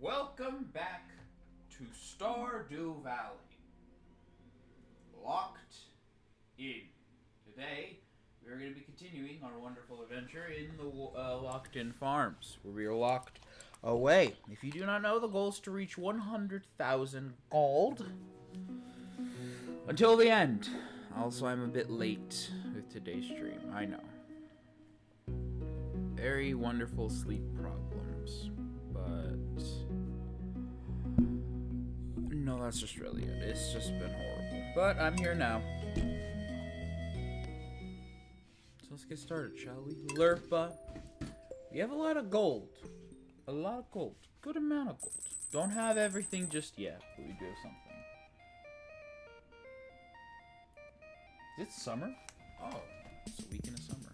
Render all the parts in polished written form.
Welcome back to Stardew Valley. Locked in. Today, we are going to be continuing our wonderful adventure in the Locked In Farms, where we are locked away. If you do not know, the goal is to reach 100,000 gold until the end. Also, I'm a bit late with today's stream. I know. Very wonderful sleep problems, but no, that's just really it. It's just been horrible. But I'm here now. So let's get started, shall we? Lerpa. We have a lot of gold. A lot of gold. Good amount of gold. Don't have everything just yet, but we do have something. Is it summer? Oh, it's a week in the summer.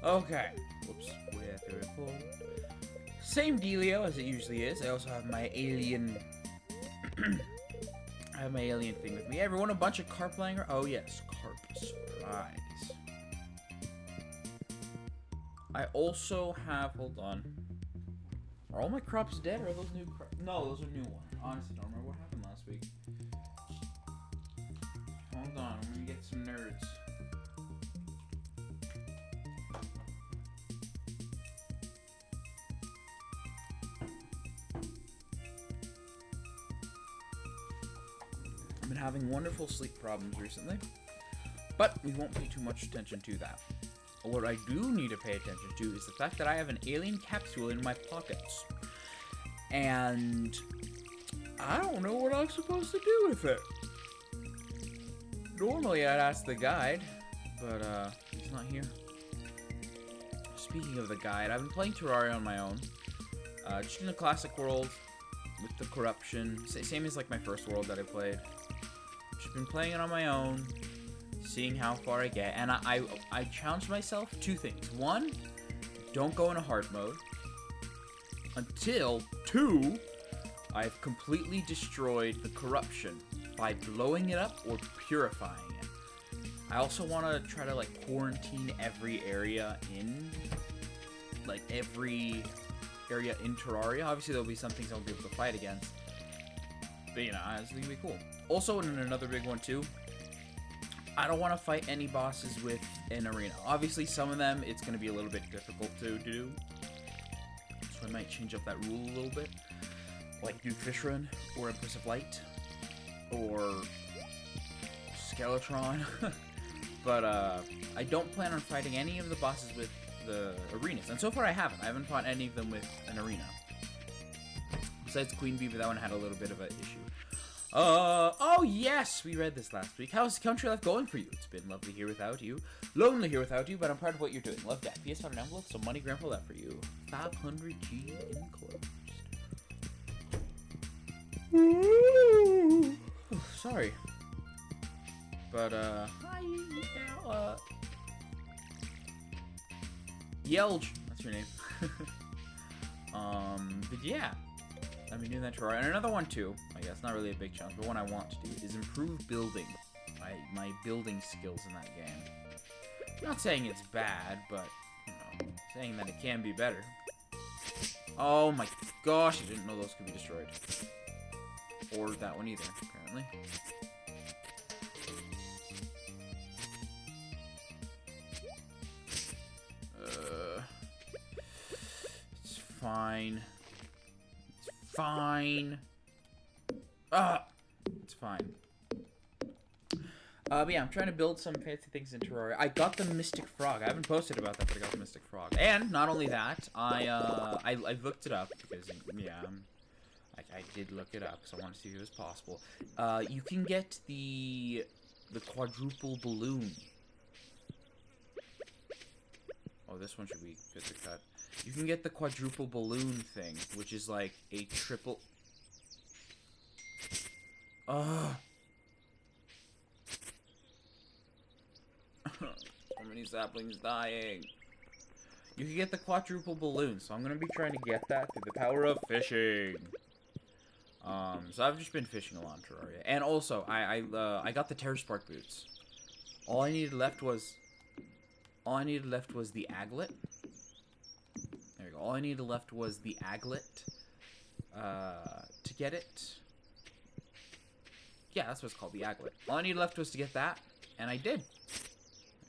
Okay. Whoops. Way after it pulled. Same dealio as it usually is. I also have my alien. I have my alien thing with me. Everyone, a bunch of carp langer. Oh yes, carp surprise. I also have. Hold on. Are all my crops dead, or are those new crops? No, those are new ones. Honestly, don't remember what happened last week. Hold on, I'm gonna get some nerds. I've been having wonderful sleep problems recently, but we won't pay too much attention to that. What I do need to pay attention to is the fact that I have an alien capsule in my pockets, and I don't know what I'm supposed to do with it. Normally I'd ask the guide, but he's not here. Speaking of the guide, I've been playing Terraria on my own, just in a classic world with the corruption, same as like my first world that I played. Just been playing it on my own, seeing how far I get, and I challenged myself two things. One, don't go into hard mode until two, I've completely destroyed the corruption by blowing it up or purifying it. I also want to try to like quarantine every area in, like every area in Terraria. Obviously there'll be some things I'll be able to fight against, but you know, it's gonna be cool. Also, in another big one too, I don't want to fight any bosses with an arena. Obviously, some of them, it's going to be a little bit difficult to do. So I might change up that rule a little bit. Like do Fish Run, or Empress of Light, or Skeletron. But I don't plan on fighting any of the bosses with the arenas. And so far I haven't. I haven't fought any of them with an arena. Besides Queen Bee, but that one had a little bit of an issue. Oh yes, we read this last week. How's country life going for you? It's been lovely here without you. Lonely here without you, but I'm proud of what you're doing. Love that. PS on an envelope, some money Grandpa left for you. 500G enclosed. Ooh. Oh, sorry. But, hi, Yelge. That's your name. But yeah. I've been doing that Terraria. And another one too, I guess, not really a big challenge, but one I want to do is improve building. My building skills in that game. I'm not saying it's bad, but, you know, saying that it can be better. Oh my gosh, I didn't know those could be destroyed. Or that one either, apparently. It's fine. Fine. It's fine. But yeah, I'm trying to build some fancy things in Terraria. I got the Mystic Frog. I haven't posted about that, but I got the Mystic Frog. And not only that, I looked it up because yeah, I did look it up, so I wanted to see if it was possible. You can get the quadruple balloon. Oh, this one should be good to cut. You can get the quadruple balloon thing, which is like a triple... So many saplings dying. You can get the quadruple balloon, so I'm gonna be trying to get that through the power of fishing. So I've just been fishing a lot in Terraria. And also, I got the Terror Spark boots. All I needed left was the aglet. There you go. All I needed left was the aglet to get it. Yeah, that's what it's called, the aglet. All I needed left was to get that, and I did.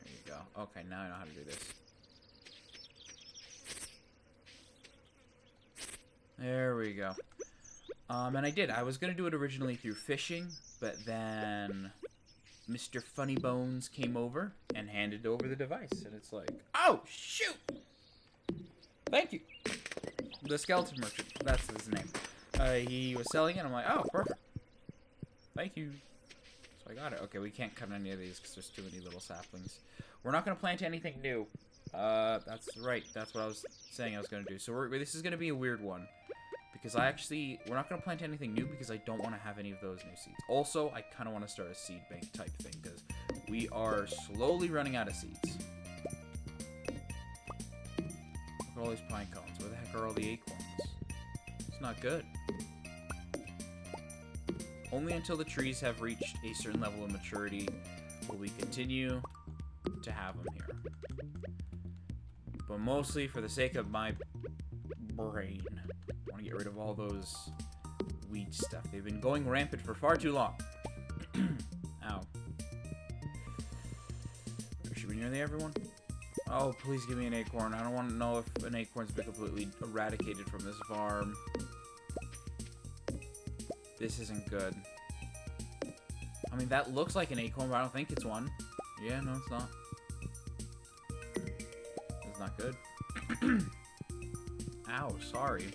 There you go. Okay, now I know how to do this. There we go. And I did. I was going to do it originally through fishing, but then Mr. Funny Bones came over and handed over the device. And it's like, oh, shoot! Thank you. The skeleton merchant. That's his name. He was selling it. I'm like, oh, perfect. Thank you. So I got it. Okay, we can't cut any of these because there's too many little saplings. We're not going to plant anything new. That's right. That's what I was saying I was going to do. So this is going to be a weird one. Because we're not going to plant anything new because I don't want to have any of those new seeds. Also, I kind of want to start a seed bank type thing because we are slowly running out of seeds. Look at all these pine cones. Where the heck are all the acorns? It's not good. Only until the trees have reached a certain level of maturity will we continue to have them here. But mostly for the sake of my brain. I want to get rid of all those weed stuff. They've been going rampant for far too long. Ow. Should we nearly everyone? Oh, please give me an acorn. I don't want to know if an acorn's been completely eradicated from this farm. This isn't good. I mean, that looks like an acorn, but I don't think it's one. Yeah, no, it's not. It's not good. Ow, sorry.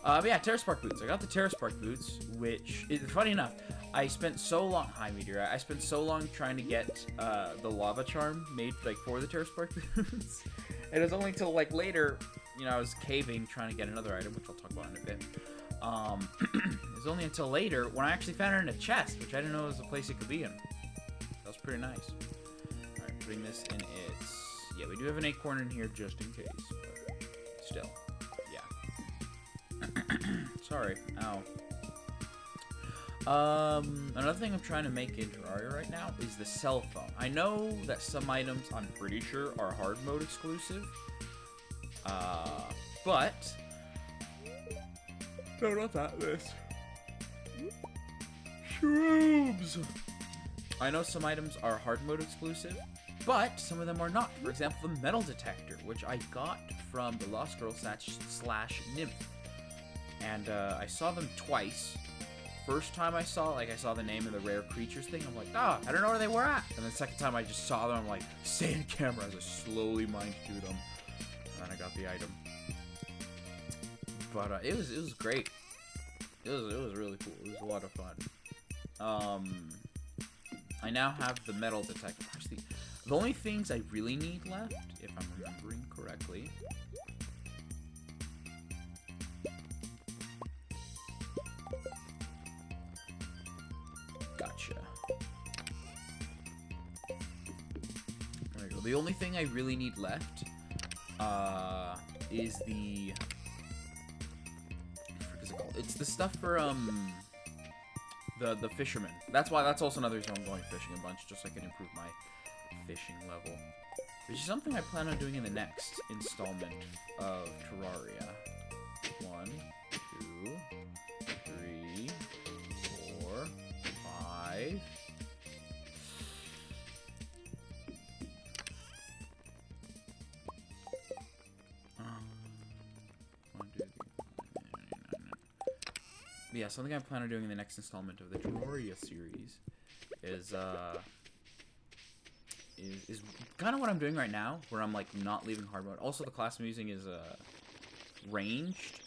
But yeah, Terra Spark Boots. I got the Terra Spark Boots, which is funny enough. I spent so long. Hi, Meteor. I spent so long trying to get the lava charm made like for the Terra Spark Boots. It was only until like later, you know, I was caving trying to get another item, which I'll talk about in a bit. It was only until later when I actually found it in a chest, which I didn't know was a place it could be in. That was pretty nice. All right, putting this in its. Yeah, we do have an acorn in here just in case, but still. Sorry. Ow. Another thing I'm trying to make in Terraria right now is the cell phone. I know that some items, I'm pretty sure, are hard mode exclusive. But... No, not that. This. Shrooms! I know some items are hard mode exclusive, but some of them are not. For example, the metal detector, which I got from the Lost Girl / Nymph. And I saw them twice. First time I saw the name of the rare creatures thing. I'm like, I don't know where they were at. And the second time I just saw them, I'm like, sand camera as I slowly mined through them. And then I got the item. But it was great. It was really cool. It was a lot of fun. I now have the metal detector. Actually, the only things I really need left, if I'm remembering correctly. Gotcha. There we go. The only thing I really need left is the... What is it called? It's the stuff for the fisherman. That's also another reason I'm going fishing a bunch, just so I can improve my fishing level. Which is something I plan on doing in the next installment of Terraria. 1, 2, 3, 4, 5. Yeah, something I plan on doing in the next installment of the Terraria series is kind of what I'm doing right now, where I'm like not leaving hard mode. Also, the class I'm using is ranged.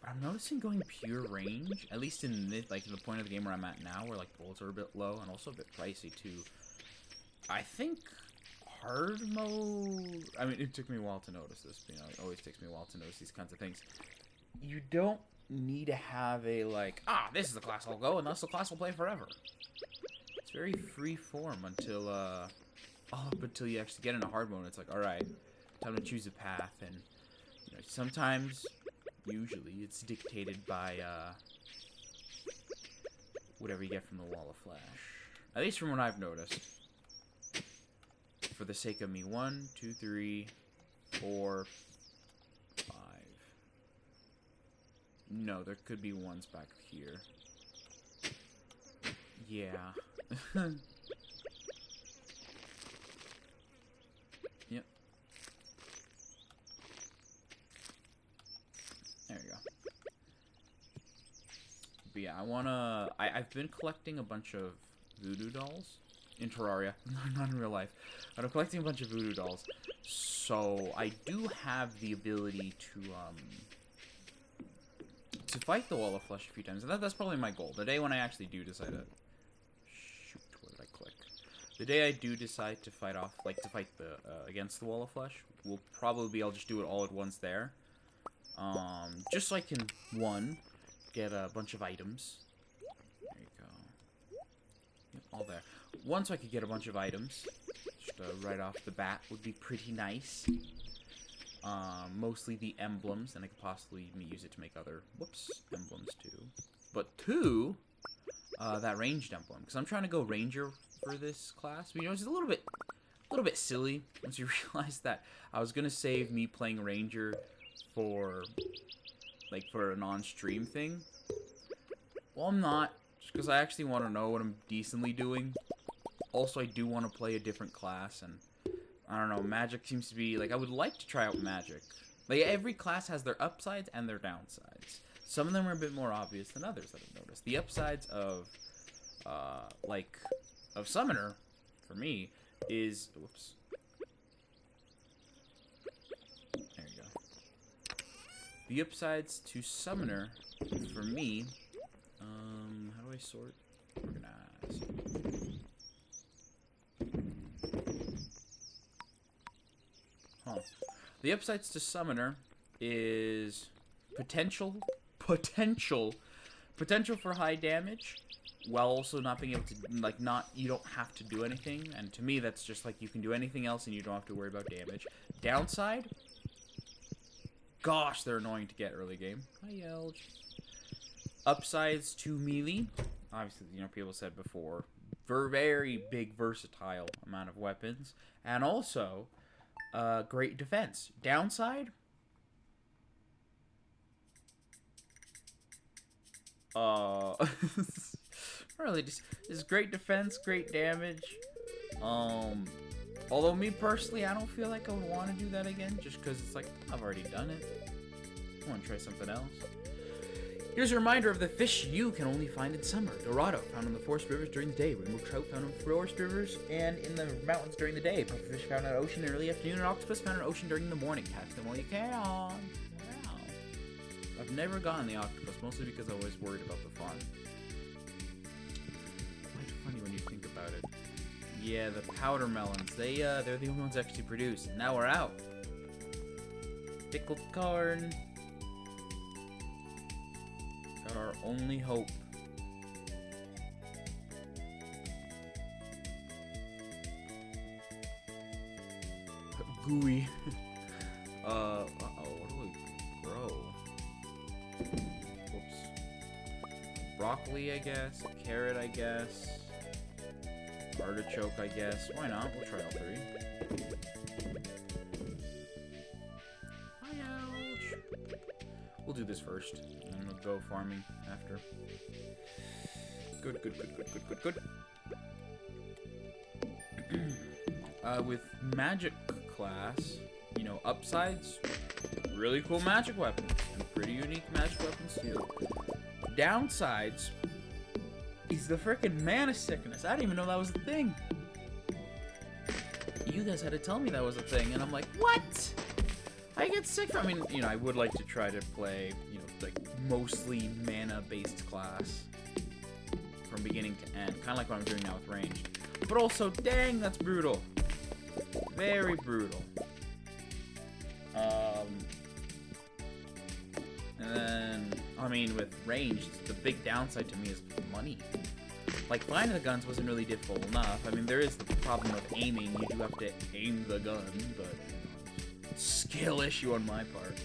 But I'm noticing going pure range, at least in this, like in the point of the game where I'm at now, where like bullets are a bit low and also a bit pricey too. I think hard mode. I mean, it took me a while to notice this. You know, it always takes me a while to notice these kinds of things. You don't need to have a like, this is the class I'll go, and that's the class I'll play forever. It's very free form until until you actually get into hard mode. It's like, all right, time to choose a path, and you know, sometimes, usually, it's dictated by whatever you get from the Wall of Flash. At least from what I've noticed. For the sake of me, 1, 2, 3, 4, 5. No, there could be ones back here. Yeah. Yep. There you go. But yeah, I've been collecting a bunch of voodoo dolls in Terraria, not in real life. But I'm collecting a bunch of voodoo dolls, so I do have the ability to fight the Wall of Flesh a few times, and that's probably my goal. The day when I actually do decide to shoot, what did I click? The day I do decide to fight off, like to fight the against the Wall of Flesh, will probably be I'll just do it all at once there. Just so I can get a bunch of items. There you go. Yep, all there. Once I could get a bunch of items, just right off the bat would be pretty nice. Mostly the emblems, and I could possibly use it to make other, emblems too. But two, that ranged emblem, because I'm trying to go ranger for this class. But, you know, it's a little bit silly once you realize that I was gonna save me playing ranger for a non-stream thing. Well, I'm not, just because I actually want to know what I'm decently doing. Also, I do want to play a different class, and I don't know, magic seems to be, like, I would like to try out magic. Like, every class has their upsides and their downsides. Some of them are a bit more obvious than others that I've noticed. The upsides of Summoner, for me, is, whoops. There you go. The upsides to Summoner, for me, how do I sort? Organize. Huh. The upsides to Summoner is potential for high damage, while also not being able to, like, you don't have to do anything, and to me that's just like you can do anything else and you don't have to worry about damage. Downside, gosh, they're annoying to get early game. Hi, Elge. Upsides to melee, obviously, you know, people said before, very big versatile amount of weapons, and also great defense. Downside, really just great defense, great damage. Although me personally, I don't feel like I would want to do that again, just because it's like, I've already done it. I want to try something else. Here's a reminder of the fish you can only find in summer. Dorado, found in the forest rivers during the day. Rainbow trout, found in forest rivers and in the mountains during the day. Pufferfish, found in the ocean in early afternoon. And octopus, found in the ocean during the morning. Catch them while you can. Wow. I've never gotten the octopus, mostly because I was worried about the fun. Quite funny when you think about it. Yeah, the powder melons. They're the only ones actually produced. Now we're out. Pickled corn. Our only hope. Gooey. Uh-oh, what do we grow? Whoops. Broccoli, I guess. Carrot, I guess. Artichoke, I guess. Why not? We'll try all three. Hi, ouch. We'll do this first, and then we'll go farming after. Good. With magic class, you know, upsides, really cool magic weapons, and pretty unique magic weapons too. Downsides is the frickin' mana sickness. I didn't even know that was a thing. You guys had to tell me that was a thing, and I'm like, what? I get sick from, I mean, you know, I would like to try to play, you know, like, mostly mana-based class from beginning to end, kind of like what I'm doing now with ranged. But also, dang, that's brutal. Very brutal. And then, I mean, with ranged, the big downside to me is money. Like, finding the guns wasn't really difficult enough. I mean, there is the problem of aiming. You do have to aim the gun, but skill issue on my part.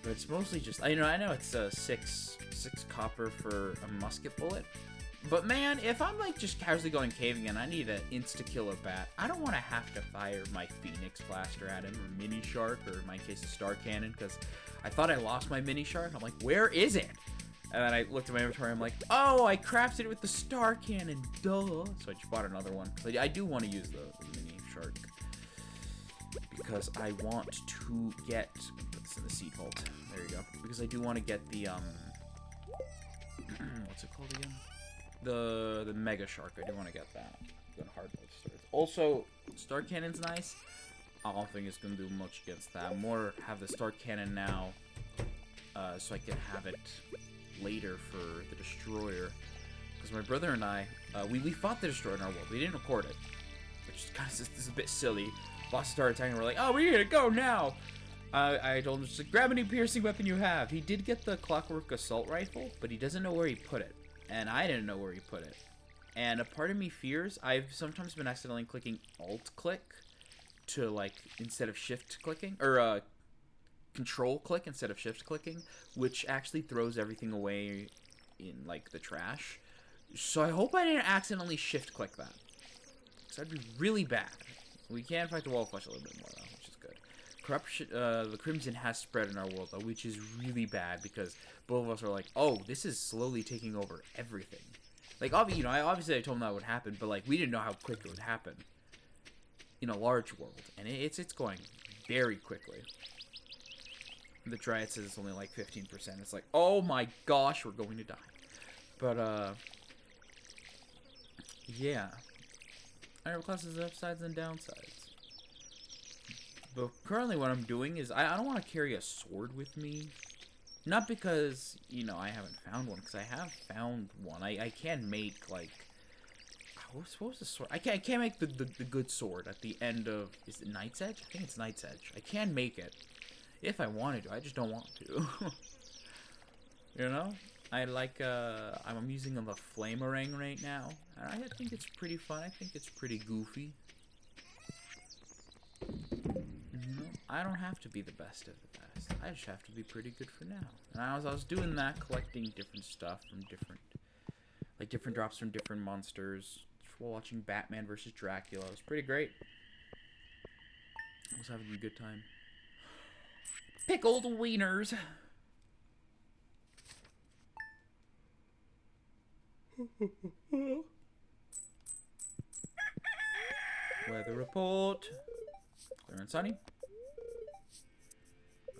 But it's mostly just, I know it's 6 copper for a musket bullet, But man, if I'm like just casually going caving and I need an insta-kill a bat, I don't want to have to fire my Phoenix Blaster at him, or Mini Shark, or in my case a Star Cannon, because I thought I lost my Mini Shark. I'm like, where is it? And then I looked at my inventory, I'm like, oh, I crafted it with the Star Cannon, duh. So I just bought another one. But I do want to use the Mini Shark, because I want to get, put this in the seed vault, there you go, because I do want to get the, what's it called again? The Mega Shark. I do want to get that. Good hard mode stars. Also, Star Cannon's nice. I don't think it's gonna do much against that. More have the Star Cannon now, so I can have it later for the Destroyer. Because my brother and I, we fought the Destroyer in our world. We didn't record it, which is kind of this is a bit silly. Boss started attacking. We're like, oh, we need to go now. I told him just like, grab any piercing weapon you have. He did get the Clockwork Assault Rifle, but he doesn't know where he put it. And I didn't know where he put it. And a part of me fears, I've sometimes been accidentally clicking alt-click to, like, instead of shift-clicking, or, control-click instead of shift-clicking, which actually throws everything away in, like, the trash. So I hope I didn't accidentally shift-click that. Because that'd be really bad. We can fight the Wall of Flesh a little bit more, though, which is good. Corruption, the Crimson has spread in our world, though, which is really bad, because both of us are like, oh, this is slowly taking over everything. Like, obviously, I told him that would happen, but, like, we didn't know how quick it would happen in a large world, and it's going very quickly. The Dryad says it's only, like, 15%. It's like, oh my gosh, we're going to die. But, yeah. I have classes upsides and downsides. But currently what I'm doing is, I don't want to carry a sword with me. Not because, you know, I haven't found one, because I have found one. I can make, like, what was the sword? I can't make the good sword at the end of, is it Night's Edge? I think it's Night's Edge. I can make it, if I wanted to, I just don't want to. You know? I like, I'm using the Flamerang right now, and I think it's pretty fun. I think it's pretty goofy. I don't have to be the best of the best. I just have to be pretty good for now. And I was doing that, collecting different stuff from different drops from different monsters, while watching Batman vs. Dracula. It was pretty great. I was having a good time. Pickled wieners. Weather report. Clear and sunny.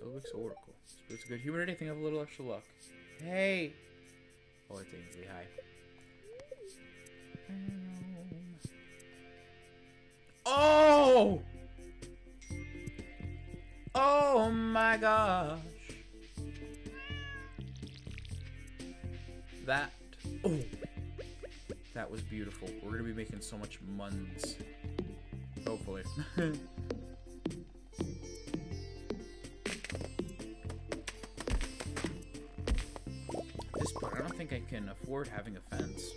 Oh, looks oracle. It's a good humidity. I think I have a little extra luck. Hey! Oh, it's Ainsley. Hi. Oh! Oh my gosh. That. Oh! That was beautiful. We're gonna be making so much muns. Hopefully. This part, I don't think I can afford having a fence.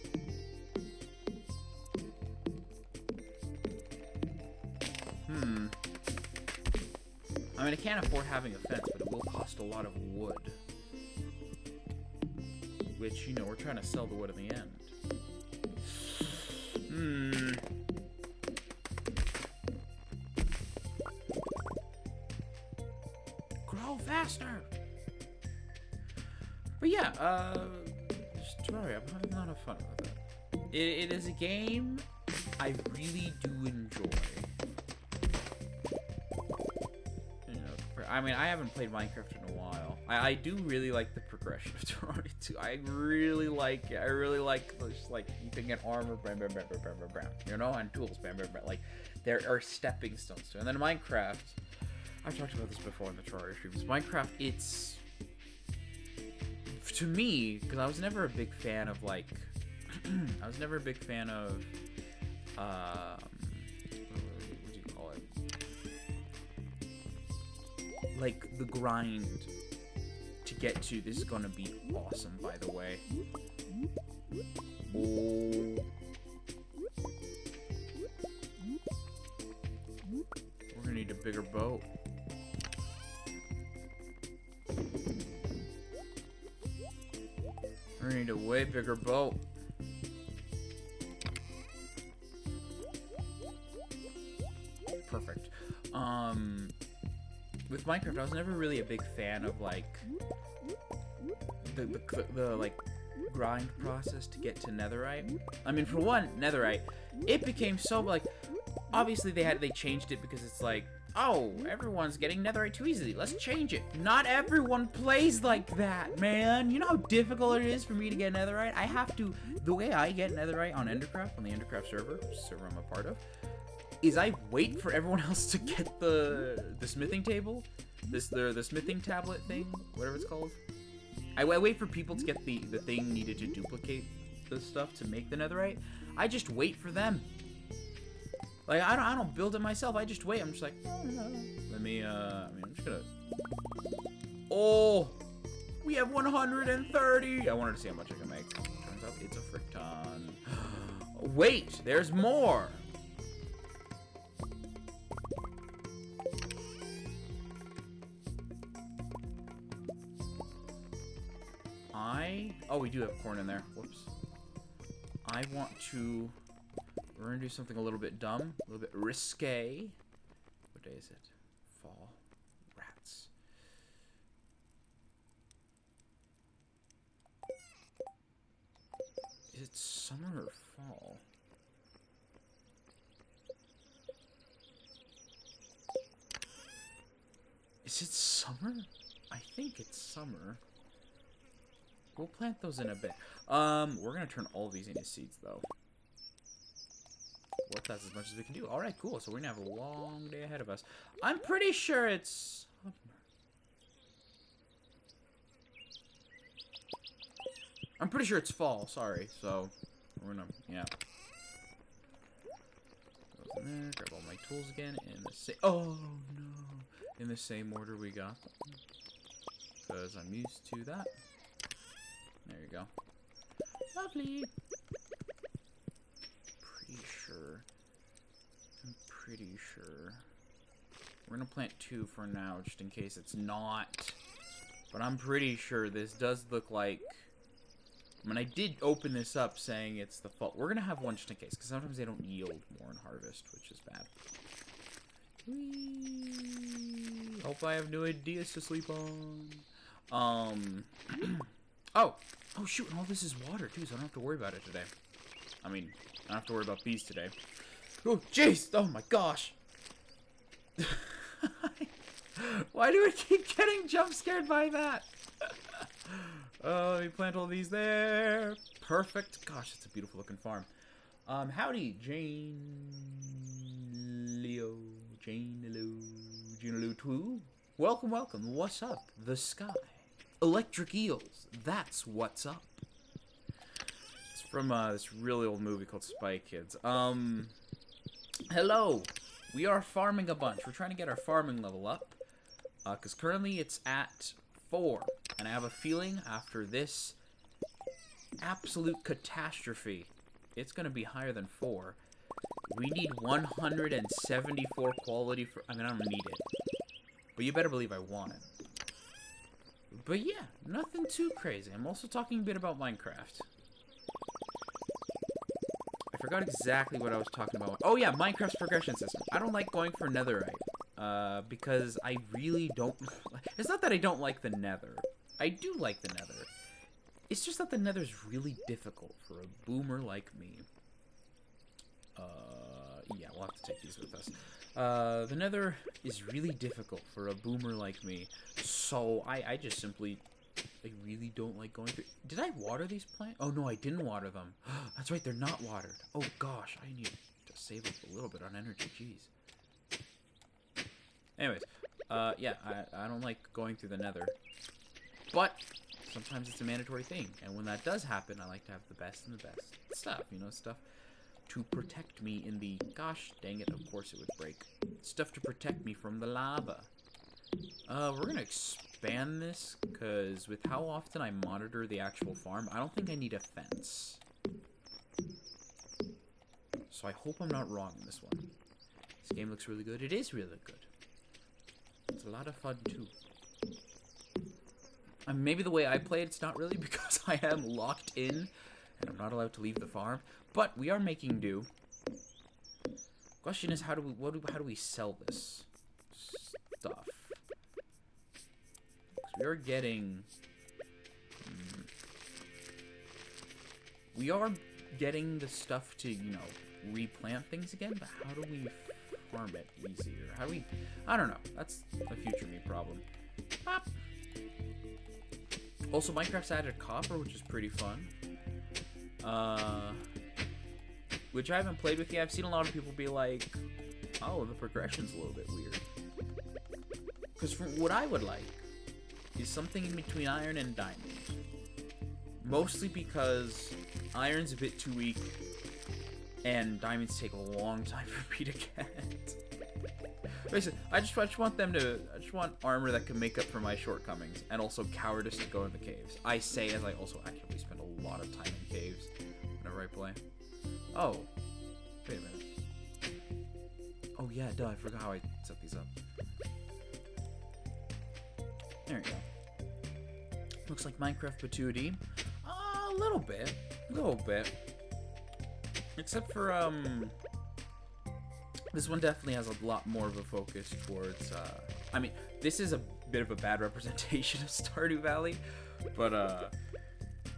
I mean, I can't afford having a fence, but it will cost a lot of wood. Which, you know, we're trying to sell the wood in the end. Grow faster! But yeah, Story, I'm having a lot of fun with it. It is a game I really do enjoy. You know, I mean, I haven't played Minecraft in a while. I do really like the progression of Terraria 2. I really like it. I really like, just like, you can get armor, bam, bam, bam, bam, bam, bam, bam, you know, and tools, bam, bam, bam. Like, there are stepping stones to it. And then Minecraft, I've talked about this before in the Terraria streams. Minecraft, it's, to me, because I was never a big fan of, like, I was never a big fan of, what do you call it? Like, the grind to get to, this is gonna be awesome, by the way. Oh. We're gonna need a bigger boat. We're gonna need a way bigger boat. Minecraft, I was never really a big fan of like the like grind process to get to netherite. I mean, for one, netherite, it became so like, obviously they changed it because it's like, oh, everyone's getting netherite too easily. Let's change it. Not everyone plays like that, man. You know how difficult it is for me to get netherite? I have to, the way I get netherite on Endercraft, on the Endercraft server I'm a part of, is I wait for everyone else to get the smithing table, the smithing tablet thing, whatever it's called. I wait for people to get the thing needed to duplicate the stuff to make the netherite. I just wait for them. Like, I don't build it myself. I just wait. I'm just like, oh, no. Let me, I mean, I'm just gonna... Oh! We have 130! I wanted to see how much I can make. Turns out it's a frick ton. Wait! There's more! Oh, we do have corn in there. Whoops. I want to... We're gonna do something a little bit dumb, a little bit risque. What day is it? Fall. Rats. Is it summer or fall? Is it summer? I think it's summer. We'll plant those in a bit. We're gonna turn all these into seeds though. Well, that's as much as we can do. Alright, cool. So we're gonna have a long day ahead of us. I'm pretty sure it's... I'm pretty sure it's fall, sorry. So, we're gonna, yeah. Goes in there, grab all my tools again in the same... Oh, no. In the same order we got them. Because I'm used to that. There you go. Lovely. I'm pretty sure. We're gonna plant 2 for now, just in case it's not. But I'm pretty sure this does look like... I mean, I did open this up saying it's the fall. We're gonna have 1 just in case, because sometimes they don't yield more in harvest, which is bad. Whee! Hope I have no ideas to sleep on. Oh! Oh, shoot, and all this is water, too, so I don't have to worry about it today. I mean... I don't have to worry about bees today. Oh, jeez! Oh my gosh! Why do I keep getting jump scared by that? Oh, let me plant all these there. Perfect. Gosh, it's a beautiful looking farm. Howdy, Jane Leo. Jane Leo 2. Welcome, welcome. What's up? The sky. Electric eels. That's what's up. From this really old movie called Spy Kids. Hello! We are farming a bunch. We're trying to get our farming level up. Because currently it's at 4. And I have a feeling after this absolute catastrophe, it's going to be higher than 4. We need 174 quality for... I mean, I don't need it. But you better believe I want it. But yeah, nothing too crazy. I'm also talking a bit about Minecraft. I forgot exactly what I was talking about. Oh yeah, Minecraft's progression system. I don't like going for netherite. Because I really don't... It's not that I don't like the nether. I do like the nether. It's just that the nether's really difficult for a boomer like me. Yeah, we'll have to take these with us. The nether is really difficult for a boomer like me. So, I just simply... I really don't like going through... Did I water these plants? Oh, no, I didn't water them. That's right, they're not watered. Oh, gosh, I need to save up a little bit on energy. Jeez. Anyways, yeah, I don't like going through the nether. But sometimes it's a mandatory thing. And when that does happen, I like to have the best and the best stuff. You know, stuff to protect me in the... Gosh, dang it, of course it would break. Stuff to protect me from the lava. We're gonna expand this, because with how often I monitor the actual farm, I don't think I need a fence. So I hope I'm not wrong in this one. This game looks really good. It is really good. It's a lot of fun, too. Maybe the way I play it's not really, because I am locked in, and I'm not allowed to leave the farm. But we are making do. Question is, how do we sell this stuff? We are getting... We are getting the stuff to, you know, replant things again, but how do we farm it easier? How do we... I don't know. That's a future me problem. Pop. Also, Minecraft's added copper, which is pretty fun. Which I haven't played with yet. I've seen a lot of people be like, oh, the progression's a little bit weird. Because what I would like is something in between iron and diamond. Mostly because iron's a bit too weak, and diamonds take a long time for me to get. Basically, I just want them to. I just want armor that can make up for my shortcomings, and also cowardice to go in the caves. I say as I also actually spend a lot of time in caves whenever I play. Oh, wait a minute. Oh yeah, duh, I forgot how I set these up. There we go. Looks like Minecraft Patootie. A little bit. Except for, this one definitely has a lot more of a focus towards, I mean, this is a bit of a bad representation of Stardew Valley, but,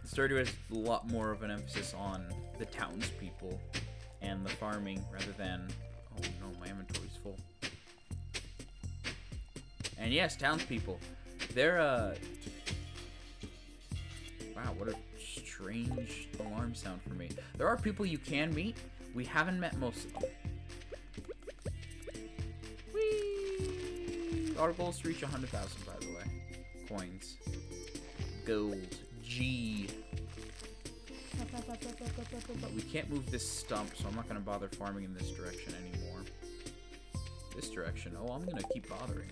Stardew has a lot more of an emphasis on the townspeople and the farming rather than, oh no, my inventory's full. And yes, townspeople. They're, wow, what a strange alarm sound for me. There are people you can meet. We haven't met most of them. Whee! Our goal is to reach 100,000, by the way. Coins. Gold. G. But we can't move this stump, so I'm not going to bother farming in this direction anymore. This direction? Oh, I'm going to keep bothering.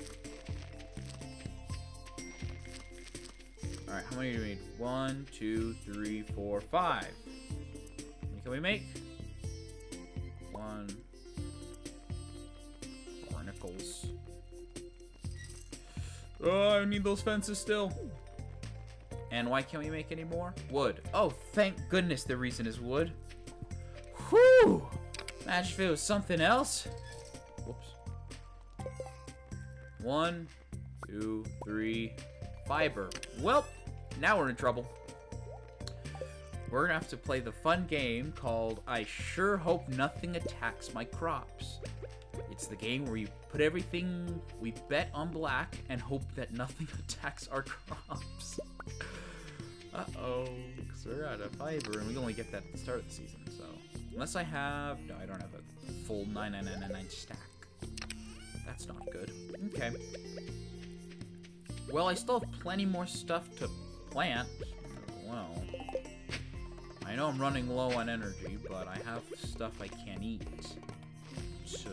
Alright, how many do we need? 1, 2, 3, 4, 5. How many can we make? 1. Barnacles. Oh, I need those fences still. And why can't we make any more? Wood. Oh, thank goodness the reason is wood. Whew! Imagine if it was something else. Whoops. 1, 2, 3. Fiber. Well, now we're in trouble. We're gonna have to play the fun game called I Sure Hope Nothing Attacks My Crops. It's the game where you put everything we bet on black and hope that nothing attacks our crops. Uh-oh, because we're out of fiber, and we only get that at the start of the season, so... Unless I have... No, I don't have a full 99999 stack. That's not good. Okay. Well, I still have plenty more stuff to plant. Well... I know I'm running low on energy, but I have stuff I can't eat to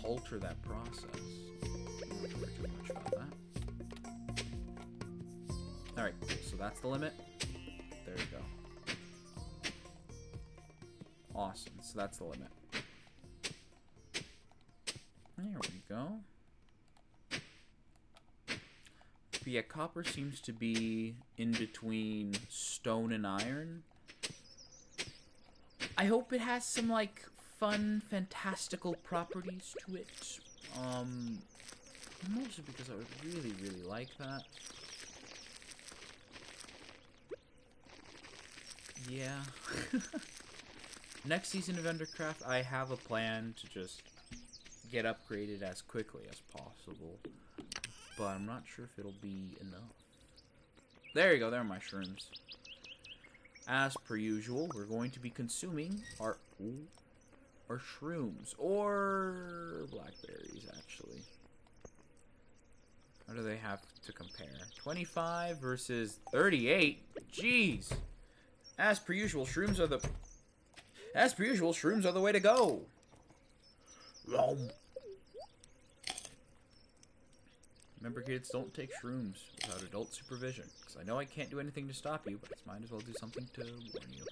alter that process. I'm not worry too much about that. Alright, so that's the limit. There we go. Awesome, so that's the limit. There we go. But yeah, copper seems to be in between stone and iron. I hope it has some, like, fun, fantastical properties to it. Mostly because I would really, really like that. Yeah. Next season of Endercraft, I have a plan to just get upgraded as quickly as possible. But I'm not sure if it'll be enough. There you go, there are my shrooms. As per usual, we're going to be consuming our shrooms. Or blackberries, actually. What do they have to compare? 25 versus 38? Jeez! As per usual, shrooms are the way to go. Remember, kids, don't take shrooms without adult supervision. Because I know I can't do anything to stop you, but I might as well do something to warn you.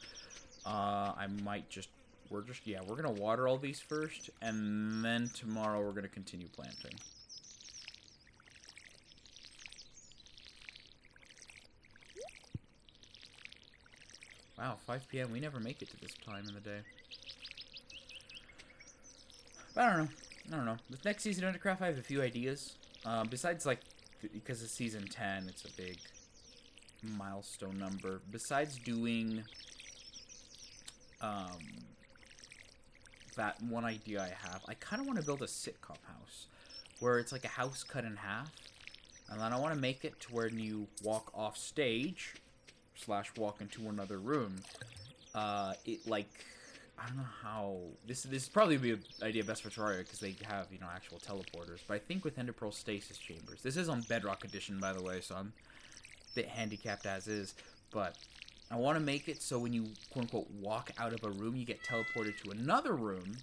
I might just... we're gonna water all these first, and then tomorrow we're gonna continue planting. Wow, 5 p.m. We never make it to this time in the day. But I don't know. This next season of Undercraft, I have a few ideas. Besides, like, because it's season 10, it's a big milestone number. Besides doing that one idea I have, I kind of want to build a sitcom house where it's like a house cut in half, and then I want to make it to where you walk off stage / walk into another room. It like, I don't know how this probably be an idea best for Terraria because they have, you know, actual teleporters. But I think with Ender Pearl stasis chambers, this is on Bedrock Edition, by the way, so I'm a bit handicapped as is. But I want to make it so when you quote unquote walk out of a room, you get teleported to another room.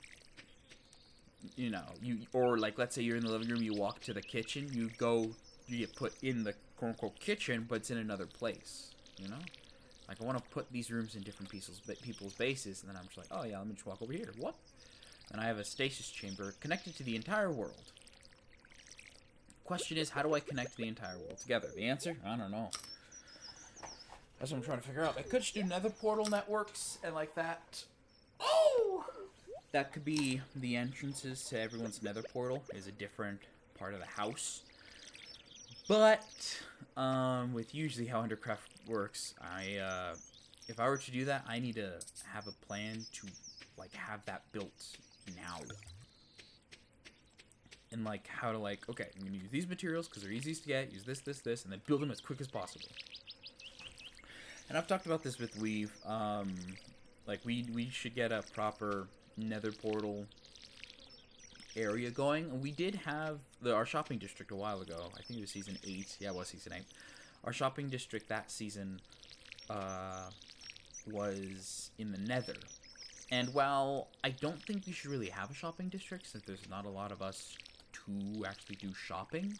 You know, or like let's say you're in the living room, you walk to the kitchen, you get put in the quote unquote kitchen, but it's in another place. You know. Like, I want to put these rooms in different people's bases, and then I'm just like, oh yeah, let me just walk over here. What? And I have a stasis chamber connected to the entire world. Question is, how do I connect the entire world together? The answer? I don't know. That's what I'm trying to figure out. I could just do nether portal networks and like that. Oh! That could be the entrances to everyone's nether portal is a different part of the house. But, with usually how Undercraft works, if I were to do that, I need to have a plan to, like, have that built now. And, like, how to, like, okay, I'm gonna use these materials because they're easiest to get, use this, and then build them as quick as possible. And I've talked about this with Weave, like, we should get a proper nether portal area going. We did have our shopping district a while ago. I think it was season 8. Yeah, it was season 8. Our shopping district that season was in the nether. And while I don't think we should really have a shopping district since there's not a lot of us to actually do shopping,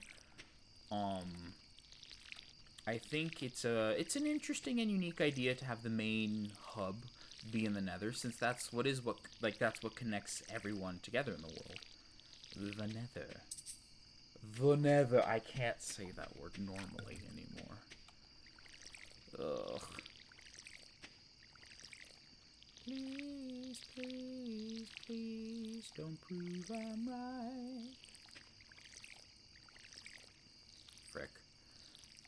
I think it's an interesting and unique idea to have the main hub be in the nether, since that's what connects everyone together in the world. The nether. The nether. I can't say that word normally anymore. Ugh. Please, please, please don't prove I'm right. Frick.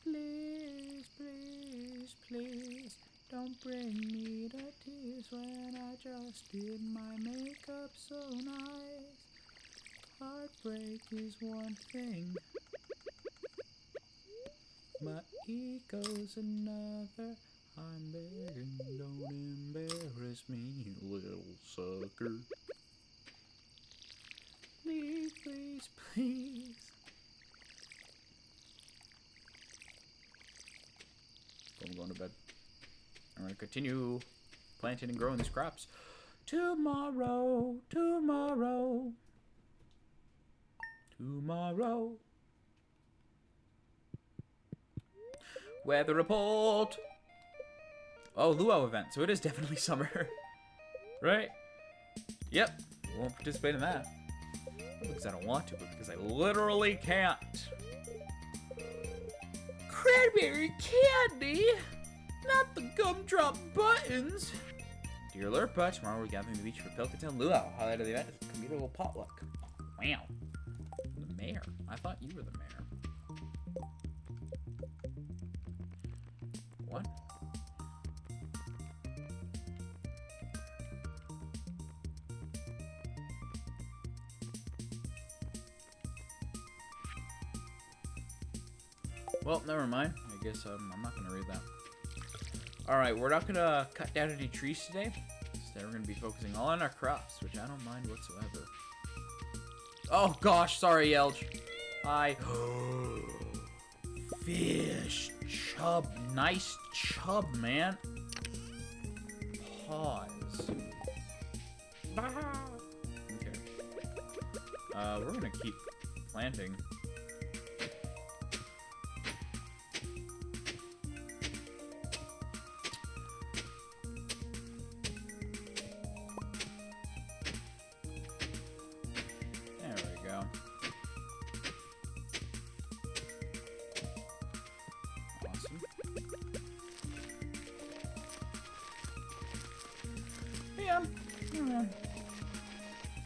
Please, please, please don't bring me to tears when I just did my makeup so nice. Heartbreak is one thing, my ego's another. I'm begging, don't embarrass me, little sucker. Please, please, please. I'm going to bed. I'm going to continue planting and growing these crops. Tomorrow, tomorrow. Tomorrow. Weather report. Oh, luau event. So it is definitely summer. Right? Yep. Won't participate in that. Not because I don't want to, but because I literally can't. Cranberry candy? Not the gumdrop buttons. Dear Lurpa, tomorrow we're gathering the beach for Pilkington Luau. Highlight of the event is communal potluck. Wow. The mayor. I thought you were the mayor. What? Well, never mind. I guess I'm not going to read that. Alright, we're not going to cut down any trees today. Instead, we're going to be focusing all on our crops, which I don't mind whatsoever. Oh, gosh. Sorry, Yelch. Hi. Fish. Chub. Nice chub, man. Pause. Okay. We're going to keep planting.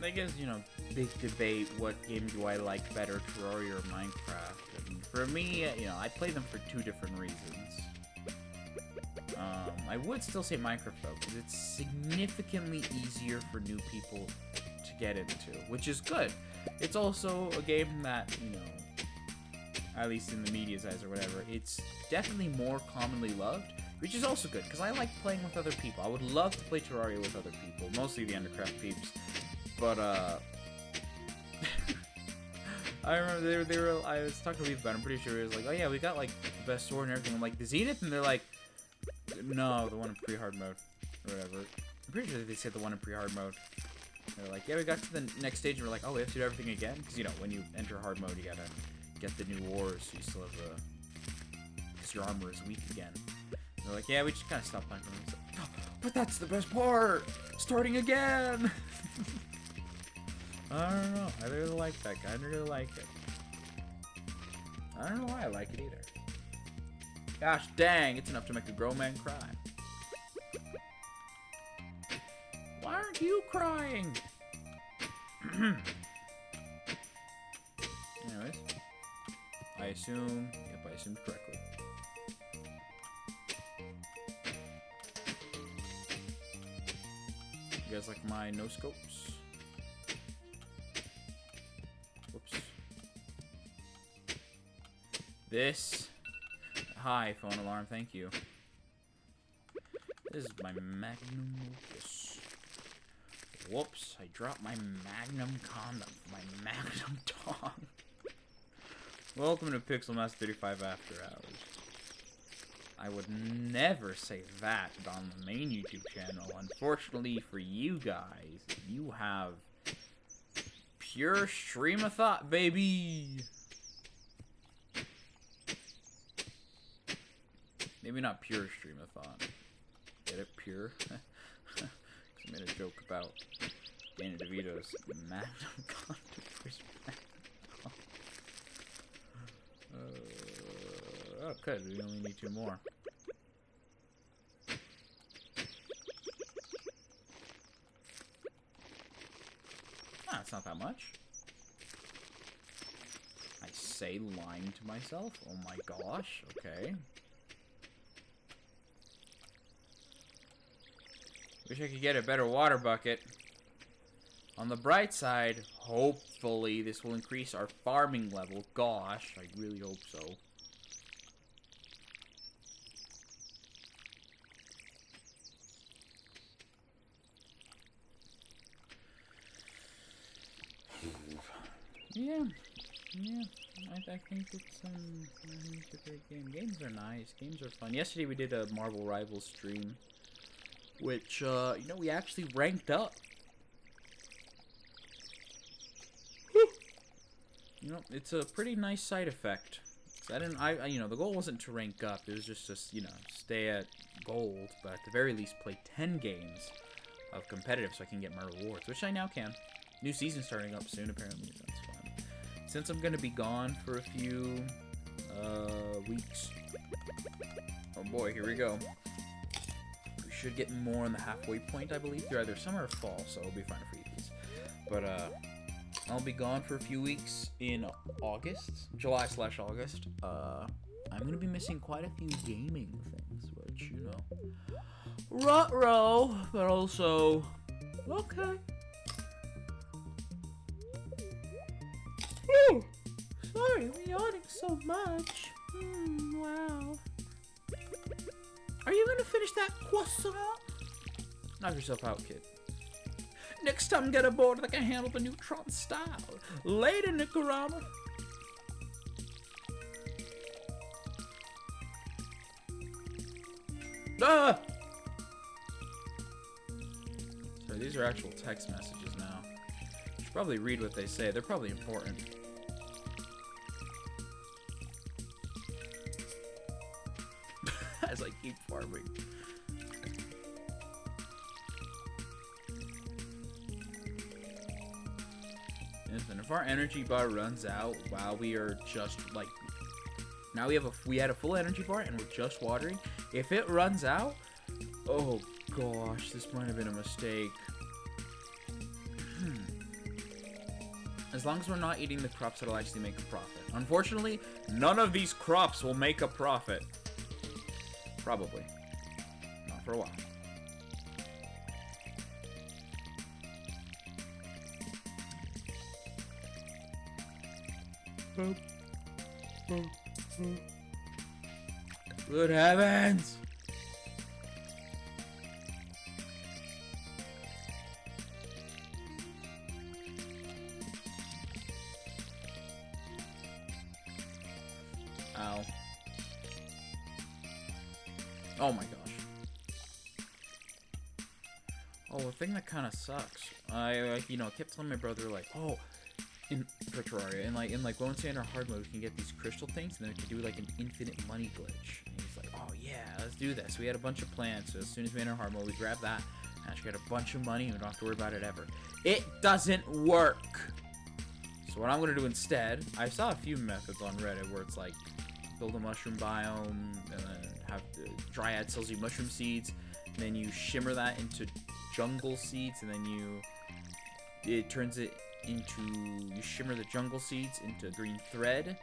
I guess, you know, big debate, what game do I like better, Terraria or Minecraft? And For me, you know, I play them for two different reasons. I would still say Minecraft, though, because it's significantly easier for new people to get into, which is good. It's also a game that, you know, at least in the media's eyes or whatever, it's definitely more commonly loved, which is also good, because I like playing with other people. I would love to play Terraria with other people, mostly the Undercraft peeps, but, I remember they were, I was talking to Leaf about it, I'm pretty sure it was like, oh yeah, we got, like, the best sword and everything. I'm like, the Zenith? And they're like, no, the one in pre-hard mode, or whatever. I'm pretty sure they said the one in pre-hard mode. They're like, yeah, we got to the next stage, and we're like, oh, we have to do everything again? Because, you know, when you enter hard mode, you gotta get the new wars, so you still have because your armor is weak again. And they're like, yeah, we just kind of stopped playing. Like, oh, but that's the best part! Starting again! I don't know. I really like that guy. I really like it. I don't know why I like it either. Gosh dang, it's enough to make a grown man cry. Why aren't you crying? Anyways. I assume... Yep, I assumed correctly. You guys like my no-scopes? Whoops. This... Hi, phone alarm, thank you. This is my magnum opus. Whoops, I dropped my magnum condom for my magnum tongue. Welcome to Pixel Master 35 After Hours. I would never say that on the main YouTube channel. Unfortunately for you guys, you have pure stream of thought, baby! Maybe not pure stream of thought. Get it? Pure? I made a joke about Danny DeVito's magnum condom for his magnum. Oh, good. We only need 2 more. Ah, it's not that much. I say lying to myself? Oh my gosh. Okay. Wish I could get a better water bucket. On the bright side, hopefully this will increase our farming level. Gosh, I really hope so. Yeah, I think it's a great game. Games are nice. Games are fun. Yesterday we did a Marvel Rivals stream, which, you know, we actually ranked up. You know, it's a pretty nice side effect. So you know, the goal wasn't to rank up. It was just to, you know, stay at gold, but at the very least play 10 games of competitive so I can get my rewards, which I now can. New season starting up soon, apparently. That's fun. Since I'm gonna be gone for a few, weeks. Oh boy, here we go. We should get more on the halfway point, I believe, through either summer or fall, so it'll be fine for you guys. But, I'll be gone for a few weeks in August, July/August. I'm gonna be missing quite a few gaming things, which, you know, ruh-roh, but also, okay. Ooh, sorry, I'm yawning so much. Wow. Are you gonna finish that croissant? Knock yourself out, kid. Next time, get a board that can handle the neutron style. Later, Nicarama. Ah! Sorry, these are actual text messages now. You should probably read what they say. They're probably important. As I keep farming. And if our energy bar runs out while we are just like, now we had a full energy bar and we're just watering. If it runs out, oh gosh, this might have been a mistake. As long as we're not eating the crops that'll actually make a profit. Unfortunately, none of these crops will make a profit. Probably. Not for a while. Good heavens! Ow. Oh my gosh. Oh, the thing that kind of sucks. I you know, kept telling my brother, like, oh, in Terraria, in like Lone Sand or Hard Mode, we can get these crystal things, and then we can do like an infinite money glitch. And he's like, oh yeah, let's do this. We had a bunch of plans, so as soon as we enter Hard Mode, we grab that, and I get a bunch of money, and we don't have to worry about it ever. It doesn't work. So what I'm gonna do instead, I saw a few methods on Reddit where it's like, build a mushroom biome, and then have the Dryad sells you mushroom seeds, and then you shimmer that into jungle seeds, and then it turns it into, you shimmer the jungle seeds into green thread,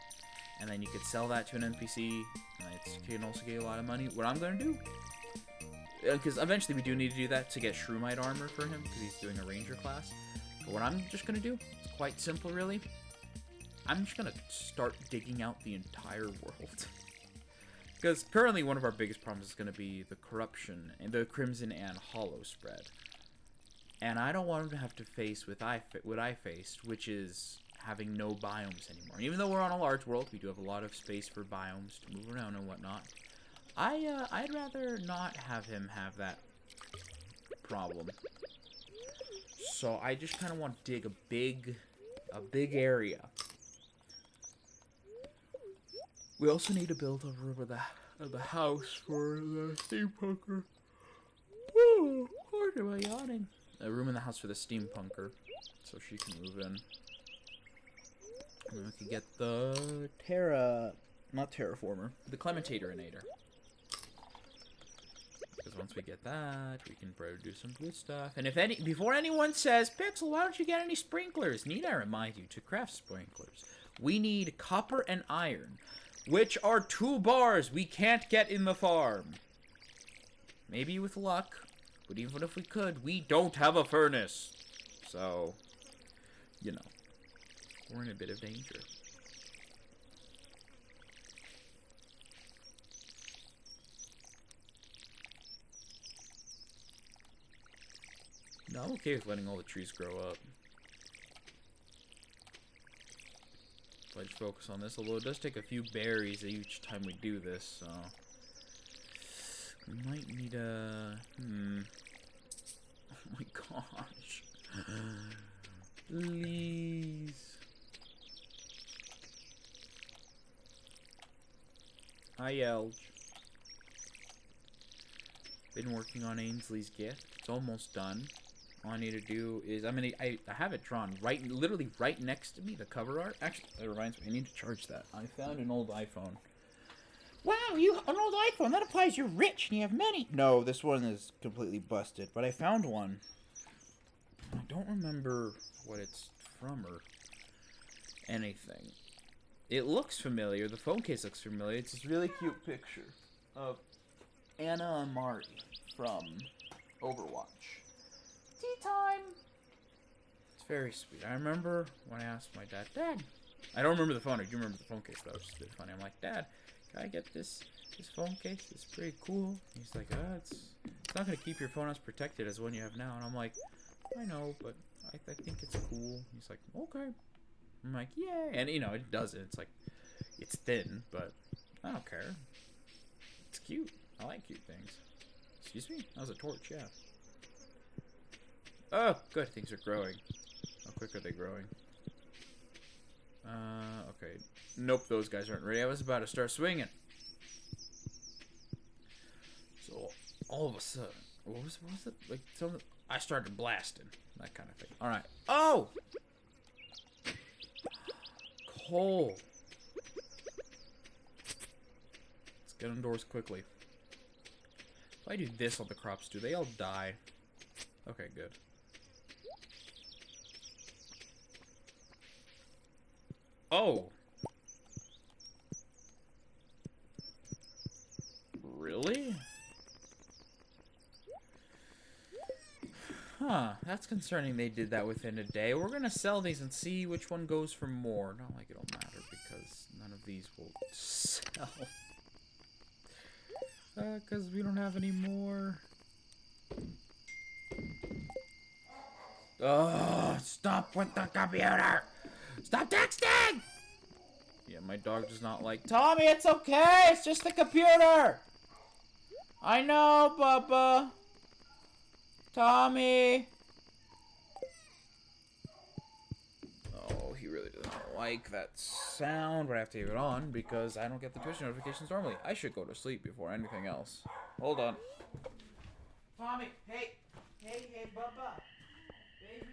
and then you could sell that to an NPC, and it can also get a lot of money. What I'm gonna do, because eventually we do need to do that to get Shroomite armor for him, because he's doing a ranger class. But what I'm just gonna do, it's quite simple really. I'm just gonna start digging out the entire world. Because currently one of our biggest problems is gonna be the corruption and the Crimson and Hollow spread. And I don't want him to have to face what I faced, which is having no biomes anymore. And even though we're on a large world, we do have a lot of space for biomes to move around and whatnot. I'd rather not have him have that problem. So I just kind of want to dig a big area. We also need to build a room of the house for the steampunker. Woo! Why am I yawning? A room in the house for the steampunker, so she can move in. And then we can get the not terraformer, the clementatorenator. Because once we get that, we can do some good stuff. And before anyone says, Pixel, why don't you get any sprinklers? Need I remind you, to craft sprinklers, we need copper and iron, which are 2 bars we can't get in the farm. Maybe with luck, but even if we could, we don't have a furnace. So, you know, we're in a bit of danger. No, I'm okay with letting all the trees grow up. So I just focus on this, although it does take a few berries each time we do this, so we might need a... Oh my gosh. Please. Hi, Elge. Been working on Ainsley's gift. It's almost done. All I need to do is, I have it drawn literally right next to me, the cover art. Actually, that reminds me, I need to charge that. I found an old iPhone. Wow, an old iPhone. That implies you're rich and you have many. No, this one is completely busted, but I found one. I don't remember what it's from or anything. It looks familiar. The phone case looks familiar. It's this really cute picture of Anna and Mari from Overwatch. Tea time! It's very sweet. I remember when I asked my dad, I don't remember the phone. I do remember the phone case, though. It's just a bit funny. I'm like, Dad, can I get this phone case? It's pretty cool. He's like, it's not going to keep your phone as protected as one you have now. And I'm like, I know, but I think it's cool. He's like, okay. I'm like, yay. And, you know, it doesn't. It's like, it's thin, but I don't care. It's cute. I like cute things. Excuse me? That was a torch, yeah. Oh, good. Things are growing. How quick are they growing? Okay. Nope, those guys aren't ready. I was about to start swinging. So, all of a sudden, what was it? Like, I started blasting. That kind of thing. Alright. Oh! Coal. Let's get indoors quickly. If I do this on the crops, do they all die? Okay, good. Oh. Really? Huh, that's concerning they did that within a day. We're gonna sell these and see which one goes for more. Not like it'll matter because none of these will sell. Because we don't have any more. Oh, stop with the computer! Stop texting! Yeah, my dog does not like... Tommy, it's okay! It's just the computer! I know, Bubba. Tommy! Oh, he really doesn't like that sound, but I have to leave it on because I don't get the Twitch notifications normally. I should go to sleep before anything else. Hold on. Tommy, hey! Hey, hey, Bubba! Baby,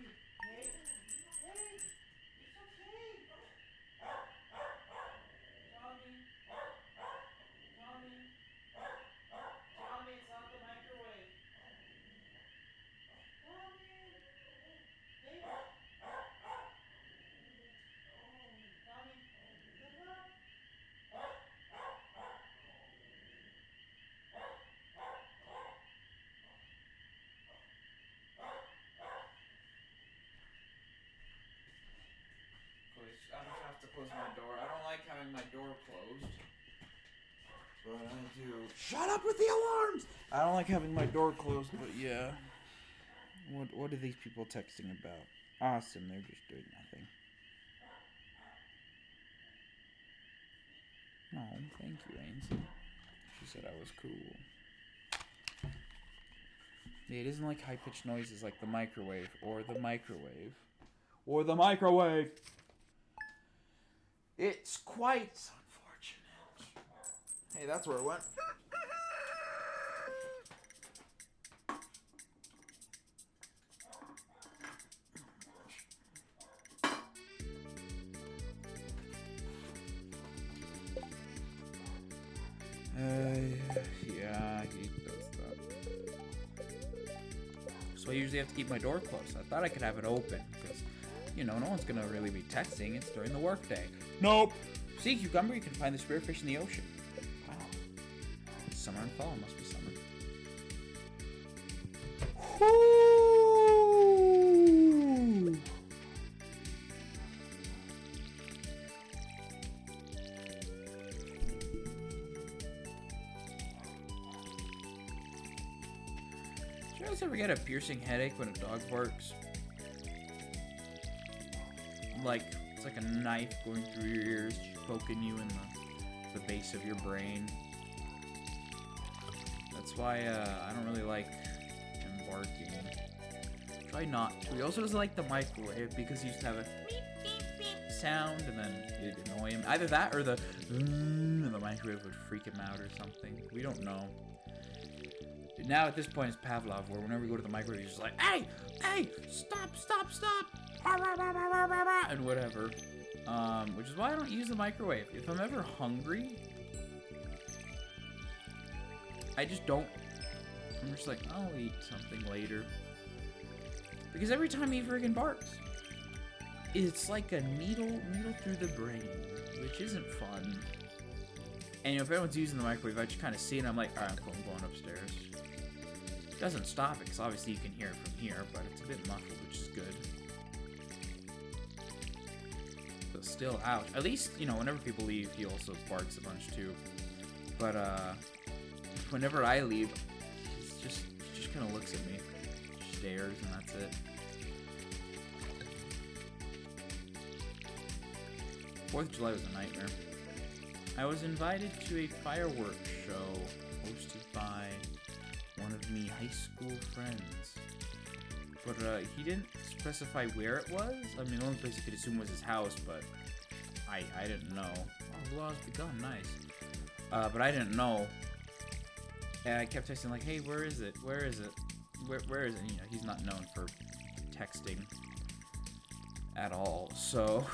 hey! Hey! It's okay! Tommy! Tommy! Tommy, it's not the microwave! Tommy! Hey! Tommy! Bubba! I don't have to close my door. I don't like having my door closed. But I do. Shut up with the alarms! I don't like having my door closed, but yeah. What are these people texting about? Awesome, they're just doing nothing. Oh, thank you, Ainsley. She said I was cool. Yeah, it isn't like high-pitched noises like the microwave, or the microwave. Or the microwave! It's quite unfortunate. Hey, that's where it went. Yeah, he does that. So I usually have to keep my door closed. I thought I could have it open, because, you know, no one's gonna really be texting. It's during the workday. Nope! See, Cucumber, you can find the spearfish in the ocean. Wow. Summer and fall, must be summer. Whoo! Do you guys ever get a piercing headache when a dog barks? Like, it's like a knife going through your ears, just poking you in the base of your brain. That's why I don't really like him barking. Try not to. He also doesn't like the microwave because he used to have a beep, beep, beep sound, and then it'd annoy him. Either that or the microwave would freak him out or something. We don't know. Now at this point it's Pavlov, where whenever we go to the microwave, he's just like, hey, hey, stop, stop, stop, and whatever. Which is why I don't use the microwave. If I'm ever hungry, I just don't. I'm just like, I'll eat something later. Because every time he friggin' barks, it's like a needle through the brain, which isn't fun. And you know, if everyone's using the microwave, I just kind of see it, and I'm like, alright, I'm going upstairs. It doesn't stop it, because obviously you can hear it from here, but it's a bit muffled, which is good. But still, ouch. At least, you know, whenever people leave, he also barks a bunch too. But, whenever I leave, he just kind of looks at me, stares, and that's it. 4th of July was a nightmare. I was invited to a fireworks show hosted by one of me high school friends. But he didn't specify where it was. I mean, the only place you could assume was his house, but I didn't know. Oh, the law has begun, nice. But I didn't know. And I kept texting like, hey, where is it? Where is it? Where is it? You know, he's not known for texting at all, so...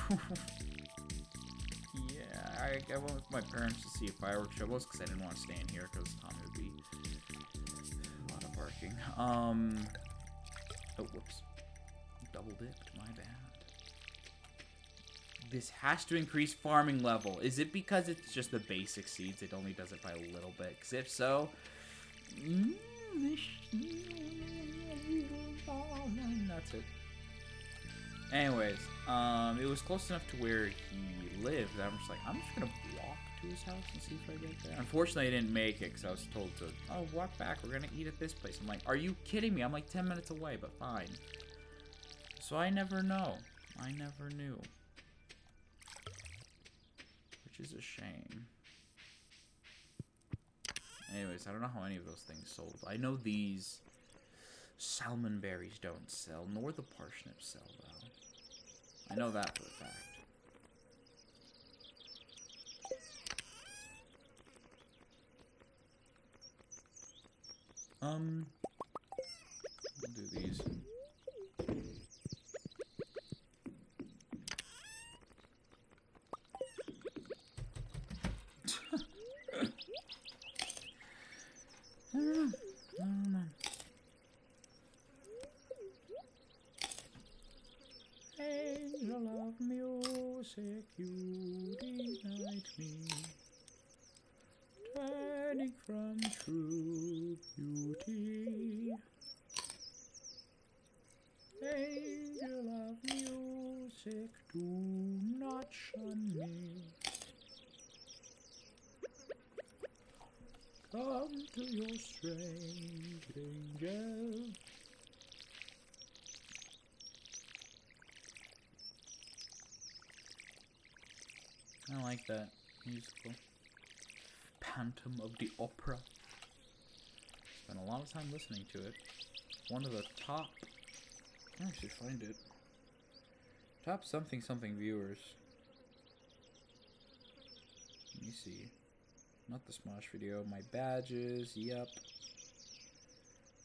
yeah, I went with my parents to see a fireworks show. It was because I didn't want to stay in here, because Tommy would be a lot of barking. Oh, whoops. Double dipped, my bad. This has to increase farming level. Is it because it's just the basic seeds? It only does it by a little bit. Because if so... that's it. Anyways, it was close enough to where he lived that I'm just gonna walk to his house and see if I get there. Unfortunately, I didn't make it because I was told to, oh, walk back. We're gonna eat at this place. I'm like, are you kidding me? I'm like 10 minutes away, but fine. So I never know. I never knew. Which is a shame. Anyways, I don't know how any of those things sold. I know these salmon berries don't sell, nor the parsnips sell, though. I know that for a fact. I'll do these. I don't know. Angel of music, you delight me, turning from true beauty. Angel of music, do not shun me. Come to your strange angel. I like that musical. Phantom of the Opera. Spent a lot of time listening to it. One of the top... I should find it. Top something viewers. Let me see. Not the Smosh video. My badges. Yep.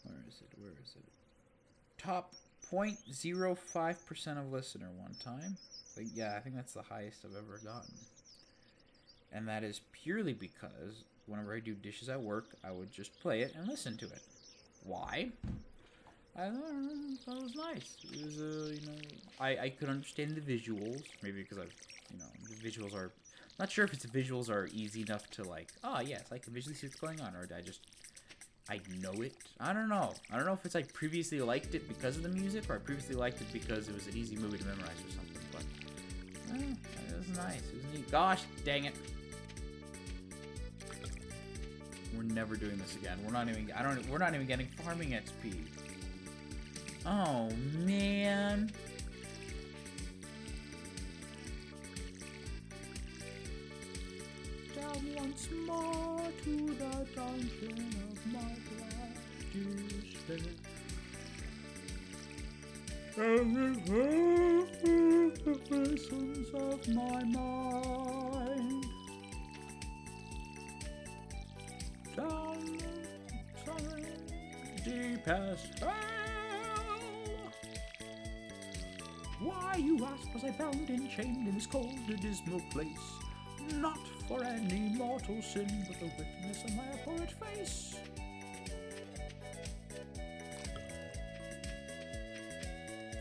Where is it? Top 0.05% of listener one time. Like, yeah, I think that's the highest I've ever gotten. And that is purely because whenever I do dishes at work, I would just play it and listen to it. Why? I don't know, that was nice. It was, you know, I could understand the visuals. Maybe because I've, you know, the visuals are... Not sure if it's visuals are easy enough to, like, oh, yes, I can visually see what's going on, or I know it. I don't know. I don't know if it's, like, previously liked it because of the music, or I previously liked it because it was an easy movie to memorize or something, but... it was nice. It was neat. Gosh, dang it. We're never doing this again. We're not even getting farming XP. Oh, man. Down once more to the dungeon of my black despair. The prisons of my mind. Down deep as hell. Why, you ask, was I bound and chained in this cold and dismal place? Not for any mortal sin, but the wickedness of my abhorrent face.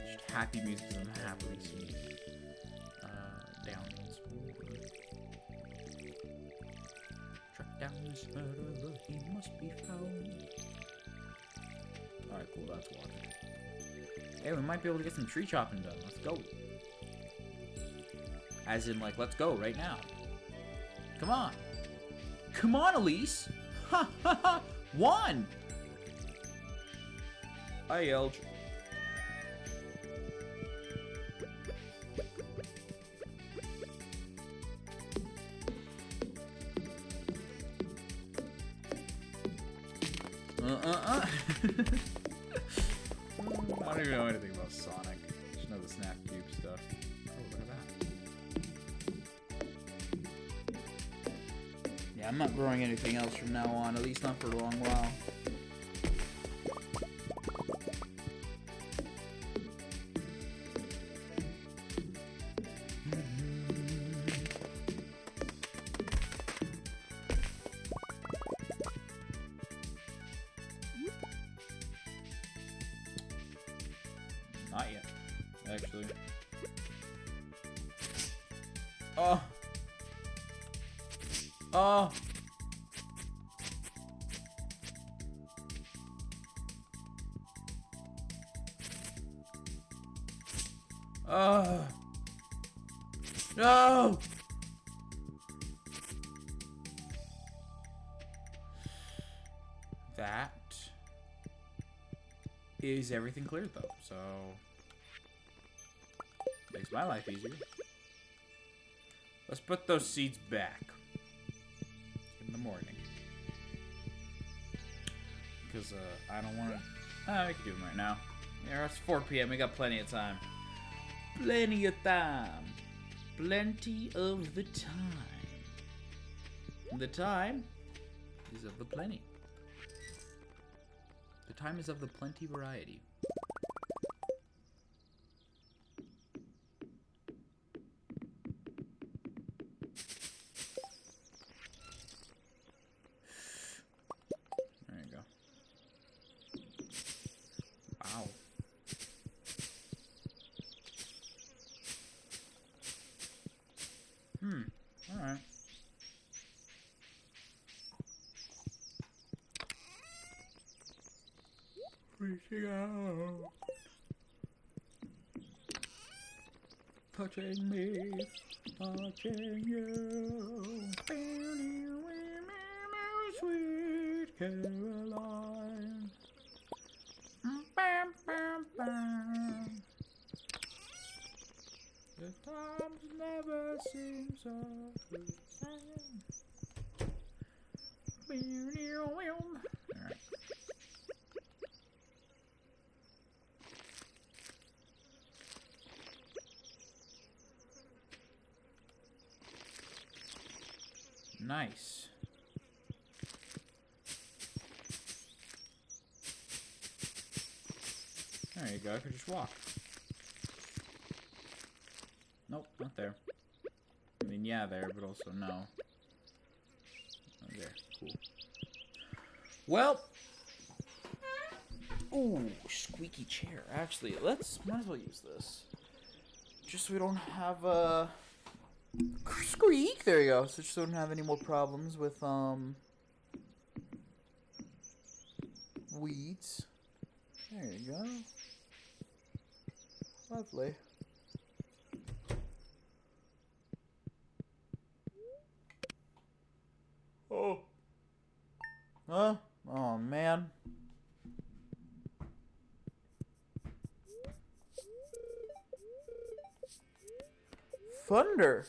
Just happy music and I'm happily singing. Down once more. Track down this murderer, he must be found. Alright, cool, that's water. Hey, we might be able to get some tree chopping done. Let's go. As in, like, let's go right now. Come on. Come on, Elise. Ha ha ha. One. I yelled. I don't even know anything about Sonic. Just know the Snap Cube stuff. Oh, look at that. Yeah, I'm not growing anything else from now on, at least not for a long while. Not yet, actually. Oh. Oh. Oh. No. That is everything cleared though, so makes my life easier. Let's put those seeds back in the morning. Because I don't want to... we can do them right now. Yeah, it's 4 p.m. We got plenty of time. Plenty of time. Plenty of the time. The time is of the plenty. The time is of the plenty variety. There you go. Wow. Alright. Reaching out. Touching me. Touching you. Sweet Caroline. Bam, bam, bam. The times never seem so good. Alright. Nice. There you go, I could just walk. Nope, not there. I mean, yeah, there, but also no. Oh, there, cool. Well, ooh, squeaky chair. Actually, might as well use this. Just so we don't have a squeak. There you go. So just so we don't have any more problems with weeds. There you go. Lovely. Oh. Huh? Oh, man. Thunder.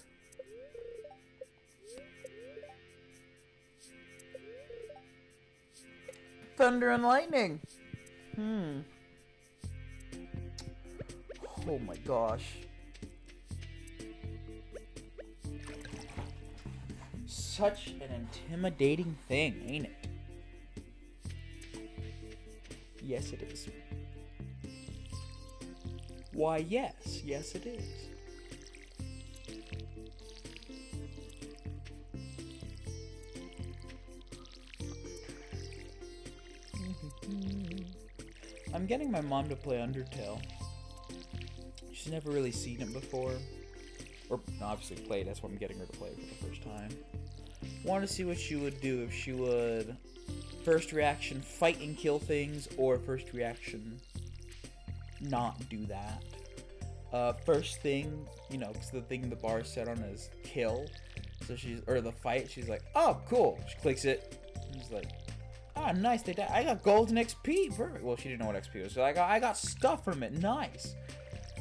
Thunder and lightning. Oh my gosh. Such an intimidating thing, ain't it? Yes, it is. Why, yes. Yes, it is. I'm getting my mom to play Undertale. She's never really seen it before. Or, obviously played, that's what I'm getting her to play for the first time. Want to see what she would do if she would... First reaction, fight and kill things, or first reaction, not do that. First thing, you know, because the thing the bar is set on is kill. So she's, or the fight, she's like, oh, cool. She clicks it. And she's like, ah, nice, they died. I got golden XP. Perfect. Well, she didn't know what XP was. So I got stuff from it. Nice.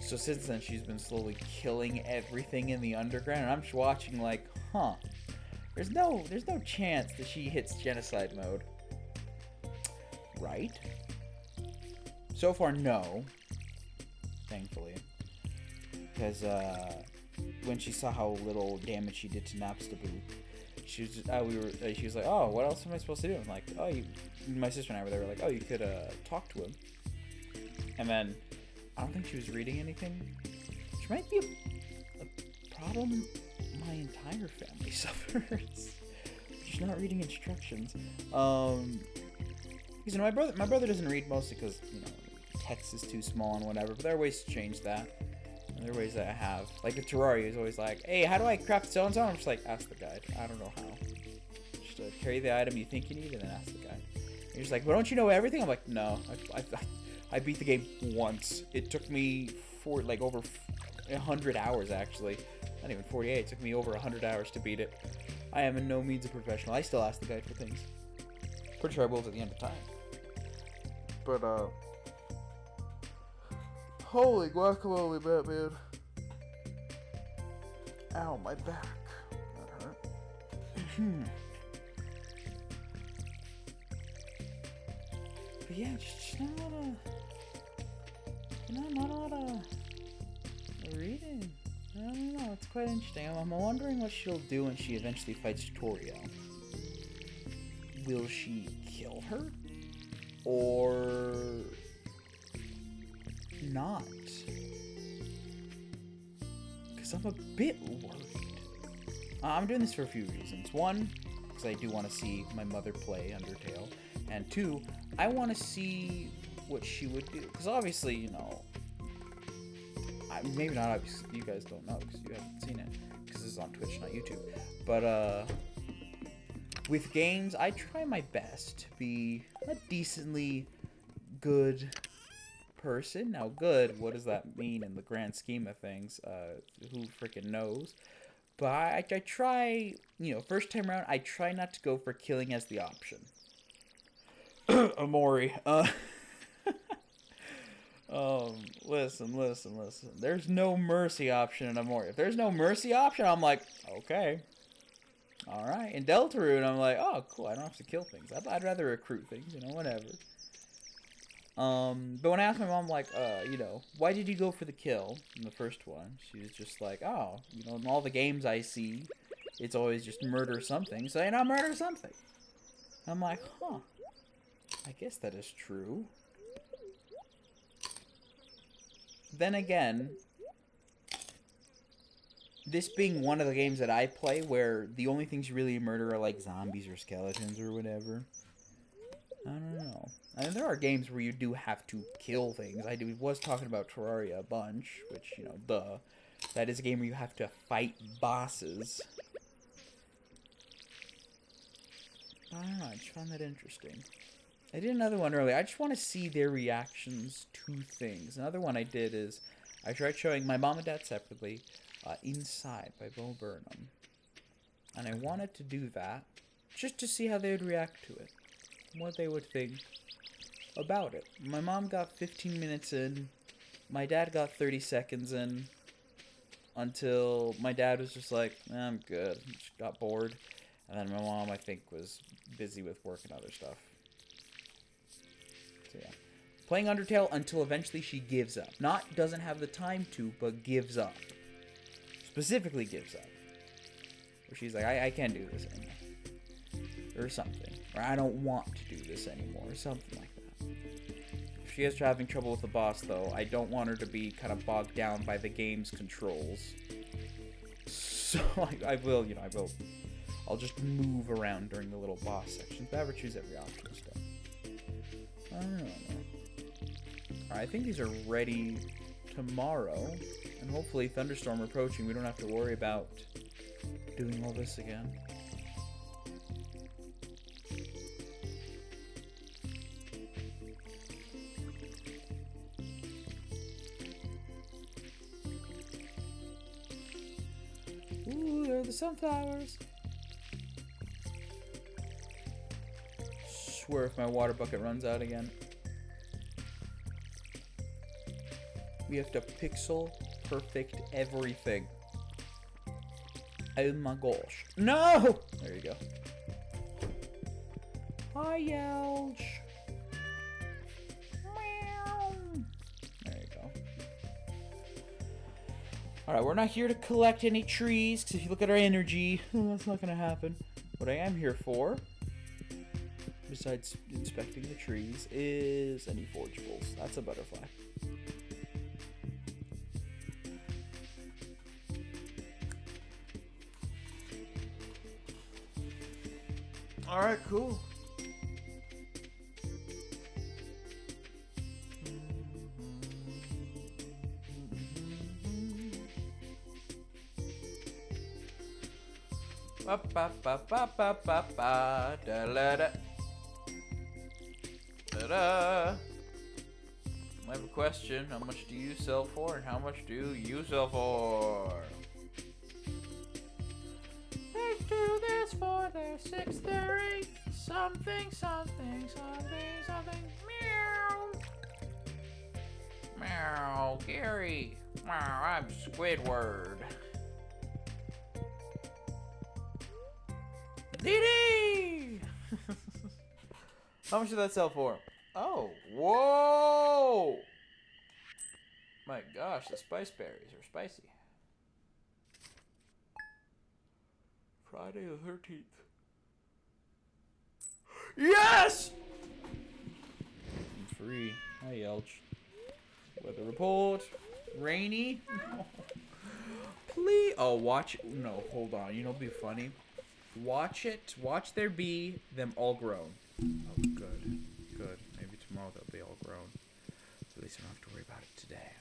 So since then, she's been slowly killing everything in the underground, and I'm just watching like, huh. There's no chance that she hits genocide mode. Right? So far, no. Thankfully. Because, when she saw how little damage she did to Napstaboo, she was just, she was like, oh, what else am I supposed to do? I'm like, oh, my sister and I were there, like, oh, you could, talk to him. And then, I don't think she was reading anything, which might be a problem my entire family suffers. She's not reading instructions. Because, you know, my brother doesn't read mostly because, you know, text is too small and whatever, but there are ways to change that. There are ways that I have. Like the Terraria is always like, hey, how do I craft so and so? I'm just like, ask the guide. I don't know how. Just carry the item you think you need and then ask the guide. And he's like, well, don't you know everything? I'm like, no. I beat the game once. It took me over 100 hours actually. Not even 48. It took me over 100 hours to beat it. I am in no means a professional. I still ask the guide for things. Pretty sure I will at the end of time. But holy guacamole, Batman. Ow, my back. That hurt. But yeah, just not a lot of, not a lot of reading. I don't know, it's quite interesting. I'm wondering what she'll do when she eventually fights Torio. Will she kill her? Or not? Because I'm a bit worried. I'm doing this for a few reasons. One, because I do want to see my mother play Undertale. And two, I want to see what she would do. Because obviously, you know, maybe not obviously, you guys don't know because you haven't seen it. Because this is on Twitch, not YouTube. But, with games, I try my best to be a decently good person. Now, good, what does that mean in the grand scheme of things? Who freaking knows? But I try, you know, first time around, I try not to go for killing as the option. Amori, listen. There's no mercy option in Amori. If there's no mercy option, I'm like, okay. Alright, in Deltarune, I'm like, oh, cool, I don't have to kill things. I'd rather recruit things, you know, whatever. But when I asked my mom, like, you know, why did you go for the kill in the first one? She was just like, oh, you know, in all the games I see, it's always just murder something, so not murder something. I'm like, huh, I guess that is true. Then again, this being one of the games that I play where the only things you really murder are like zombies or skeletons or whatever. I don't know. I mean, there are games where you do have to kill things. I was talking about Terraria a bunch, which, you know, duh. That is a game where you have to fight bosses. I don't know, I just found that interesting. I did another one earlier. I just want to see their reactions to things. Another one I did is I tried showing my mom and dad separately Inside by Bo Burnham. And I wanted to do that just to see how they would react to it. What they would think about it. My mom got 15 minutes in. My dad got 30 seconds in. Until my dad was just like, I'm good. Just got bored. And then my mom, I think, was busy with work and other stuff. So yeah. Playing Undertale until eventually she gives up. Not doesn't have the time to, but gives up. Specifically gives up. Where she's like, I can't do this anymore. Or something. Or I don't want to do this anymore. Or something like that. If she is having trouble with the boss, though, I don't want her to be kind of bogged down by the game's controls. So I will, you know, I'll just move around during the little boss sections. But I ever choose every option and stuff. I don't know. Alright, I think these are ready tomorrow. And hopefully, thunderstorm approaching, we don't have to worry about doing all this again. Ooh, there are the sunflowers. Swear if my water bucket runs out again. We have to pixel perfect everything. Oh my gosh. No! There you go. Hi, Yelch. Meow. There you go. Alright, we're not here to collect any trees, because if you look at our energy, that's not going to happen. What I am here for, besides inspecting the trees, is any forgeables. That's a butterfly. Alright, cool. Ba ba ba ba ba ba ba da la da da da. I have a question. How much do you sell for, and how much do you sell for? They do this for their 6, their 8, something, something, something, something. Meow. Meow, Gary. Meow, I'm Squidward. Dee How much did that sell for? Oh, whoa! My gosh, the spice berries are spicy. Friday the 13th. Yes! I'm free. Hi, Yelch. Weather report. Rainy. Please. Oh, watch. No, hold on. You know what'd be funny? Watch it. Watch there be them all grown. Oh, good. Good. Maybe tomorrow they'll be all grown. So at least I don't have to worry about it today.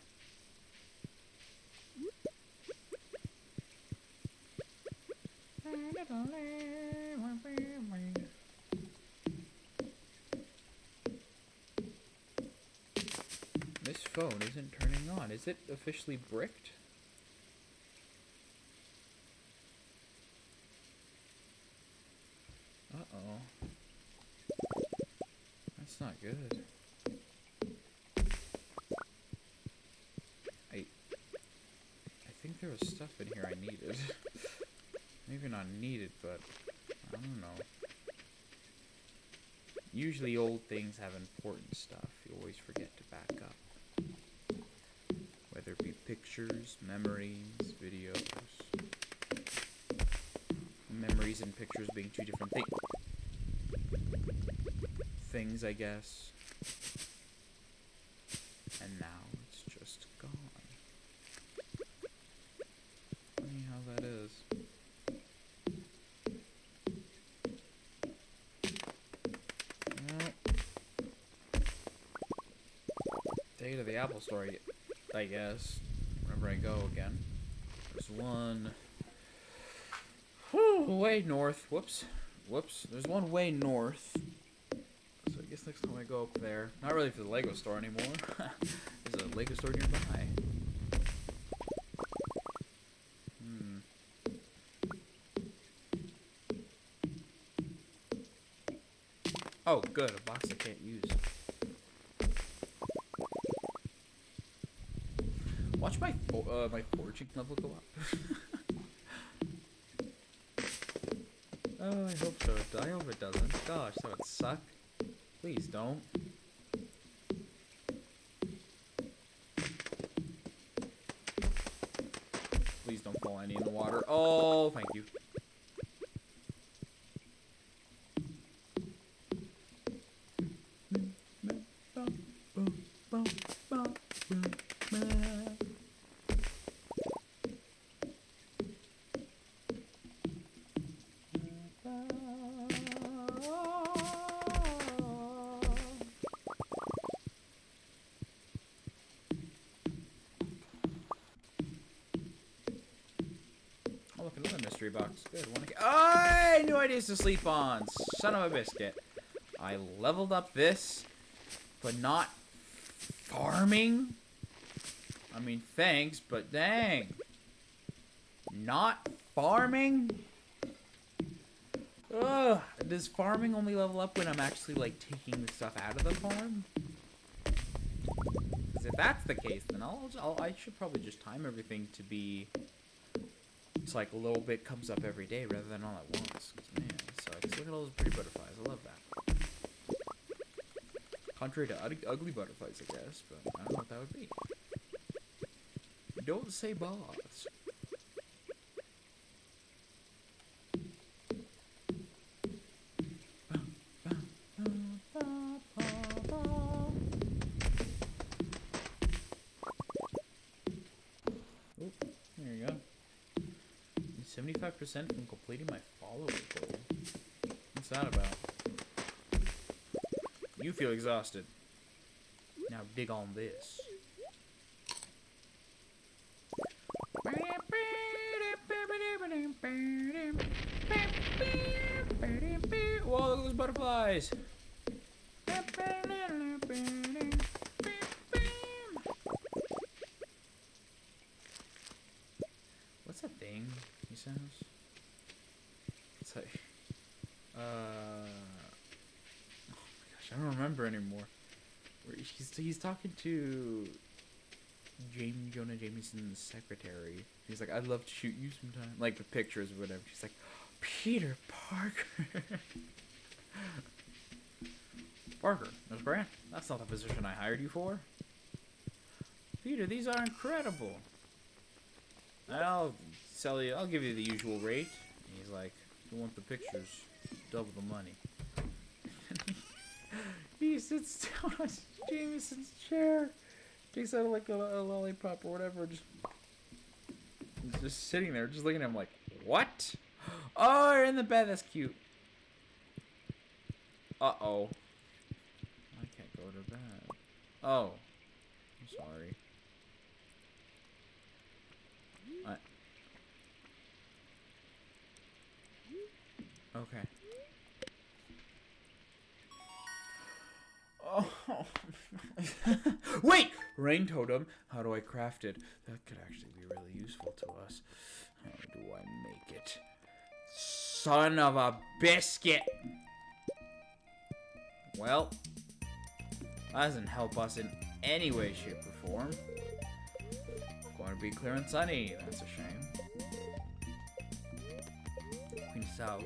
This phone isn't turning on. Is it officially bricked? Uh-oh. That's not good. I think there was stuff in here I needed. Maybe not needed, but I don't know. Usually old things have important stuff. You always forget to back up. Whether it be pictures, memories, videos. Memories and pictures being two different things, I guess. And now it's just gone. Funny how that is. Day to the Apple Store, I guess. Whenever I go again. There's one way north. Whoops. There's one way north. So I guess next time I go up there. Not really for the Lego store anymore. There's a Lego store nearby. Oh, good. A box I can't use. Watch my my foraging level go up. Oh, I hope so. I hope it doesn't. Gosh, that would suck. Please don't. Please don't fall any in the water. Oh, thank you. Oh, look, another mystery box. Good. I knew I needed to sleep on. Son of a biscuit. I leveled up this, but not farming. I mean, thanks, but dang. Not farming? Ugh. Does farming only level up when I'm actually, like, taking the stuff out of the farm? Because if that's the case, then I should probably just time everything to be... It's like a little bit comes up every day rather than all at once. Man, it sucks. Look at all those pretty butterflies. I love that. Contrary to ugly butterflies, I guess, but I don't know what that would be. Don't say boss. Oh, there you go. 75% from completing my follower goal. What's that about? You feel exhausted. Now dig on this. Whoa, look at those butterflies. What's that thing he says? It's like, oh my gosh, I don't remember anymore. Where he's talking to Jonah Jameson's secretary. He's like, I'd love to shoot you sometime. Like, with pictures or whatever. She's like, Peter Parker. Parker, Miss Grant, that's not the position I hired you for. Peter, these are incredible. I'll sell you, I'll give you the usual rate. And he's like, if you want the pictures, double the money. He sits down on Jameson's chair, takes out like a lollipop or whatever, just sitting there, just looking at him like, what? Oh, you're in the bed, that's cute. Uh-oh. I can't go to bed. Oh. I'm sorry. Okay. Oh. Wait! Rain totem. How do I craft it? That could actually be really useful to us. How do I make it? Son of a biscuit! Well, that doesn't help us in any way, shape, or form. Going to be clear and sunny. That's a shame. Queen Sauce.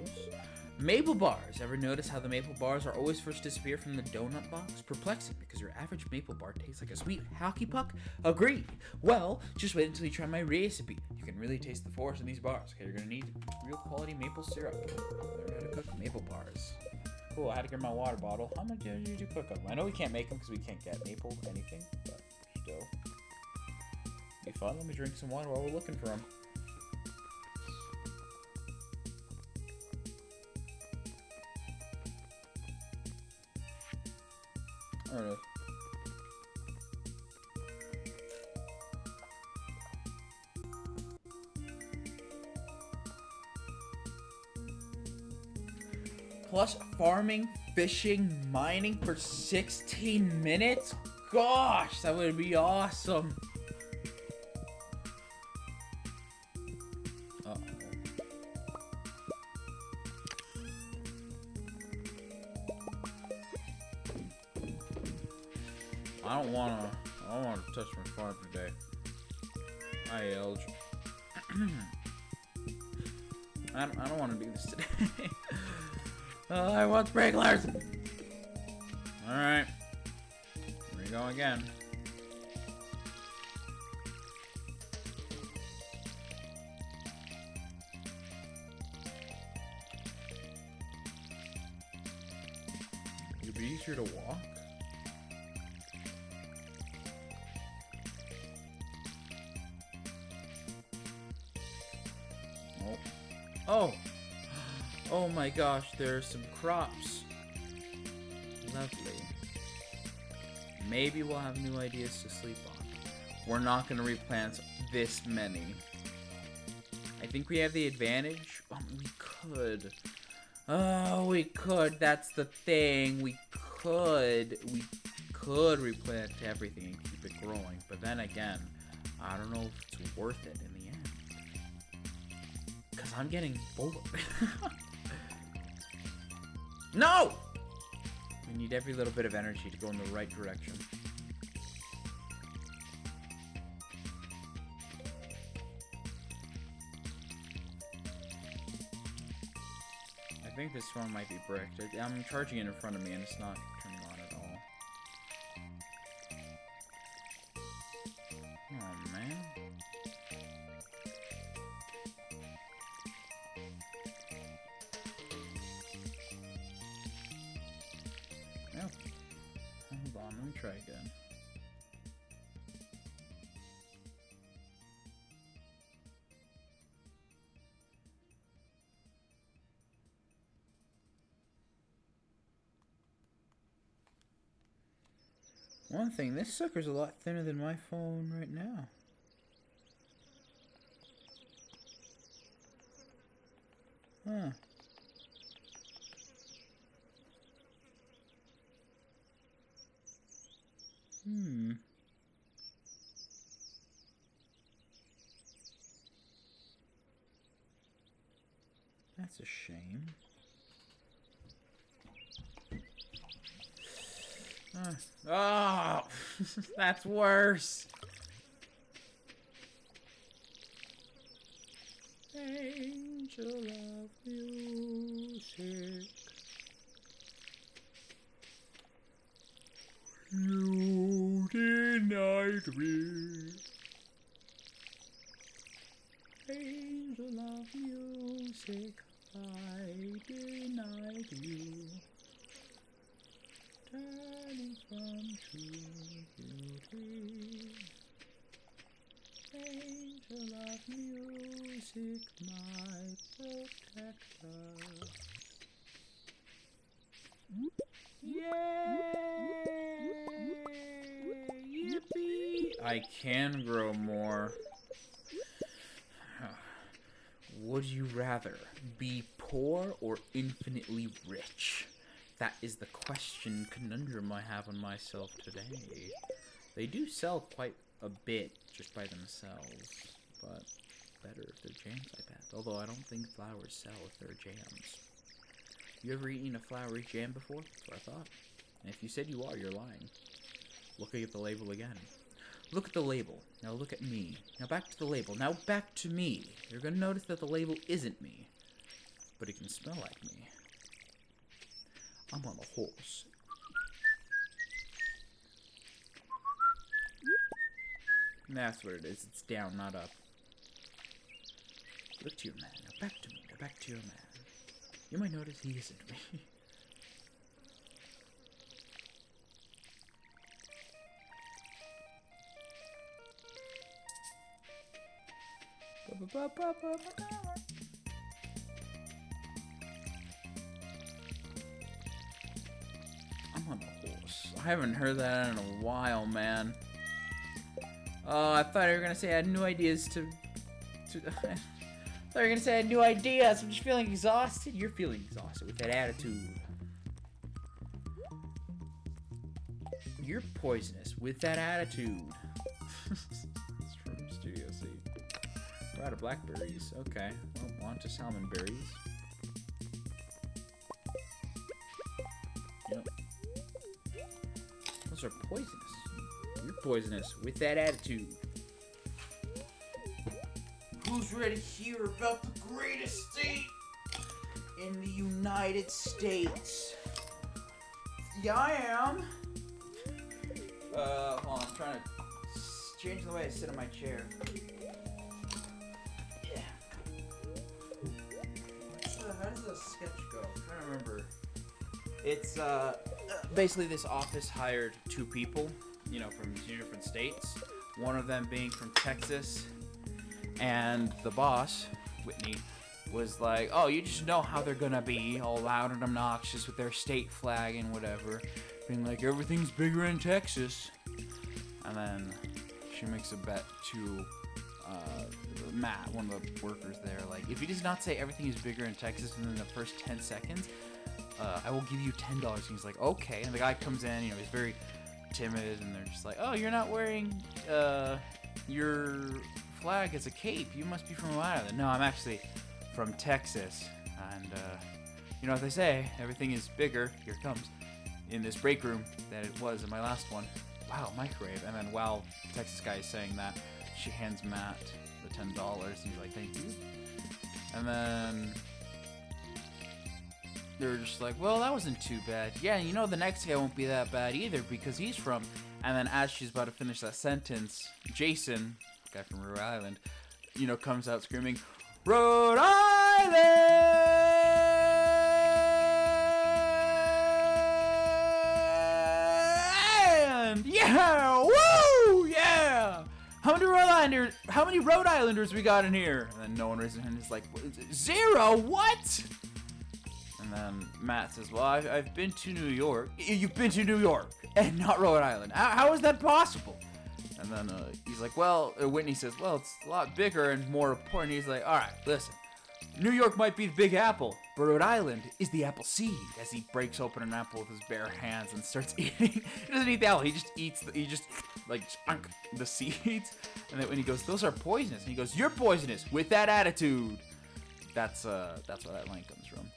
Maple bars. Ever notice how the maple bars are always first to disappear from the donut box? Perplexing, because your average maple bar tastes like a sweet hockey puck? Agreed. Well, just wait until you try my recipe. You can really taste the force in these bars. Okay, you're going to need real quality maple syrup. Learn how to cook maple bars. Cool, I had to get my water bottle. How much did you cook them? I know we can't make them because we can't get maple anything, but still. Be fun. Let me drink some water while we're looking for them. There it is. Plus farming, fishing, mining for 16 minutes? Gosh, that would be awesome. Uh-oh. I don't wanna touch my farm today. Hi, Elge. I don't wanna do this today. I want sprinklers! Alright. Here we go again. It'd be easier to walk. Oh! Oh my gosh, there are some crops. Lovely. Maybe we'll have new ideas to sleep on. We're not going to replant this many. I think we have the advantage. Oh, we could. Oh, we could. That's the thing. We could replant everything and keep it growing. But then again, I don't know if it's worth it in the end. Because I'm getting bored. No! We need every little bit of energy to go in the right direction. I think this one might be bricked. I'm charging it in front of me and it's not turning on at all. Oh, man. Oh. Hold on, let me try again. One thing, this sucker's a lot thinner than my phone right now. Huh. That's a shame. Oh, that's worse. Angel of music, you denied me. Angel of music, I denied you. Turning from true beauty. Angel of music, my protector. Yay! Yippee! I can grow more. Would you rather be poor or infinitely rich? That is the conundrum I have on myself today. They do sell quite a bit just by themselves, but better if they're jams, I bet. Although I don't think flowers sell if they're jams. You ever eaten a flowery jam before? That's what I thought. And if you said you are, you're lying. Looking at the label again. Look at the label. Now look at me. Now back to the label. Now back to me. You're gonna notice that the label isn't me, but it can smell like me. I'm on a horse. That's what it is. It's down, not up. Look to your man. Now back to me. Now back to your man. You might notice he isn't me. I'm on a horse. I haven't heard that in a while, man. Oh, I thought you were gonna say I had new ideas to I thought you were gonna say I had new ideas. I'm just feeling exhausted. You're feeling exhausted with that attitude. You're poisonous with that attitude. It's from Studio C. We're out of blackberries. Okay. Well, on to salmon berries. Yep. Those are poisonous. You're poisonous with that attitude. Who's ready to hear about the greatest state in the United States? Yeah, I am. Hold on, I'm trying to change the way I sit in my chair. Yeah. How does the sketch go? I'm trying to remember. It's, basically this office hired 2 people, you know, from 2 different states. One of them being from Texas. And the boss, Whitney, was like, oh, you just know how they're gonna be, all loud and obnoxious with their state flag and whatever. Being like, everything's bigger in Texas. And then she makes a bet to Matt, one of the workers there, like, if he does not say everything is bigger in Texas within the first 10 seconds, I will give you $10. And he's like, okay. And the guy comes in, you know, he's very timid, and they're just like, oh, you're not wearing your flag as a cape. You must be from Rhode Island. No, I'm actually from Texas. And, you know what they say, everything is bigger, here it comes, in this break room than it was in my last one. Wow, microwave. And then while the Texas guy is saying that, she hands Matt the $10, and he's like, thank you. And then they're just like, well, that wasn't too bad. Yeah, you know the next guy won't be that bad either, because he's from... And then as she's about to finish that sentence, Jason, the guy from Rhode Island, you know, comes out screaming, Rhode Island! Yeah! Woo! Yeah! How many Rhode Islanders we got in here? And then no one raises their hand. He's like, 0? What? And then Matt says, well, I've been to New York. You've been to New York and not Rhode Island. How is that possible? And then he's like, well, Whitney says, well, it's a lot bigger and more important. He's like, all right, listen. New York might be the Big Apple, but Rhode Island is the apple seed. As he breaks open an apple with his bare hands and starts eating. He doesn't eat the apple. He just eats. The seeds. And then when he goes, "Those are poisonous," and he goes, "You're poisonous with that attitude." That's where that line comes from.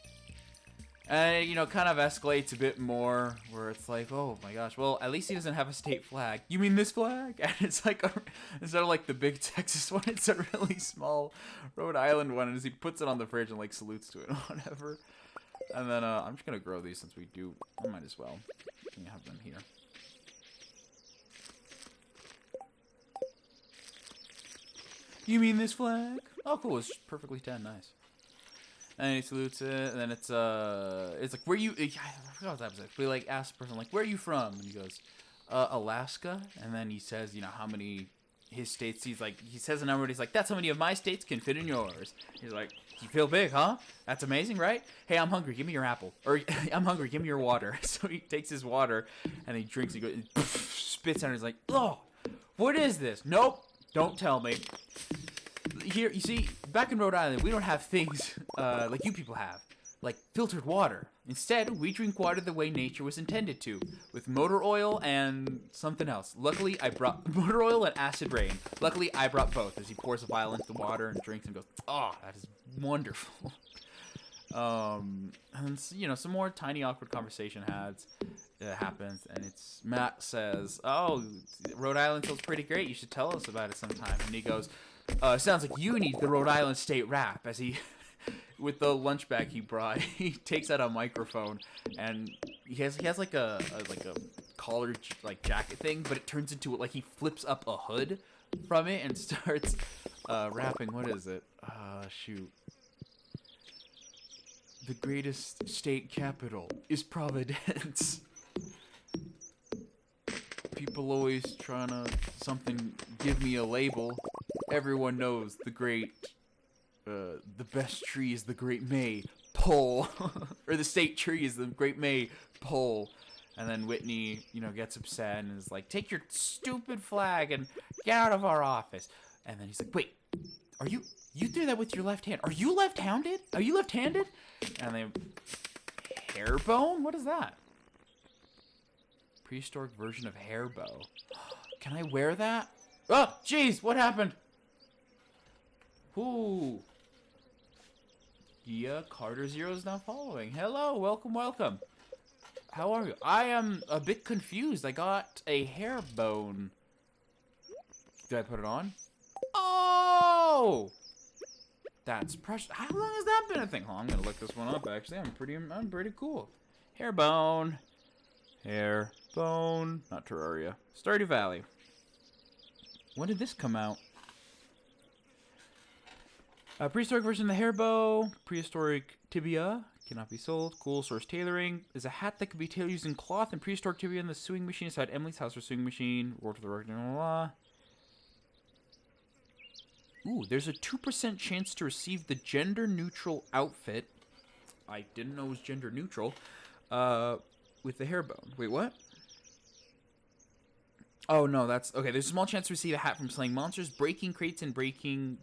And it, kind of escalates a bit more, where it's like, oh my gosh, well, at least he doesn't have a state flag. You mean this flag? And it's like, instead of like the big Texas one, it's a really small Rhode Island one, and as he puts it on the fridge and like salutes to it or whatever. And then I'm just gonna grow these since we do. I might as well. We have them here. You mean this flag? Oh, cool. It's perfectly 10. Nice. And he salutes it, and then it's like, where you, I forgot what that was. We like ask the person, like, where are you from? And he goes, Alaska. And then he says, how many his states, he says a number, and he's like, that's how many of my states can fit in yours. He's like, you feel big, huh? That's amazing, right? Hey, I'm hungry, give me your apple. Or, I'm hungry, give me your water. So he takes his water, and he drinks, he goes, and spits out, and he's like, oh, what is this? Nope, don't tell me. Here, you see, back in Rhode Island, we don't have things like you people have, like filtered water. Instead, we drink water the way nature was intended to, with motor oil and something else. Luckily, I brought motor oil and acid rain. Luckily, I brought both. As he pours a vial into the water and drinks and goes, "Oh, that is wonderful." And some more tiny awkward conversation happens, and it's Matt says, "Oh, Rhode Island feels pretty great. You should tell us about it sometime." And he goes, sounds like you need the Rhode Island State Rap. As he, with the lunch bag he brought, he takes out a microphone, and he has like a collar jacket thing, but it turns into like he flips up a hood from it and starts rapping. What is it? Shoot. The greatest state capital is Providence. People always trying to give me a label. Everyone knows the best tree is the Great May pole, or the state tree is the Great May pole. And then Whitney, gets upset and is like, "Take your stupid flag and get out of our office." And then he's like, "Wait, you threw that with your left hand? Are you left-handed? Are you left-handed?" And they, hair bone? What is that? Prehistoric version of hair bow. Can I wear that? Oh, jeez, what happened? Ooh. Yeah, Carter Zero is now following. Hello, welcome. How are you? I am a bit confused. I got a hair bone. Did I put it on? Oh! That's precious. How long has that been a thing? Oh, I'm gonna look this one up, actually. I'm pretty cool. Hair bone. Hair bone. Not Terraria. Stardew Valley. When did this come out? Prehistoric version of the hair bow. Prehistoric tibia. Cannot be sold. Cool. Source tailoring. Is a hat that could be tailored using cloth and prehistoric tibia in the sewing machine inside Emily's house for sewing machine. Work to the work. Ooh, there's a 2% chance to receive the gender-neutral outfit. I didn't know it was gender-neutral. With the hair bone. Wait, what? Oh, no, that's... Okay, there's a small chance to receive a hat from slaying monsters, breaking crates and breaking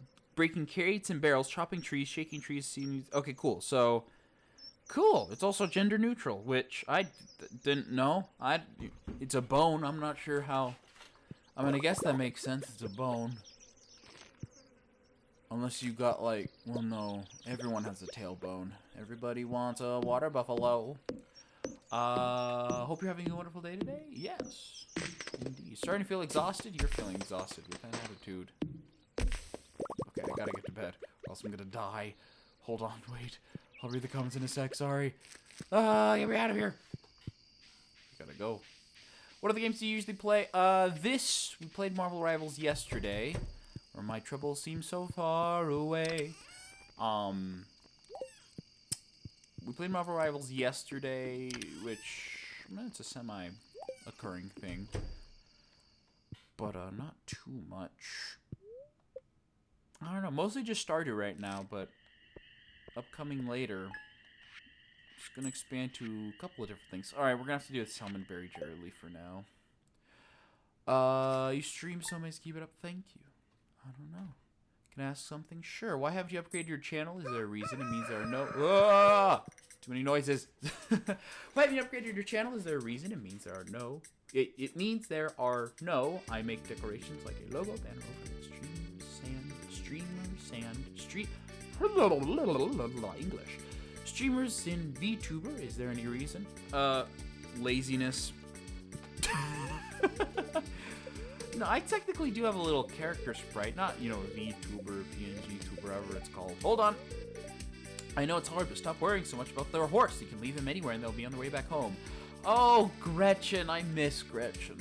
crates and barrels, chopping trees, shaking trees, okay, cool. So, cool. It's also gender-neutral, which I didn't know. It's a bone. I'm not sure how... I mean, I guess that makes sense. It's a bone. Unless you got, like... Well, no. Everyone has a tailbone. Everybody wants a water buffalo. Hope you're having a wonderful day today. Yes, indeed. Starting to feel exhausted? You're feeling exhausted with that attitude. Okay, I gotta get to bed, or else I'm gonna die. Hold on, wait. I'll read the comments in a sec, sorry. Get me out of here. Gotta go. What other games do you usually play? We played Marvel Rivals yesterday, where my troubles seem so far away. We played Marvel Rivals yesterday, which, it's a semi-occurring thing. But, not too much. I don't know, mostly just Stardew right now, but upcoming later, just gonna expand to a couple of different things. Alright, we're gonna have to do a Salmon Berry Jerry Leaf for now. You stream so much, keep it up, thank you. I don't know. Can I ask something? Sure. Why haven't you upgraded your channel? Is there a reason? It means there are no... Ah! Too many noises. Why haven't you upgraded your channel? Is there a reason? It means there are no... It means there are no... I make decorations like a logo, banner, street... English. Streamers in VTuber. Is there any reason? Laziness. No, I technically do have a little character sprite. Not, you know, VTuber, PNG tuber, whatever it's called. Hold on. I know it's hard, but stop worrying so much about their horse. You can leave them anywhere and they'll be on their way back home. Oh, Gretchen. I miss Gretchen.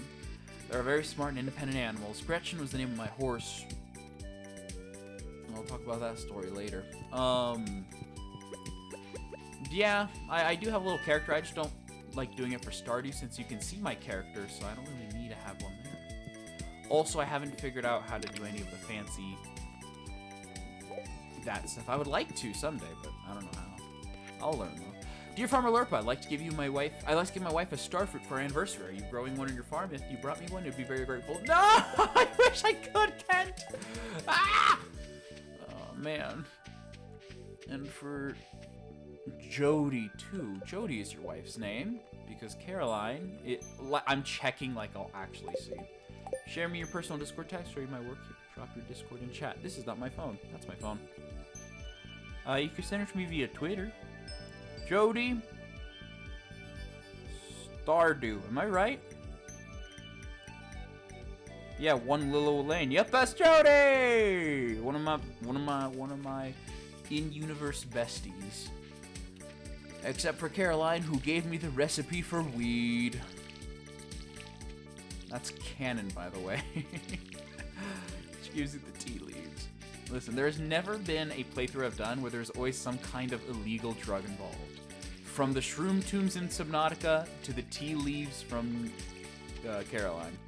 They're very smart and independent animals. Gretchen was the name of my horse. I'll talk about that story later. Yeah, I do have a little character. I just don't like doing it for Stardew since you can see my character, so I don't really need to have one there. Also, I haven't figured out how to do any of the fancy that stuff. I would like to someday, but I don't know how. I'll learn though. Dear Farmer Lurpa, I'd like to give my wife a starfruit for our anniversary. Are you growing one on your farm? If you brought me one, it'd be very grateful. No! I wish I could, Kent! Ah! Oh, man. And for Jody, too. Jody is your wife's name. Because Caroline, I'm checking like I'll actually see. Share me your personal Discord text or my work here. Drop your Discord in chat. This is not my phone. That's my phone. You can send it to me via Twitter. Jody. Stardew. Am I right? Yeah, one Lilo Lane. Yep, that's Jody. One of my in-universe besties. Except for Caroline, who gave me the recipe for weed. That's canon, by the way. She gives you the tea leaves. Listen, there's never been a playthrough I've done where there's always some kind of illegal drug involved. From the shroom tombs in Subnautica to the tea leaves from Caroline.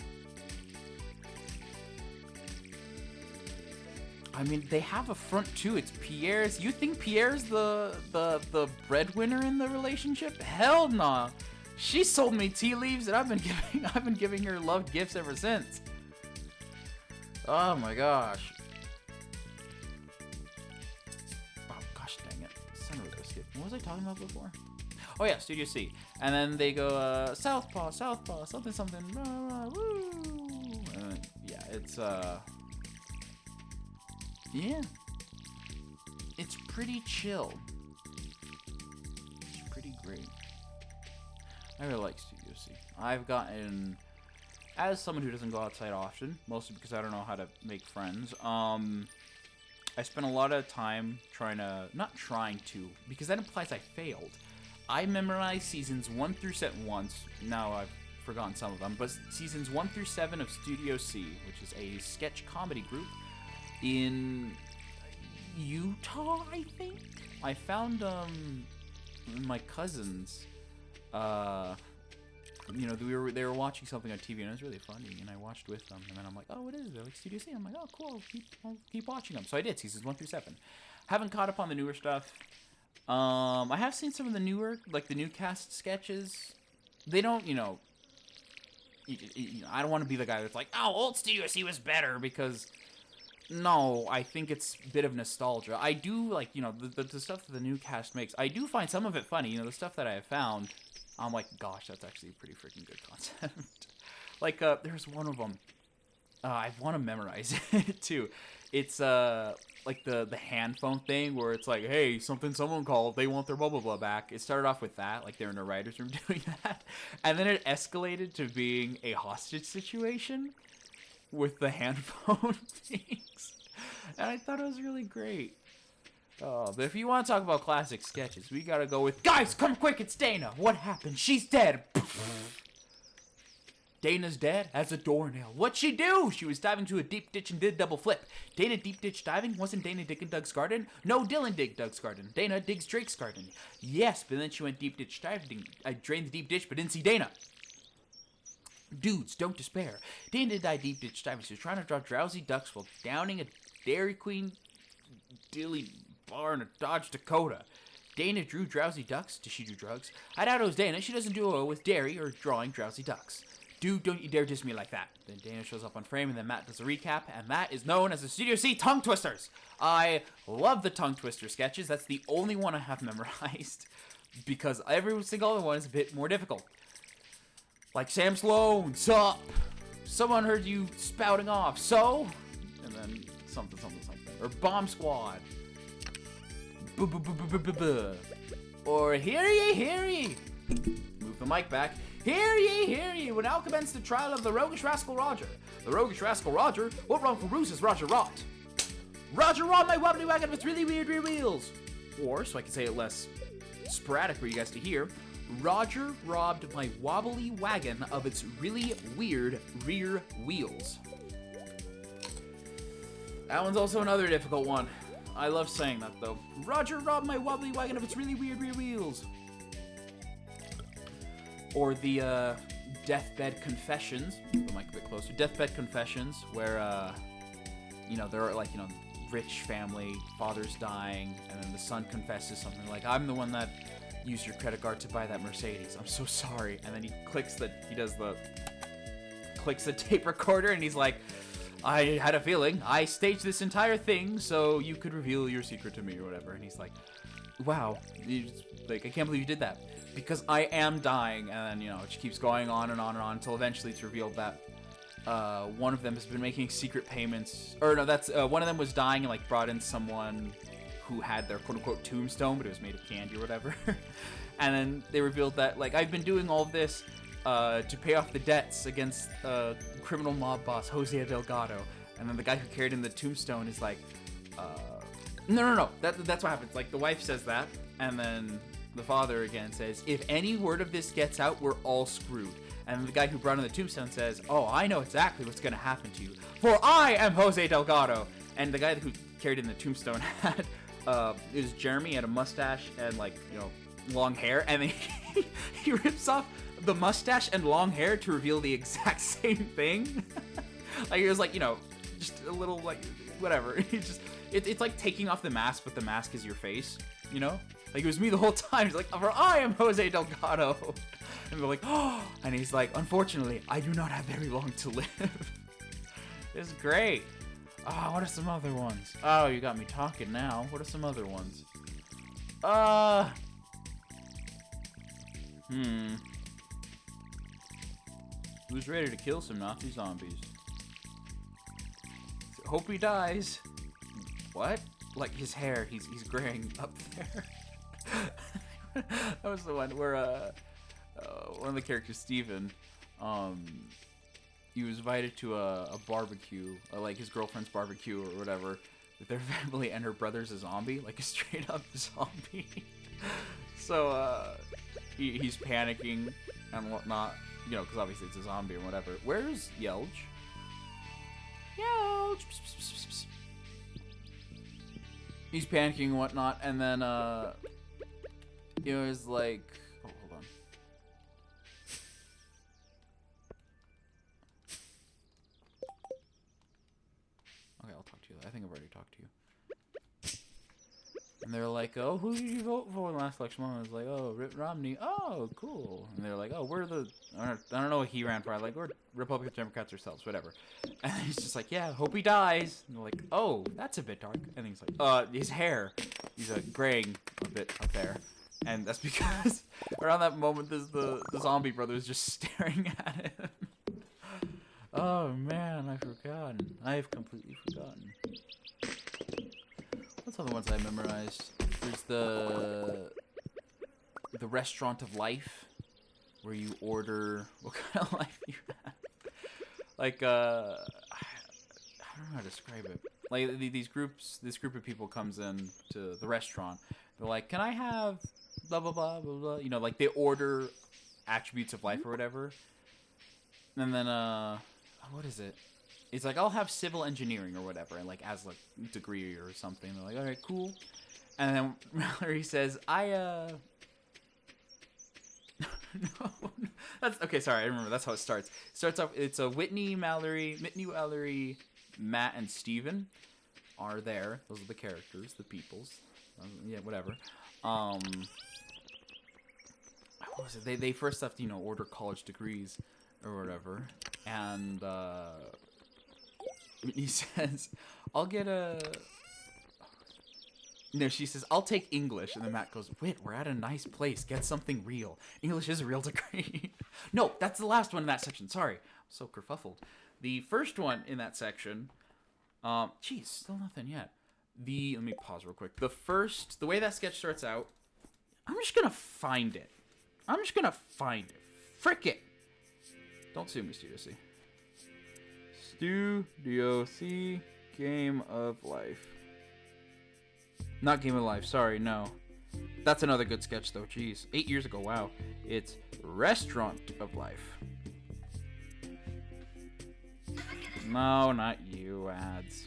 I mean, they have a front too. It's Pierre's. You think Pierre's the breadwinner in the relationship? Hell nah. She sold me tea leaves, and I've been giving her love gifts ever since. Oh my gosh. Oh gosh dang it. Son of a biscuit. What was I talking about before? Oh yeah, Studio C. And then they go, Southpaw, something, woo. Yeah, it's, yeah. It's pretty chill. It's pretty great. I really like Studio C. I've gotten, as someone who doesn't go outside often, mostly because I don't know how to make friends, I spent a lot of time not trying to, because that implies I failed. I memorized seasons 1 through 7 once, now I've forgotten some of them, but seasons 1 through 7 of Studio C, which is a sketch comedy group in Utah, I think? I found, my cousins, you know, they were watching something on TV and it was really funny, and I watched with them, and then I'm like, oh, what is it? They're like Studio C. I'm like, oh, cool, I'll keep watching them. So I did, seasons 1 through 7. Haven't caught up on the newer stuff. I have seen some of the newer, like the new cast sketches. They don't, you know, I don't want to be the guy that's like, oh, old Studio C was better, because no, I think it's a bit of nostalgia. I do, like, you know, the stuff that the new cast makes, I do find some of it funny. You know, the stuff that I have found, I'm like, gosh, that's actually a pretty freaking good concept. Like, there's one of them. I want to memorize it, too. It's, like, the hand phone thing where it's like, hey, someone called, they want their blah, blah, blah back. It started off with that, like, they're in a writer's room doing that. And then it escalated to being a hostage situation with the hand phone things. And I thought it was really great. Oh, but if you want to talk about classic sketches, we gotta go with, guys, come quick, it's Dana. What happened? She's dead. Dana's dead as a doornail. What'd she do? She was diving to a deep ditch and did a double flip. Dana deep ditch diving? Wasn't Dana digging Doug's garden? No, Dylan digged Doug's garden. Dana digs Drake's garden. Yes, but then she went deep ditch diving. I drained the deep ditch but didn't see Dana. Dudes, don't despair. Dana did die deep ditch diving. She was trying to draw drowsy ducks while downing a Dairy Queen dilly bar in a Dodge Dakota. Dana drew drowsy ducks. Does she do drugs? I doubt it was Dana. She doesn't do it with dairy or drawing drowsy ducks. Dude, don't you dare diss me like that. Then Dana shows up on frame, and then Matt does a recap, and that is known as the Studio C Tongue Twisters. I love the Tongue Twister sketches. That's the only one I have memorized, because every single other one is a bit more difficult. Like Sam Sloan, sup? Someone heard you spouting off, so? And then something. Or Bomb Squad. Or hear ye. Move the mic back. Hear ye, will now commence the trial of the roguish rascal Roger. The roguish rascal Roger, what wrongful ruse has Roger wrought? Roger robbed my wobbly wagon with really weird rear wheels. Or, so I can say it less sporadic for you guys to hear, Roger robbed my wobbly wagon of its really weird rear wheels. That one's also another difficult one. I love saying that, though. Roger robbed my wobbly wagon of its really weird rear wheels. Or the Deathbed Confessions. Put the mic a bit closer. Deathbed Confessions, where, there are, like, rich family, father's dying, and then the son confesses something like, I'm the one that used your credit card to buy that Mercedes. I'm so sorry. And then he clicks the tape recorder, and he's like, I had a feeling. I staged this entire thing so you could reveal your secret to me or whatever. And he's like, wow. I can't believe you did that. Because I am dying. And then, it just keeps going on and on and on until eventually it's revealed that one of them has been making secret payments. Or no, that's one of them was dying and brought in someone who had their quote-unquote tombstone, but it was made of candy or whatever. And then they revealed that, I've been doing all of this to pay off the debts against criminal mob boss Jose Delgado. And then the guy who carried in the tombstone is like, no. That's what happens. The wife says that, and then the father again says, if any word of this gets out, we're all screwed. And the guy who brought in the tombstone says, oh, I know exactly what's going to happen to you, for I am Jose Delgado. And the guy who carried in the tombstone had, it was Jeremy, had a mustache and, long hair. And then he rips off the mustache and long hair to reveal the exact same thing. It was just a little, whatever. It's like taking off the mask, but the mask is your face, it was me the whole time. He's like, for I am Jose Delgado. And they're like, oh, and he's like, unfortunately, I do not have very long to live. It's great. Oh, what are some other ones? Oh, you got me talking now. What are some other ones? Who's ready to kill some Nazi zombies? Hope he dies. What? His hair, he's graying up there. That was the one where one of the characters, Steven, he was invited to a barbecue, his girlfriend's barbecue or whatever, with their family, and her brother's a zombie, a straight up zombie. So he's panicking and whatnot, because obviously it's a zombie or whatever. Where's Yelge? Yelge! He's panicking and whatnot, and then it was like, oh, hold on. Okay, I'll talk to you. I think I've already talked to you. And they're like, oh, who did you vote for in the last election? I was like, oh, Mitt Romney. Oh, cool. And they're like, oh, we're the, I don't know what he ran for. I'm like, we're Republicans, Democrats ourselves, whatever. And he's just like, yeah, hope he dies. And they're like, oh, that's a bit dark. And he's like, his hair, he's graying a bit up there. And that's because around that moment, the zombie brother is just staring at him. Oh, man, I've forgotten. I've completely forgotten. What's other ones I memorized? There's the Restaurant of Life, where you order, what kind of life you have? I don't know how to describe it. This group of people comes in to the restaurant. They're like, can I have blah, blah, blah, blah, blah. They order attributes of life or whatever. And then, what is it? It's like, I'll have civil engineering or whatever, and as a degree or something. They're like, all right, cool. And then Mallory says, no, that's okay. Sorry, I remember. That's how it starts. It starts off. It's a Whitney, Mallory, Matt, and Steven are there. Those are the characters, the peoples. Yeah, whatever. What was it? They first have to order college degrees. or whatever, and he says, "I'll get a." No, she says, "I'll take English," and then Matt goes, "Wait, we're at a nice place. Get something real. English is a real degree." No, that's the last one in that section. Sorry, I'm so kerfuffled. The first one in that section. Geez, still nothing yet. Let me pause real quick. The way that sketch starts out, I'm just gonna find it. Frick it. Don't sue me, Studio C. Studio C, Game of Life. Not Game of Life, sorry, no. That's another good sketch, though, jeez. 8 years ago, wow. It's Restaurant of Life. No, not you, ads.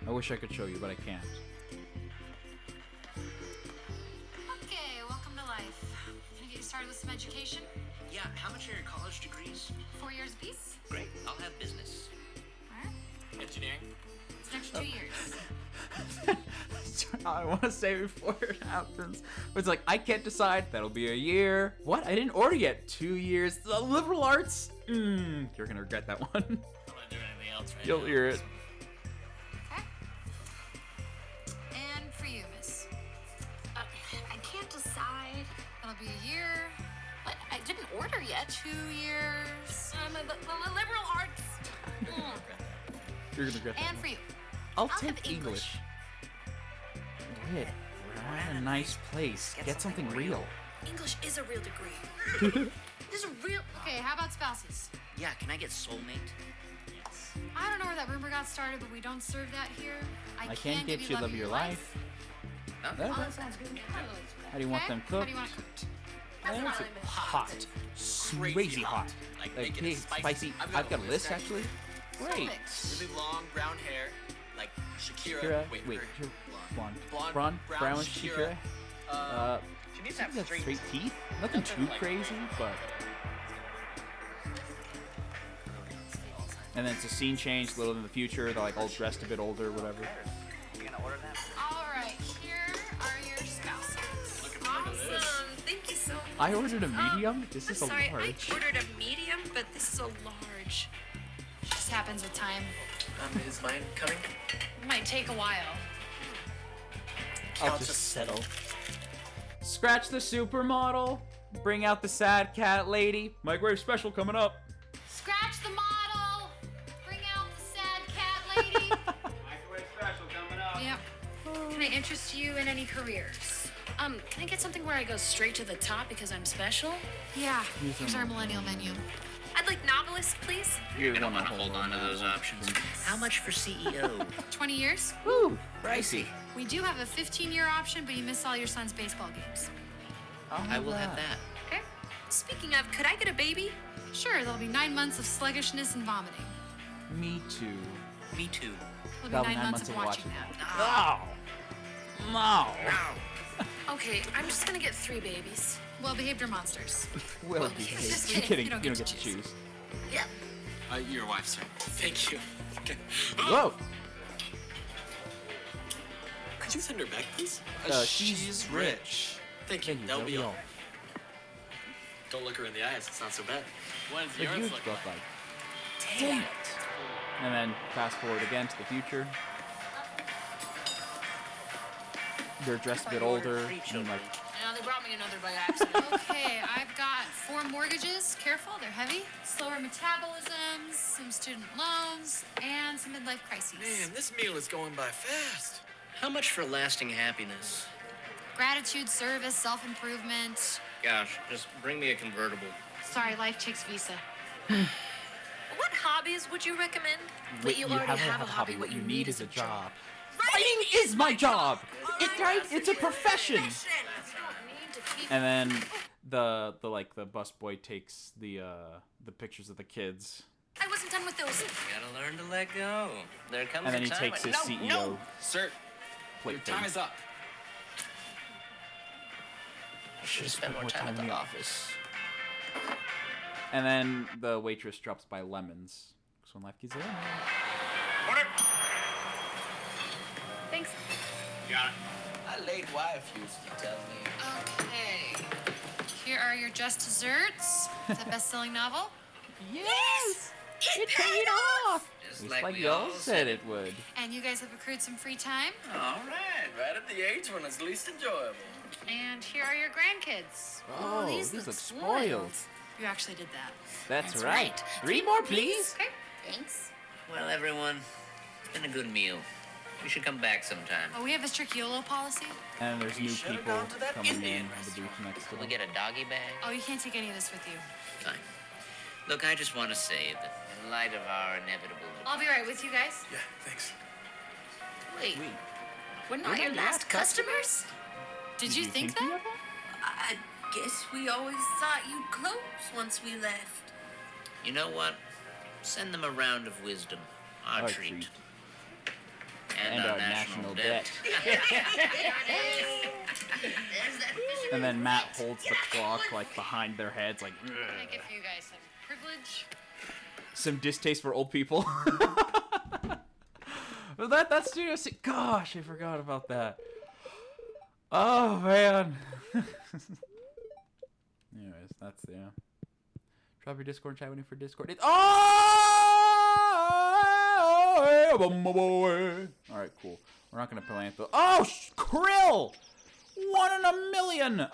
I wish I could show you, but I can't. Okay, welcome to life. Can I get you started with some education? Yeah, how much are your college degrees? 4 years apiece? Great, I'll have business. Alright. Engineering? It's an extra 2 years. I want to say before it happens. It's like, I can't decide. That'll be a year. What? I didn't order yet. 2 years. The liberal arts? You're going to regret that one. I'm not doing anything else right You'll now. hear it. Okay. And for you, miss. I can't decide. That'll be a year. But I didn't order yet. 2 years. The liberal arts. You're going to regret that And one. for you. I'll have take English. English. Wait, we're at a nice place. Get something real. English is a real degree. This is a real. Okay, how about spouses? Yeah, can I get soulmate? I don't know where that rumor got started, but we don't serve that here. I can get you love of your life. Huh? Yeah. Oh, that sounds good. How do you want them How cooked? do you want it cooked? That's not really Hot. Crazy hot. Like, Like, make it hey, spicy. I've got a list, actually. Great. Perfect. Really long brown hair, like Shakira. Shakira. Wait, Wait, her- blonde. Blonde, Brown with Shakira. She needs to have Got straight straight teeth. Nothing Nothing too like- crazy, but. And then it's a scene change, a little in the future. They're like all dressed a bit older, whatever. You gonna order that? All right, here are your spouses. Looking forward to this. Awesome. Thank you so much. I ordered a medium. This I'm is a sorry, large. I ordered a medium, but this is a large. Just happens with time. Is mine coming? It might take a while. I'll I'll just just settle. Scratch the supermodel. Bring out the sad cat lady. Microwave special coming up. Scratch the model. Bring out the sad cat lady. Microwave special coming up. Yep. Can I interest you in any careers? Can I get something where I go straight to the top because I'm special? Yeah. Here's our millennial menu. I'd like novelist, please. You're gonna wanna hold on to those options. How much for CEO? 20 years? Woo! Pricey. We do have a 15-year option, but you miss all your son's baseball games. I will have that. Okay? Speaking of, could I get a baby? Sure, there'll be 9 months of sluggishness and vomiting. Me too. Me too. There'll be 9 months of watching that. No. No. Okay, I'm just gonna get 3 babies. Well-behaved or monsters. Will be. just You're kidding. kidding. You don't You get don't to get to choose. Yep. Your wife, sir. Thank you. Okay. Whoa. Could you send her back, please? She's rich. Thank you. Thank you. That'll be all. Don't look her in the eyes. It's not so bad. What does What yours do you look look like? like? Damn it. And then fast forward again to the future. They're dressed a bit older. And like, No, they brought me another by accident. Okay, I've got 4 mortgages. Careful, they're heavy. Slower metabolisms, some student loans, and some midlife crises. Man, this meal is going by fast. How much for lasting happiness? Gratitude, service, self-improvement. Gosh, just bring me a convertible. Sorry, life takes Visa. What hobbies would you recommend? wait, you you already haven't have had a a hobby. What you need is a job. Writing Is my job. It's a profession. You don't need to keep And then the busboy takes the pictures of the kids, I wasn't done with those. Gotta learn to let go. There comes and then a he time takes his when- CEO No, sir, plate your thing. time is up. Should have spent more time in the office. And then the waitress drops by lemons. Because when life gets in. got it. My late wife used to tell me. Okay. Here are your just desserts. It's a best-selling novel. Yes! It paid off! Just like we all said it would. And you guys have accrued some free time. All right at the age when it's least enjoyable. And here are your grandkids. Oh, these look spoiled. You actually did that. That's right. 3 more, please. Okay. Thanks. Well, everyone, it's been a good meal. We should come back sometime. Oh, we have a strict YOLO policy. And there's new should've people gone to that coming Indian in on the beach next to Will we them. get a doggy bag? Oh, you can't take any of this with you. Fine. Look, I just want to say that in light of our inevitable... I'll be right with you guys. Yeah, thanks. Wait, we're not your last customers? Did you think we that? have one? I guess we always thought you'd close once we left. You know what? Send them a round of wisdom. Our Our treat. treat. And our national debt. And then Matt holds the clock like behind their heads, like Can I give you guys some privilege? some distaste for old people. But that's seriously. Gosh, I forgot about that. Oh man. Anyways, that's drop your Discord chat waiting for Discord. All right, cool. We're not gonna plant the. Oh, krill! 1 in a million.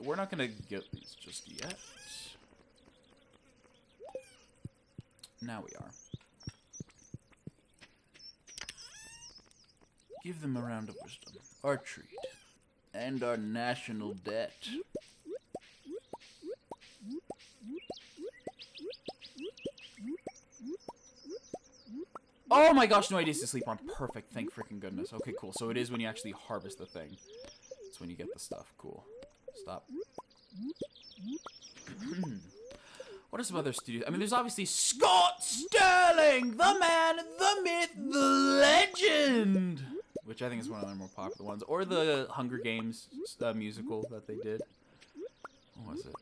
We're not gonna get these just yet. Now we are. Give them a round of wisdom, our treat, and our national debt. Oh my gosh, no ideas to sleep on. Perfect, thank freaking goodness. Okay, cool. So it is when you actually harvest the thing. That's when you get the stuff. Cool. Stop. What are some other studios? I mean, there's obviously Scott Sterling, the man, the myth, the legend, which I think is one of the more popular ones. Or the Hunger Games musical that they did. What was it?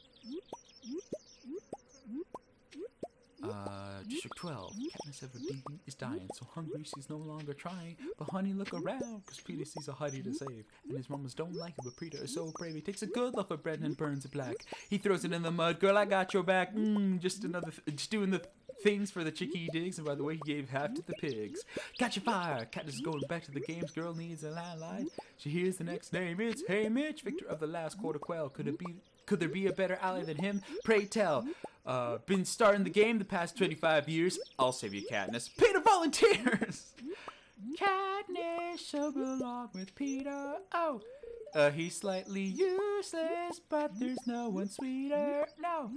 District 12. Katniss Everdeen is dying, so hungry she's no longer trying. But honey, look around, cause Peter sees a Heidi to save. And his mamas don't like it, but Peter is so brave. He takes a good look at bread and burns it black. He throws it in the mud. Girl, I got your back. Just doing the things for the chicky he digs. And by the way, he gave half to the pigs. Catch a fire. Katniss is going back to the games. Girl needs a landline. She hears the next name. It's Hey Mitch, victor of the last quarter quell. Could there be a better ally than him? Pray tell. Been starting the game the past 25 years. I'll save you, Katniss. Peter volunteers! Katniss shall belong with Peter. Oh, he's slightly useless, but there's no one sweeter. No,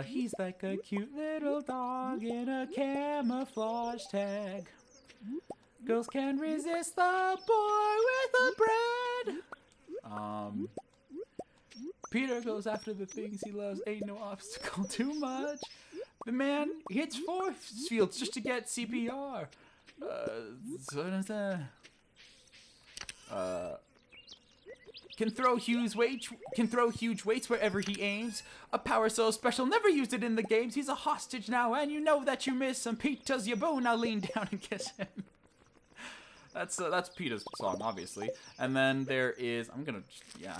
he's like a cute little dog in a camouflage tag. Girls can't resist the boy with the bread. Peter goes after the things he loves. Ain't no obstacle too much. The man hits force fields just to get CPR. Can throw huge weights wherever he aims. A power so special, never used it in the games. He's a hostage now, and you know that you miss him. Pete does your bone. Now lean down and kiss him. That's Peter's song, obviously. And then there is,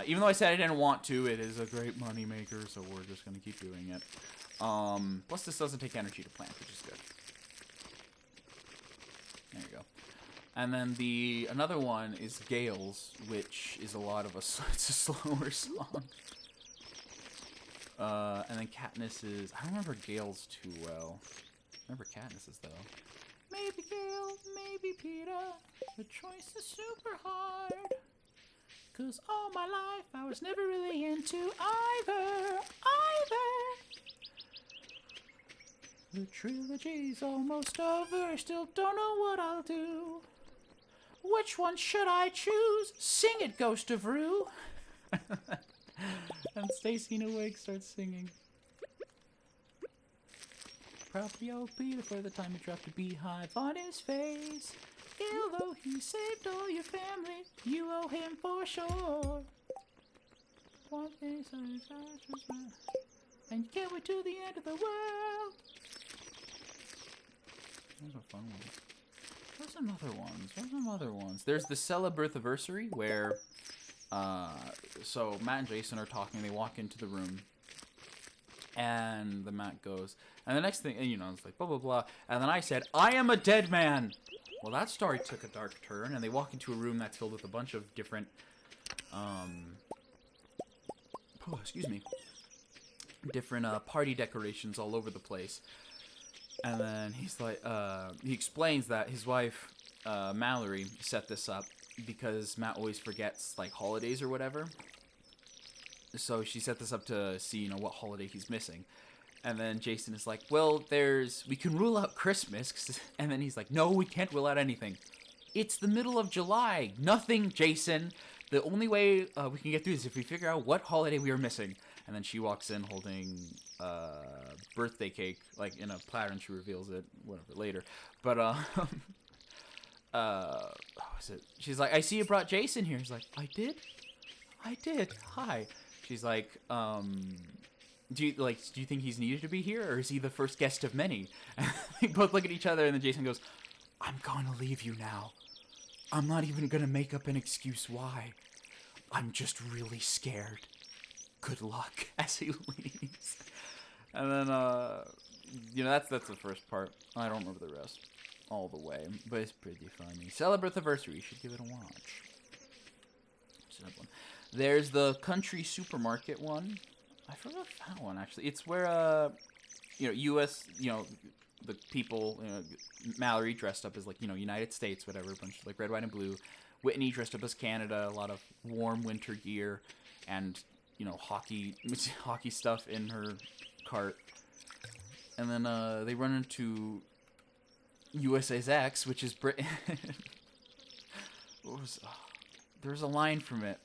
even though I said I didn't want to, it is a great money maker, so we're just gonna keep doing it. Plus this doesn't take energy to plant, which is good. There you go. And then another one is Gale's, which is it's a slower song. And then Katniss's, I don't remember Gale's too well. I remember Katniss's though. Maybe Gale, maybe Peter, the choice is super hard. Cause all my life I was never really into either. The trilogy's almost over, still don't know what I'll do. Which one should I choose? Sing it, Ghost of Rue. And Stacy Awake starts singing. Probably owe Peter for the time he dropped a beehive on his face. Although he saved all your family, you owe him for sure. One thing so and you can't wait to the end of the world. That was a fun one. Where's some other ones? Where's some other ones? There's the Celebrativersary where, so Matt and Jason are talking. They walk into the room, and the Matt goes, and the next thing, you know, it's like blah blah blah, and then I said, "I am a dead man." Well, that story took a dark turn, and they walk into a room that's filled with a bunch of different, excuse me, different party decorations all over the place. And then he's like, he explains that his wife, Mallory, set this up because Matt always forgets, like, holidays or whatever. So she set this up to see, you know, what holiday he's missing. And then Jason is like, well, we can rule out Christmas. And then he's like, no, we can't rule out anything. It's the middle of July. Nothing, Jason. The only way we can get through this is if we figure out what holiday we are missing. And then she walks in holding birthday cake, like in a platter, and she reveals it, whatever, later. But, what was it? She's like, I see you brought Jason here. He's like, I did? I did. Hi. She's like, do you think he's needed to be here, or is he the first guest of many? And they both look at each other, and then Jason goes, I'm going to leave you now. I'm not even going to make up an excuse why. I'm just really scared. Good luck, as he leaves. And then, you know, that's the first part. I don't remember the rest all the way, but it's pretty funny. Celebrativersary, you should give it a watch. There's the country supermarket one. I forgot that one, actually. It's where, you know, U.S., you know, the people, you know, Mallory dressed up as, like, you know, United States, whatever, a bunch of, like, red, white, and blue. Whitney dressed up as Canada, a lot of warm winter gear, and, you know, hockey stuff in her cart. And then, they run into USA's X, which is Britain. What was... there's a line from it.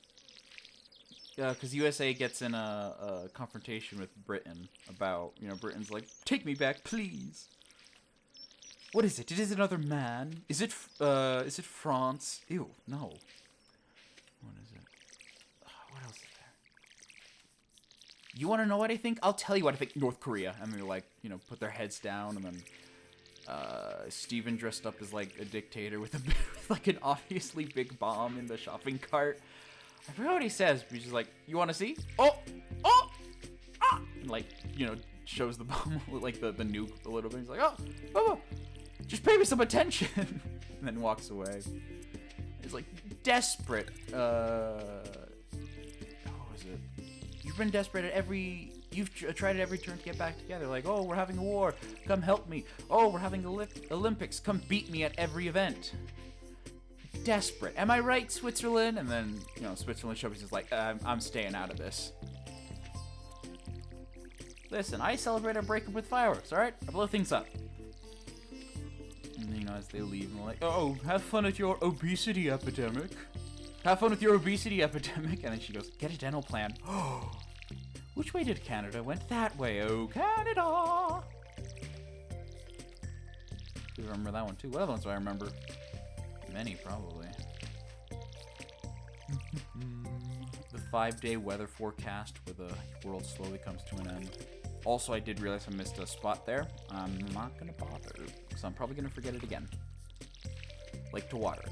Because USA gets in a confrontation with Britain about, you know, Britain's like, take me back, please. What is it? It is another man. Is it France? Ew, no. What is it? What else is there? You want to know what I think? I'll tell you what I think. North Korea. And they're like, you know, put their heads down, and then Steven dressed up as, like, a dictator with like an obviously big bomb in the shopping cart. I forgot what he says, but he's just like, you want to see? Oh! And, like, you know, shows the bomb, like, the nuke a little bit. He's like, oh, just pay me some attention. And then walks away. He's, like, desperate. What was it? You've been desperate at you've tried at every turn to get back together. Like, oh, we're having a war. Come help me. Oh, we're having Olympics. Come beat me at every event. Desperate. Am I right, Switzerland? And then, you know, Switzerland shows is like, I'm staying out of this. Listen, I celebrate our breakup with fireworks, alright? I blow things up. And then, you know, as they leave, and they're like, oh, have fun at your obesity epidemic. Have fun with your obesity epidemic. And then she goes, get a dental plan. Oh, which way did Canada? Went that way. Oh, Canada. I remember that one, too. What other ones do I remember? Many, probably. The 5-day weather forecast where the world slowly comes to an end. Also, I did realize I missed a spot there. I'm not going to bother, because I'm probably going to forget it again. Like to water it.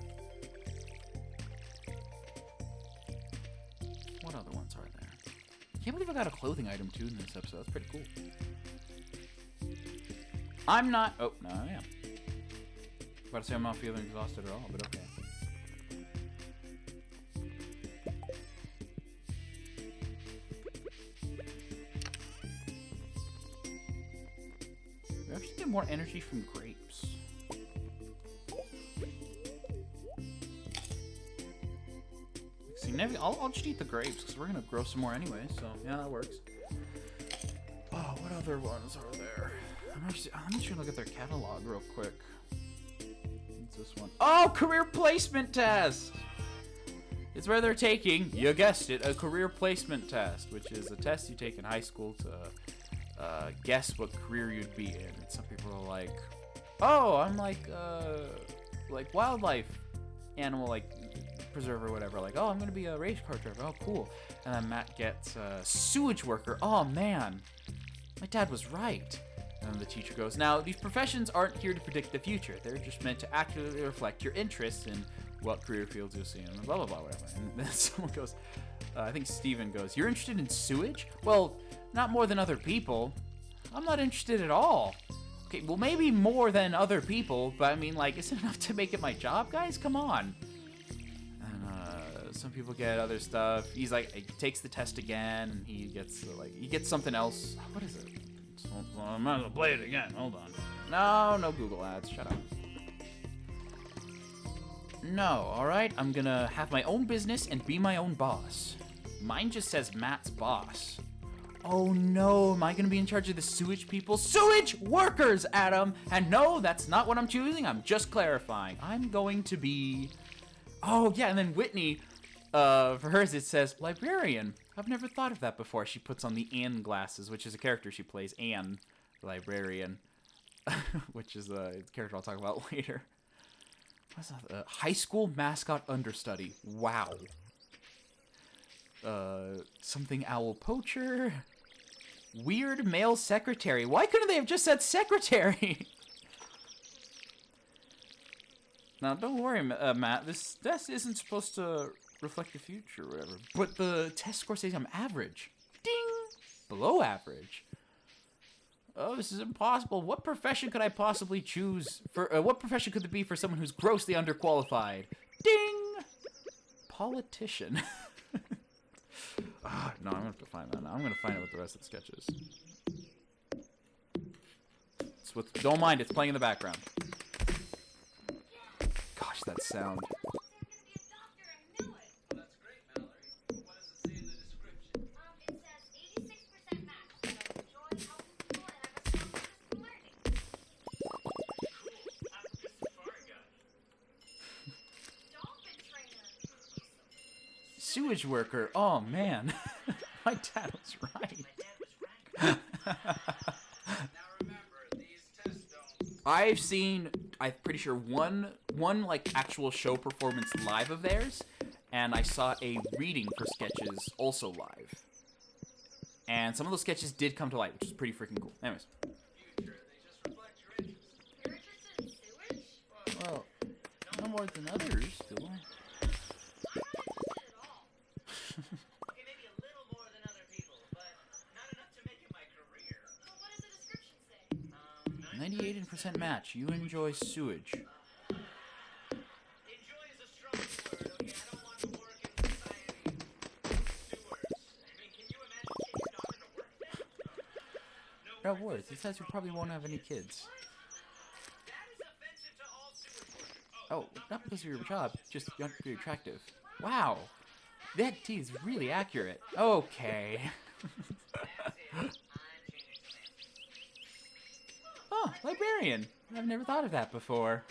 What other ones are there? I can't believe I got a clothing item, too, in this episode. That's pretty cool. I'm not... Oh, no, I am. About to say I'm not feeling exhausted at all, but okay. We actually get more energy from grapes. See, maybe I'll just eat the grapes because we're gonna grow some more anyway. So yeah, that works. Oh, what other ones are there? I'm just trying to look at their catalog real quick. This one. Oh, career placement test! It's where they're taking, you guessed it, a career placement test, which is a test you take in high school to guess what career you'd be in. And some people are like, oh, I'm like wildlife animal, like preserver or whatever. Like, oh, I'm gonna be a race car driver. Oh, cool. And then Matt gets sewage worker. Oh man, my dad was right. And the teacher goes, now, these professions aren't here to predict the future. They're just meant to accurately reflect your interests and what career fields you'll see, and blah, blah, blah, whatever. And then someone goes, I think Steven goes, you're interested in sewage? Well, not more than other people. I'm not interested at all. Okay, well, maybe more than other people, but I mean, like, is it enough to make it my job, guys? Come on. And some people get other stuff. He's like, he takes the test again, and he gets, he gets something else. What is it? I might as well play it again. Hold on. No Google ads. Shut up. No, alright? I'm gonna have my own business and be my own boss. Mine just says Matt's boss. Oh no, am I gonna be in charge of the sewage people? Sewage workers, Adam! And no, that's not what I'm choosing. I'm just clarifying. I'm going to be... Oh, yeah, and then Whitney, for hers it says librarian. I've never thought of that before. She puts on the Anne glasses, which is a character she plays, Anne, the librarian, which is a character I'll talk about later. What's that? High school mascot understudy. Wow. Something owl poacher. Weird male secretary. Why couldn't they have just said secretary? Now, don't worry, Matt. This test isn't supposed to reflect the future or whatever. But the test score says I'm average. Ding! Below average. Oh, this is impossible. What profession could I possibly choose for... what profession could it be for someone who's grossly underqualified? Ding! Politician. No, I'm going to have to find that now. I'm going to find out what the rest of the sketch is. Don't mind, it's playing in the background. Gosh, that sound. Sewage worker. Oh, man. My dad was right. I've seen, I'm pretty sure, one like actual show performance live of theirs, and I saw a reading for sketches also live. And some of those sketches did come to light, which is pretty freaking cool. Anyways. Well, no more than others, do I? Okay, maybe a little more than other people, but not enough to make it my career. Well, what does the description say? 98% match. You enjoy sewage. Enjoy is a strong word, okay? I don't want to work in society. Sewers. I mean, can you imagine taking your daughter to work there? No worries. It says you probably won't have any kids. That is offensive to all sewage workers. Oh, not because of your job. Just you have to be attractive. Wow. That tea is really accurate. Okay. Oh, librarian. I've never thought of that before.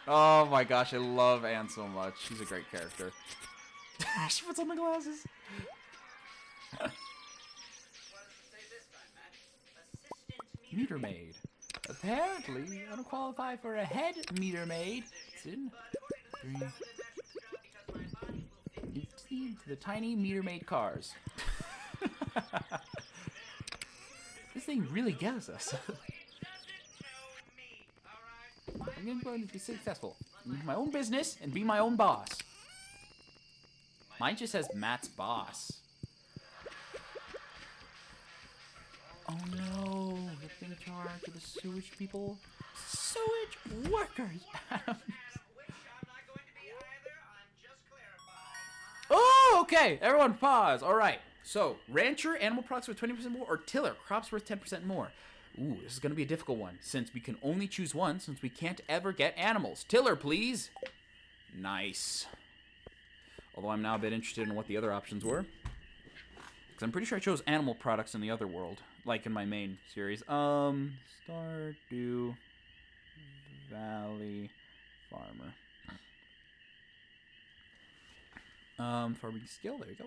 Oh my gosh, I love Anne so much. She's a great character. She puts on the glasses. Meter maid. Apparently, I don't qualify for a head meter maid. It's in 3. To the tiny meter maid cars. This thing really gets us. I'm going to be successful. Make my own business and be my own boss. Mine just says Matt's boss. Oh no, the in charge of the sewage people. Sewage workers. Oh, okay. Everyone pause. All right. So, rancher, animal products worth 20% more, or tiller, crops worth 10% more. Ooh, this is going to be a difficult one, since we can only choose one, since we can't ever get animals. Tiller, please. Nice. Although I'm now a bit interested in what the other options were. Because I'm pretty sure I chose animal products in the other world, like in my main series. Stardew Valley Farmer. Farming skill, there you go.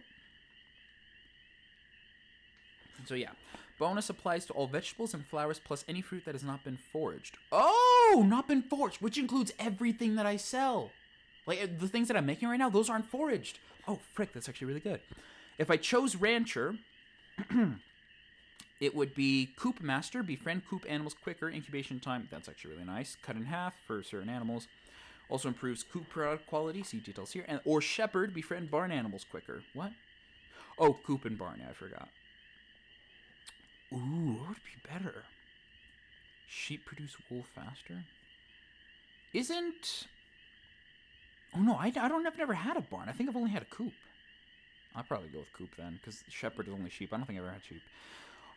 So yeah, bonus applies to all vegetables and flowers plus any fruit that has not been foraged. Oh, not been foraged, which includes everything that I sell. Like, the things that I'm making right now, those aren't foraged. Oh, frick, that's actually really good. If I chose rancher, it would be Coop Master, befriend coop animals quicker, incubation time. That's actually really nice. Cut in half for certain animals. Also improves coop product quality. See details here. And or Shepherd, befriend barn animals quicker. What? Oh, coop and barn. Yeah, I forgot. Ooh, what would be better? Sheep produce wool faster? Isn't... Oh, no, I've never had a barn. I think I've only had a coop. I'll probably go with coop then, because shepherd is only sheep. I don't think I've ever had sheep.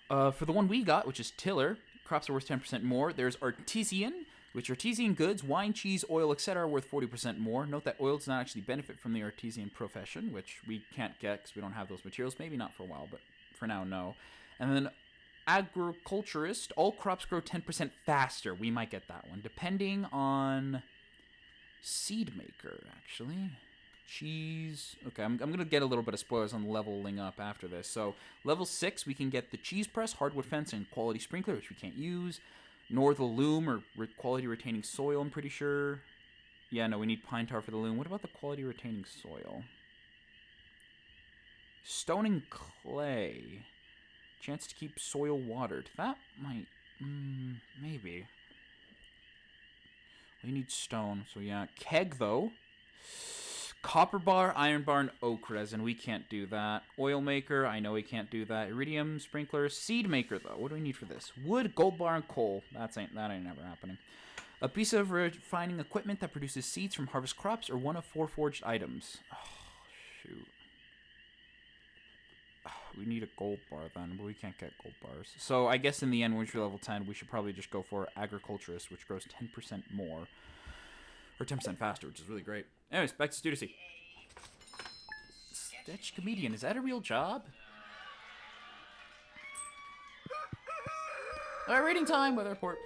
For the one we got, which is tiller, crops are worth 10% more. There's artisan, which artisan goods, wine, cheese, oil, etc. are worth 40% more. Note that oil does not actually benefit from the artisan profession, which we can't get because we don't have those materials. Maybe not for a while, but for now, no. And then agriculturist, all crops grow 10% faster. We might get that one, depending on seed maker, actually. Cheese. Okay, I'm going to get a little bit of spoilers on leveling up after this. So, level 6, we can get the cheese press, hardwood fence, and quality sprinkler, which we can't use. Nor the loom or quality retaining soil, I'm pretty sure. Yeah, no, we need pine tar for the loom. What about the quality retaining soil? Stone and clay. Chance to keep soil watered. That might... maybe. We need stone, so yeah. Keg, though. Copper bar, iron bar, and oak resin. We can't do that. Oil maker, I know we can't do that. Iridium sprinkler. Seed maker, though. What do we need for this? Wood, gold bar, and coal. That ain't never happening. A piece of refining equipment that produces seeds from harvest crops, or one of 4 forged items. Oh, shoot. We need a gold bar then, but we can't get gold bars. So I guess in the end, once we're level 10, we should probably just go for agriculturist, which grows 10% more. Or 10% faster, which is really great. Anyways, back to Studicy. Sketch comedian, is that a real job? Alright, reading time, weather report.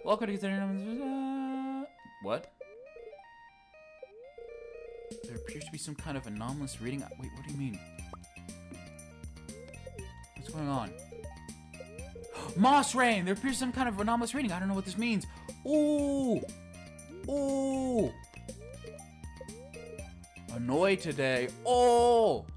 Welcome to consider... What? There appears to be some kind of anomalous reading. Wait, what do you mean? What's going on? Moss rain! There appears some kind of anomalous reading. I don't know what this means. Ooh! Ooh! Annoyed today. Oh!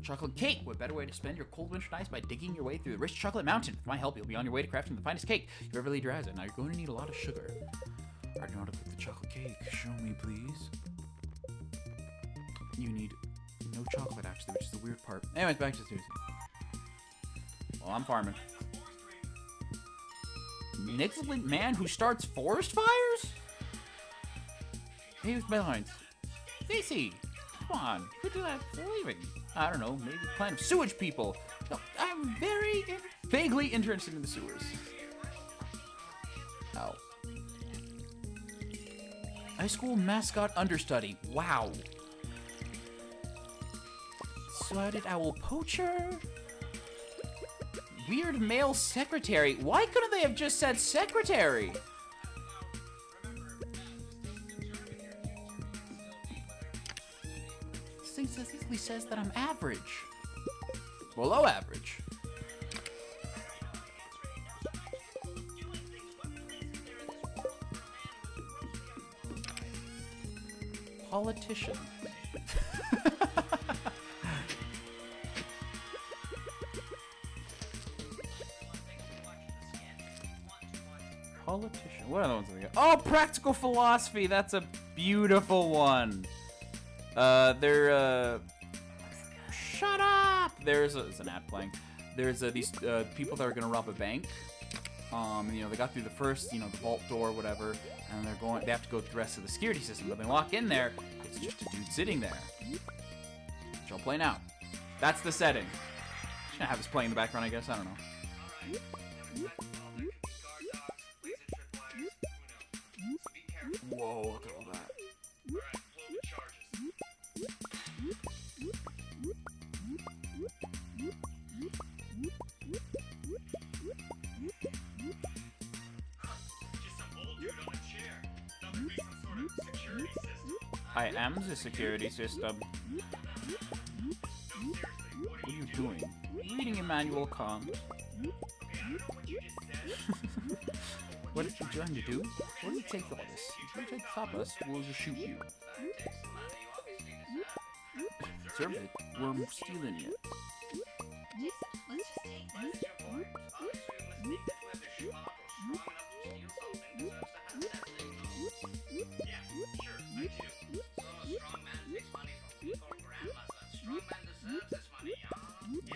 Chocolate cake. What better way to spend your cold winter nights by digging your way through the rich chocolate mountain? With my help, you'll be on your way to crafting the finest cake you've ever laid your eyes on. Now, you're going to need a lot of sugar. I don't know how to cook the chocolate cake. Show me, please. You need no chocolate, actually, which is the weird part. Anyways, back to Susie. Well, I'm farming. Negligent man who starts forest fires? He was behind. Stacy, come on. Who did that for leaving? I don't know. Maybe a plan of sewage people. No, I'm very vaguely interested in the sewers. Ow. High school mascot understudy. Wow. Sweated owl poacher. Weird male secretary. Why couldn't they have just said secretary? This thing statistically says that I'm average. Below average. Politician. Politician. What other ones have we got? Oh, practical philosophy. That's a beautiful one. Shut up. There's an ad playing. There's these people that are gonna rob a bank. You know, they got through the first, you know, the vault door, whatever, and they have to go through the rest of the security system. But when they walk in there, it's just a dude sitting there. Which I'll play now. That's the setting. Just gonna have this playing in the background, I guess. I don't know. Whoa, look at all that. I am the security system. What are you doing? Reading Immanuel Kant. What did you trying to do? What did you take all this? If you try to stop us, we'll just shoot you. Serve it. We're stealing it.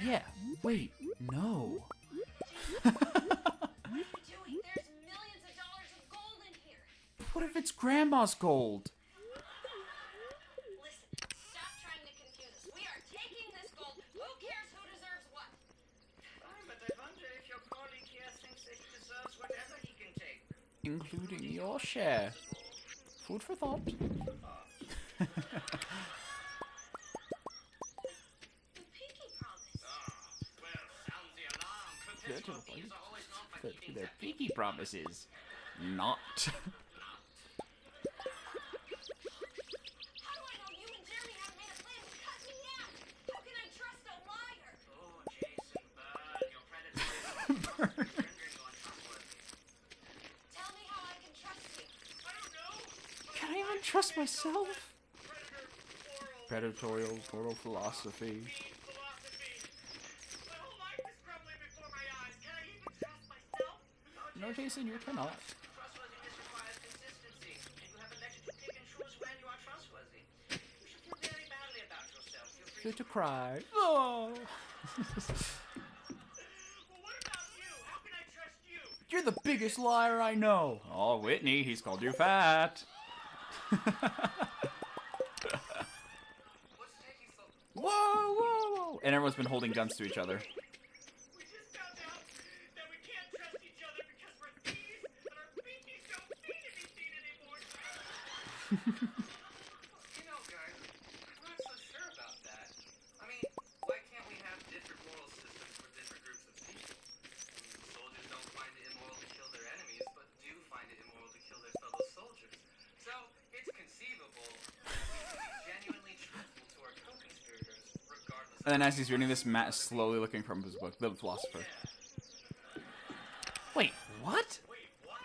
Yeah, wait, no. What are you doing? There's millions of dollars of gold in here. What if it's Grandma's gold? Listen, stop trying to confuse us. We are taking this gold. Who cares who deserves what? Fine, but I wonder if your colleague here thinks that he deserves whatever he can take. Including your share. Food for thought. The pinky promise. Well, sounds the alarm. Professional thieves are always known for keeping Their their pinky promises. Not. How do I know you and Jeremy haven't made a plan to cut me out? How can I trust a liar? Oh, Jason Bird, your predatory rendering you untrustworthy. Tell me how I can trust you. I don't know. Can I even trust myself? Predator, moral, Predatorial total philosophy. philosophy. My whole life is crumbling before my eyes. Can I even trust myself? No, Jason, you cannot. Trustworthiness requires consistency, and you have elected to pick and choose when you are trustworthy. You should feel very badly about yourself. Feel free Good to cry. Oh. Well, what about you? How can I trust you? You're the biggest liar I know. Oh, Whitney, he's called you fat. What's taking so Whoa, whoa, whoa. And everyone's been holding guns to each other. We just found out that we can't trust each other because we're thieves and our pinkies don't mean anything anymore. You know, guys, I'm not so sure about that. I mean, why can't we have different moral systems for different groups of people? I mean, soldiers don't find it immoral to kill their enemies, but do find it immoral to kill their fellow soldiers. So, it's conceivable that we can be genuinely truthful to our co-conspirators, regardless And then as he's reading this, Matt is slowly looking from his book, The Philosopher. Wait, what? Wait, what?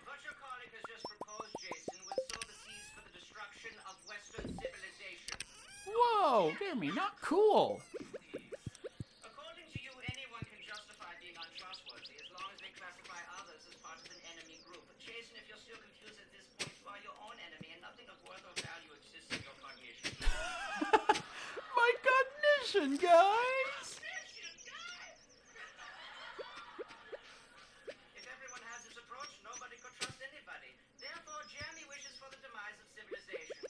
What your colleague has just proposed, Jason, would sow the seeds for the destruction of Western civilization. Whoa, Jeremy, not cool. According to you, anyone can justify being untrustworthy as long as they classify others as part of an enemy group. But Jason, if you're still confused at this point, you are your own enemy, and nothing of worth or value exists in your cognition. My cognition, guys. If everyone has this approach, nobody could trust anybody. Therefore, Jeremy wishes for the demise of civilization.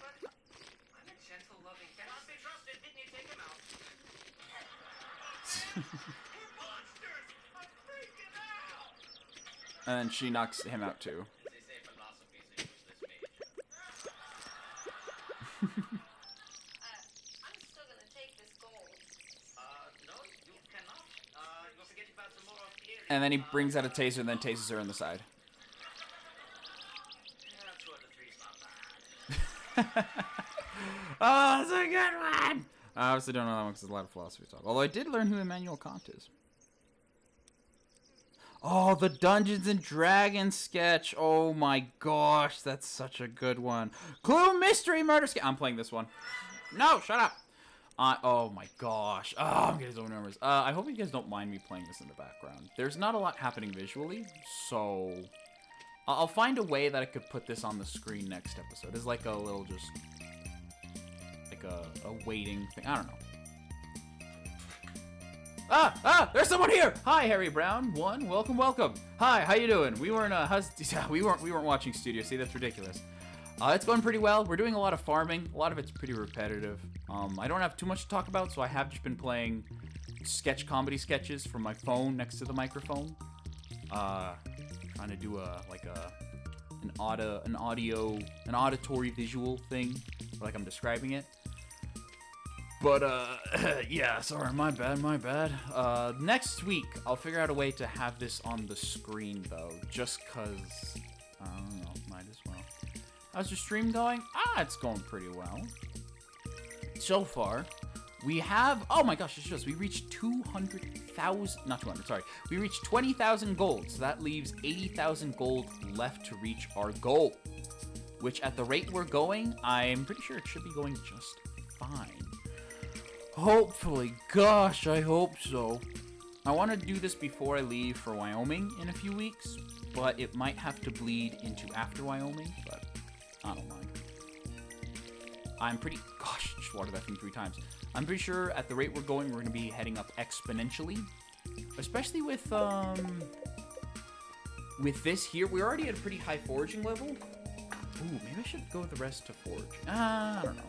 But I'm a gentle, loving, cannot be trusted. Whitney, take him out. You're monsters! I'm freaking out! And then she knocks him out too. They say philosophy's a useless major. I'm still gonna take this gold. No, you cannot. You're forgetting about some moral theory. And then he brings out a taser and then tases her in the side. Yeah, 2 out of 3 is not bad. Oh, that's a good one! I obviously don't know that one because there's a lot of philosophy talk. Although I did learn who Immanuel Kant is. Oh, the Dungeons and Dragons sketch. Oh my gosh, that's such a good one. Clue Mystery Murder sketch. I'm playing this one. No, shut up. Oh my gosh. Oh, I'm getting so nervous. I hope you guys don't mind me playing this in the background. There's not a lot happening visually, so I'll find a way that I could put this on the screen next episode. It's like a little just like a waiting thing. I don't know. There's someone here. Hi, Harry Brown. Welcome. Hi, how you doing? We weren't we weren't watching Studio. See, that's ridiculous. It's going pretty well. We're doing a lot of farming. A lot of it's pretty repetitive. I don't have too much to talk about, so I have just been playing comedy sketches from my phone next to the microphone. Trying to do an auditory visual thing, like I'm describing it. But, yeah, sorry, my bad. Next week, I'll figure out a way to have this on the screen, though, just because, I don't know, might as well. How's your stream going? It's going pretty well. So far, we have, oh my gosh, it's just, we reached 200,000, we reached 20,000 gold, so that leaves 80,000 gold left to reach our goal, which at the rate we're going, I'm pretty sure it should be going just fine. Hopefully. Gosh, I hope so. I want to do this before I leave for Wyoming in a few weeks, but it might have to bleed into after Wyoming, but I don't mind. I'm pretty... Gosh, water that thing 3 times. I'm pretty sure at the rate we're going, we're going to be heading up exponentially. Especially with this here. We're already at a pretty high foraging level. Ooh, maybe I should go with the rest to forge. I don't know.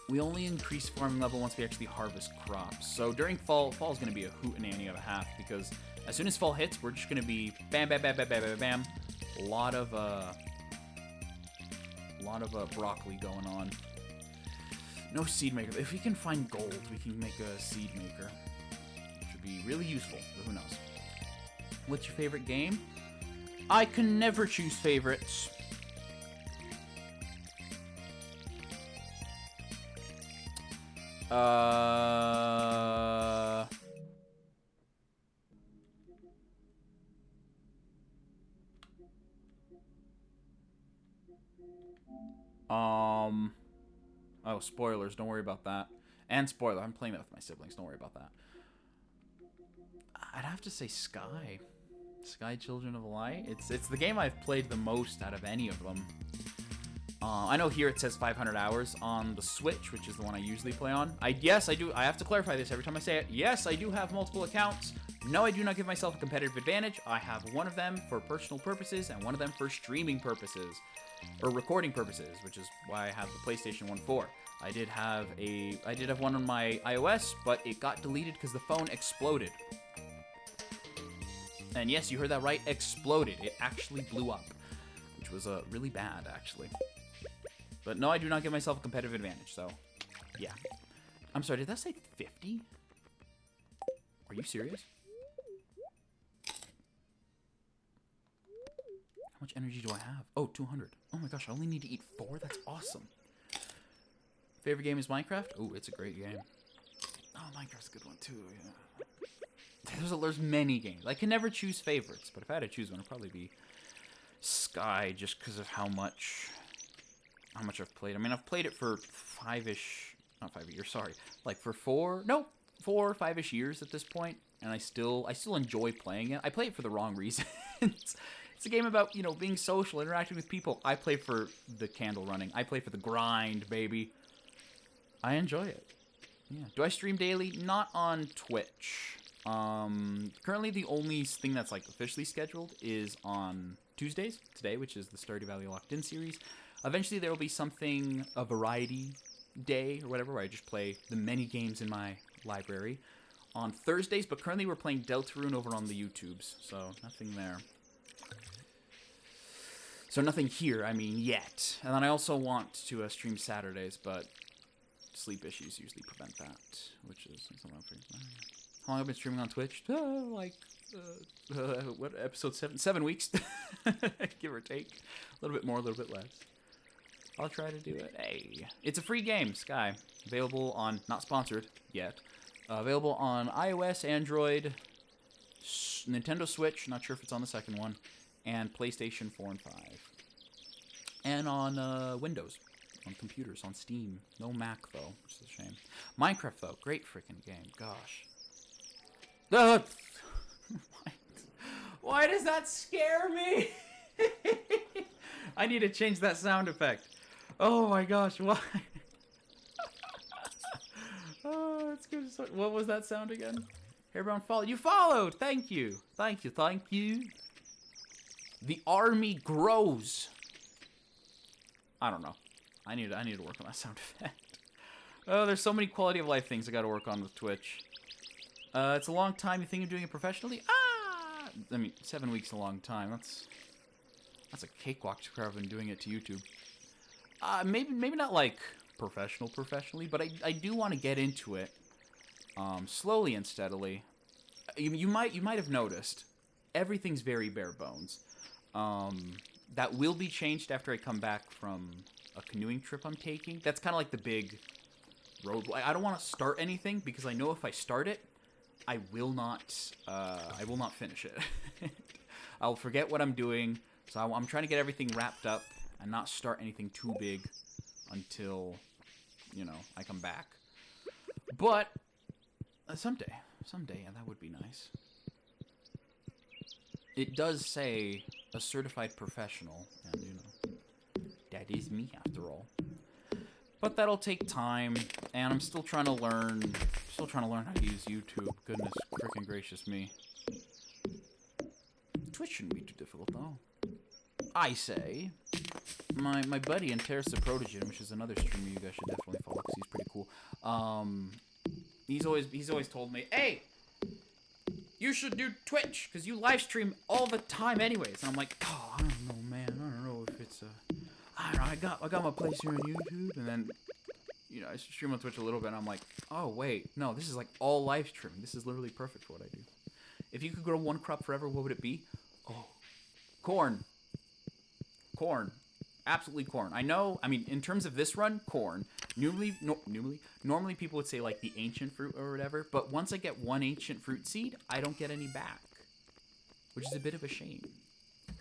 We only increase farming level once we actually harvest crops. So during fall is going to be a hootenanny of a half, because as soon as fall hits, we're just going to be bam, bam, bam, bam, bam, bam, bam. A lot of broccoli going on. No seed maker. If we can find gold, we can make a seed maker. Should be really useful, but who knows. What's your favorite game? I can never choose favorites. Oh, spoilers. Don't worry about that. And spoiler, I'm playing that with my siblings. Don't worry about that. I'd have to say Sky. Sky Children of the Light. It's the game I've played the most out of any of them. I know here it says 500 hours on the Switch, which is the one I usually play on. Yes, I do. I have to clarify this every time I say it. Yes, I do have multiple accounts. No, I do not give myself a competitive advantage. I have one of them for personal purposes and one of them for streaming purposes. Or recording purposes, which is why I have the PlayStation 1 4. I did have one on my iOS, but it got deleted because the phone exploded. And yes, you heard that right, exploded. It actually blew up, which was really bad, actually. But no, I do not give myself a competitive advantage, so yeah. I'm sorry, did that say 50? Are you serious? How much energy do I have? Oh, 200. Oh my gosh, I only need to eat 4? That's awesome. Favorite game is Minecraft? Oh, it's a great game. Oh, Minecraft's a good one too, yeah. There's many games. I can never choose favorites, but if I had to choose one, it'd probably be Sky, just because of how much I've played. I mean, I've played it for 5-ish, not 5 years, sorry. Like for 4 or 5-ish years at this point, and I still enjoy playing it. I play it for the wrong reasons. It's a game about, you know, being social, interacting with people. I play for the candle running. I play for the grind, baby. I enjoy it. Yeah. Do I stream daily? Not on Twitch. Currently the only thing that's like officially scheduled is on Tuesdays, today, which is the Stardew Valley Locked In series. Eventually there will be something, a variety day or whatever, where I just play the many games in my library on Thursdays, but currently we're playing Deltarune over on the YouTubes, so nothing there. So nothing here, I mean, yet. And then I also want to stream Saturdays, but sleep issues usually prevent that, which is something I'm pretty... How long have I been streaming on Twitch? What, episode 7? 7 weeks, give or take. A little bit more, a little bit less. I'll try to do it. Hey, it's a free game, Sky. Available on, not sponsored yet, available on iOS, Android, Nintendo Switch, not sure if it's on the second one, and PlayStation 4 and 5. And on Windows, on computers, on Steam. No Mac, though, which is a shame. Minecraft, though, great freaking game. Gosh. Why does that scare me? I need to change that sound effect. Oh my gosh, why? Oh, it's good. What was that sound again? Hairbound follow. You followed! Thank you. Thank you, thank you. The army grows. I don't know. I need to work on that sound effect. Oh, there's so many quality of life things I gotta work on with Twitch. It's a long time. You think of doing it professionally? I mean, 7 weeks is a long time. That's a cakewalk to I've been doing it to YouTube. Maybe not like professionally, but I do want to get into it slowly and steadily. You might have noticed everything's very bare bones. That will be changed after I come back from a canoeing trip I'm taking. That's kind of like the big road. I don't want to start anything because I know if I start it, I will not finish it. I'll forget what I'm doing. So I'm trying to get everything wrapped up and not start anything too big until, you know, I come back. But someday, yeah, that would be nice. It does say a certified professional, and you know, that is me after all. But that'll take time, and I'm still trying to learn. Still trying to learn how to use YouTube. Goodness freaking gracious me. Twitch shouldn't be too difficult though. I say. My buddy and Terrace the Protogen, which is another streamer you guys should definitely follow because he's pretty cool. He's always told me, hey, you should do Twitch because you live stream all the time anyways. And I'm like, oh, I don't know, man. I don't know if it's I don't know. I got my place here on YouTube, and then you know I stream on Twitch a little bit. And I'm like, oh wait, no, this is like all live streaming. This is literally perfect for what I do. If you could grow one crop forever, what would it be? Oh, corn. Corn. Absolutely corn. I know, I mean, in terms of this run, corn. Normally people would say, like, the ancient fruit or whatever, but once I get one ancient fruit seed, I don't get any back. Which is a bit of a shame.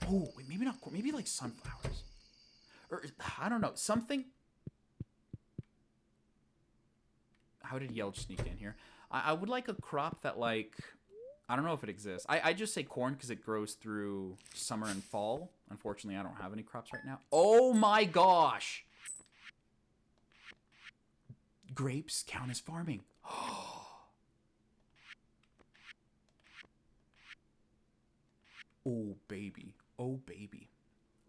Oh, wait, maybe not corn. Maybe, like, sunflowers. Or, I don't know, something... How did Yelch sneak in here? I would like a crop that, like... I don't know if it exists. I just say corn because it grows through summer and fall. Unfortunately, I don't have any crops right now. Oh my gosh! Grapes count as farming. Oh baby. Oh baby.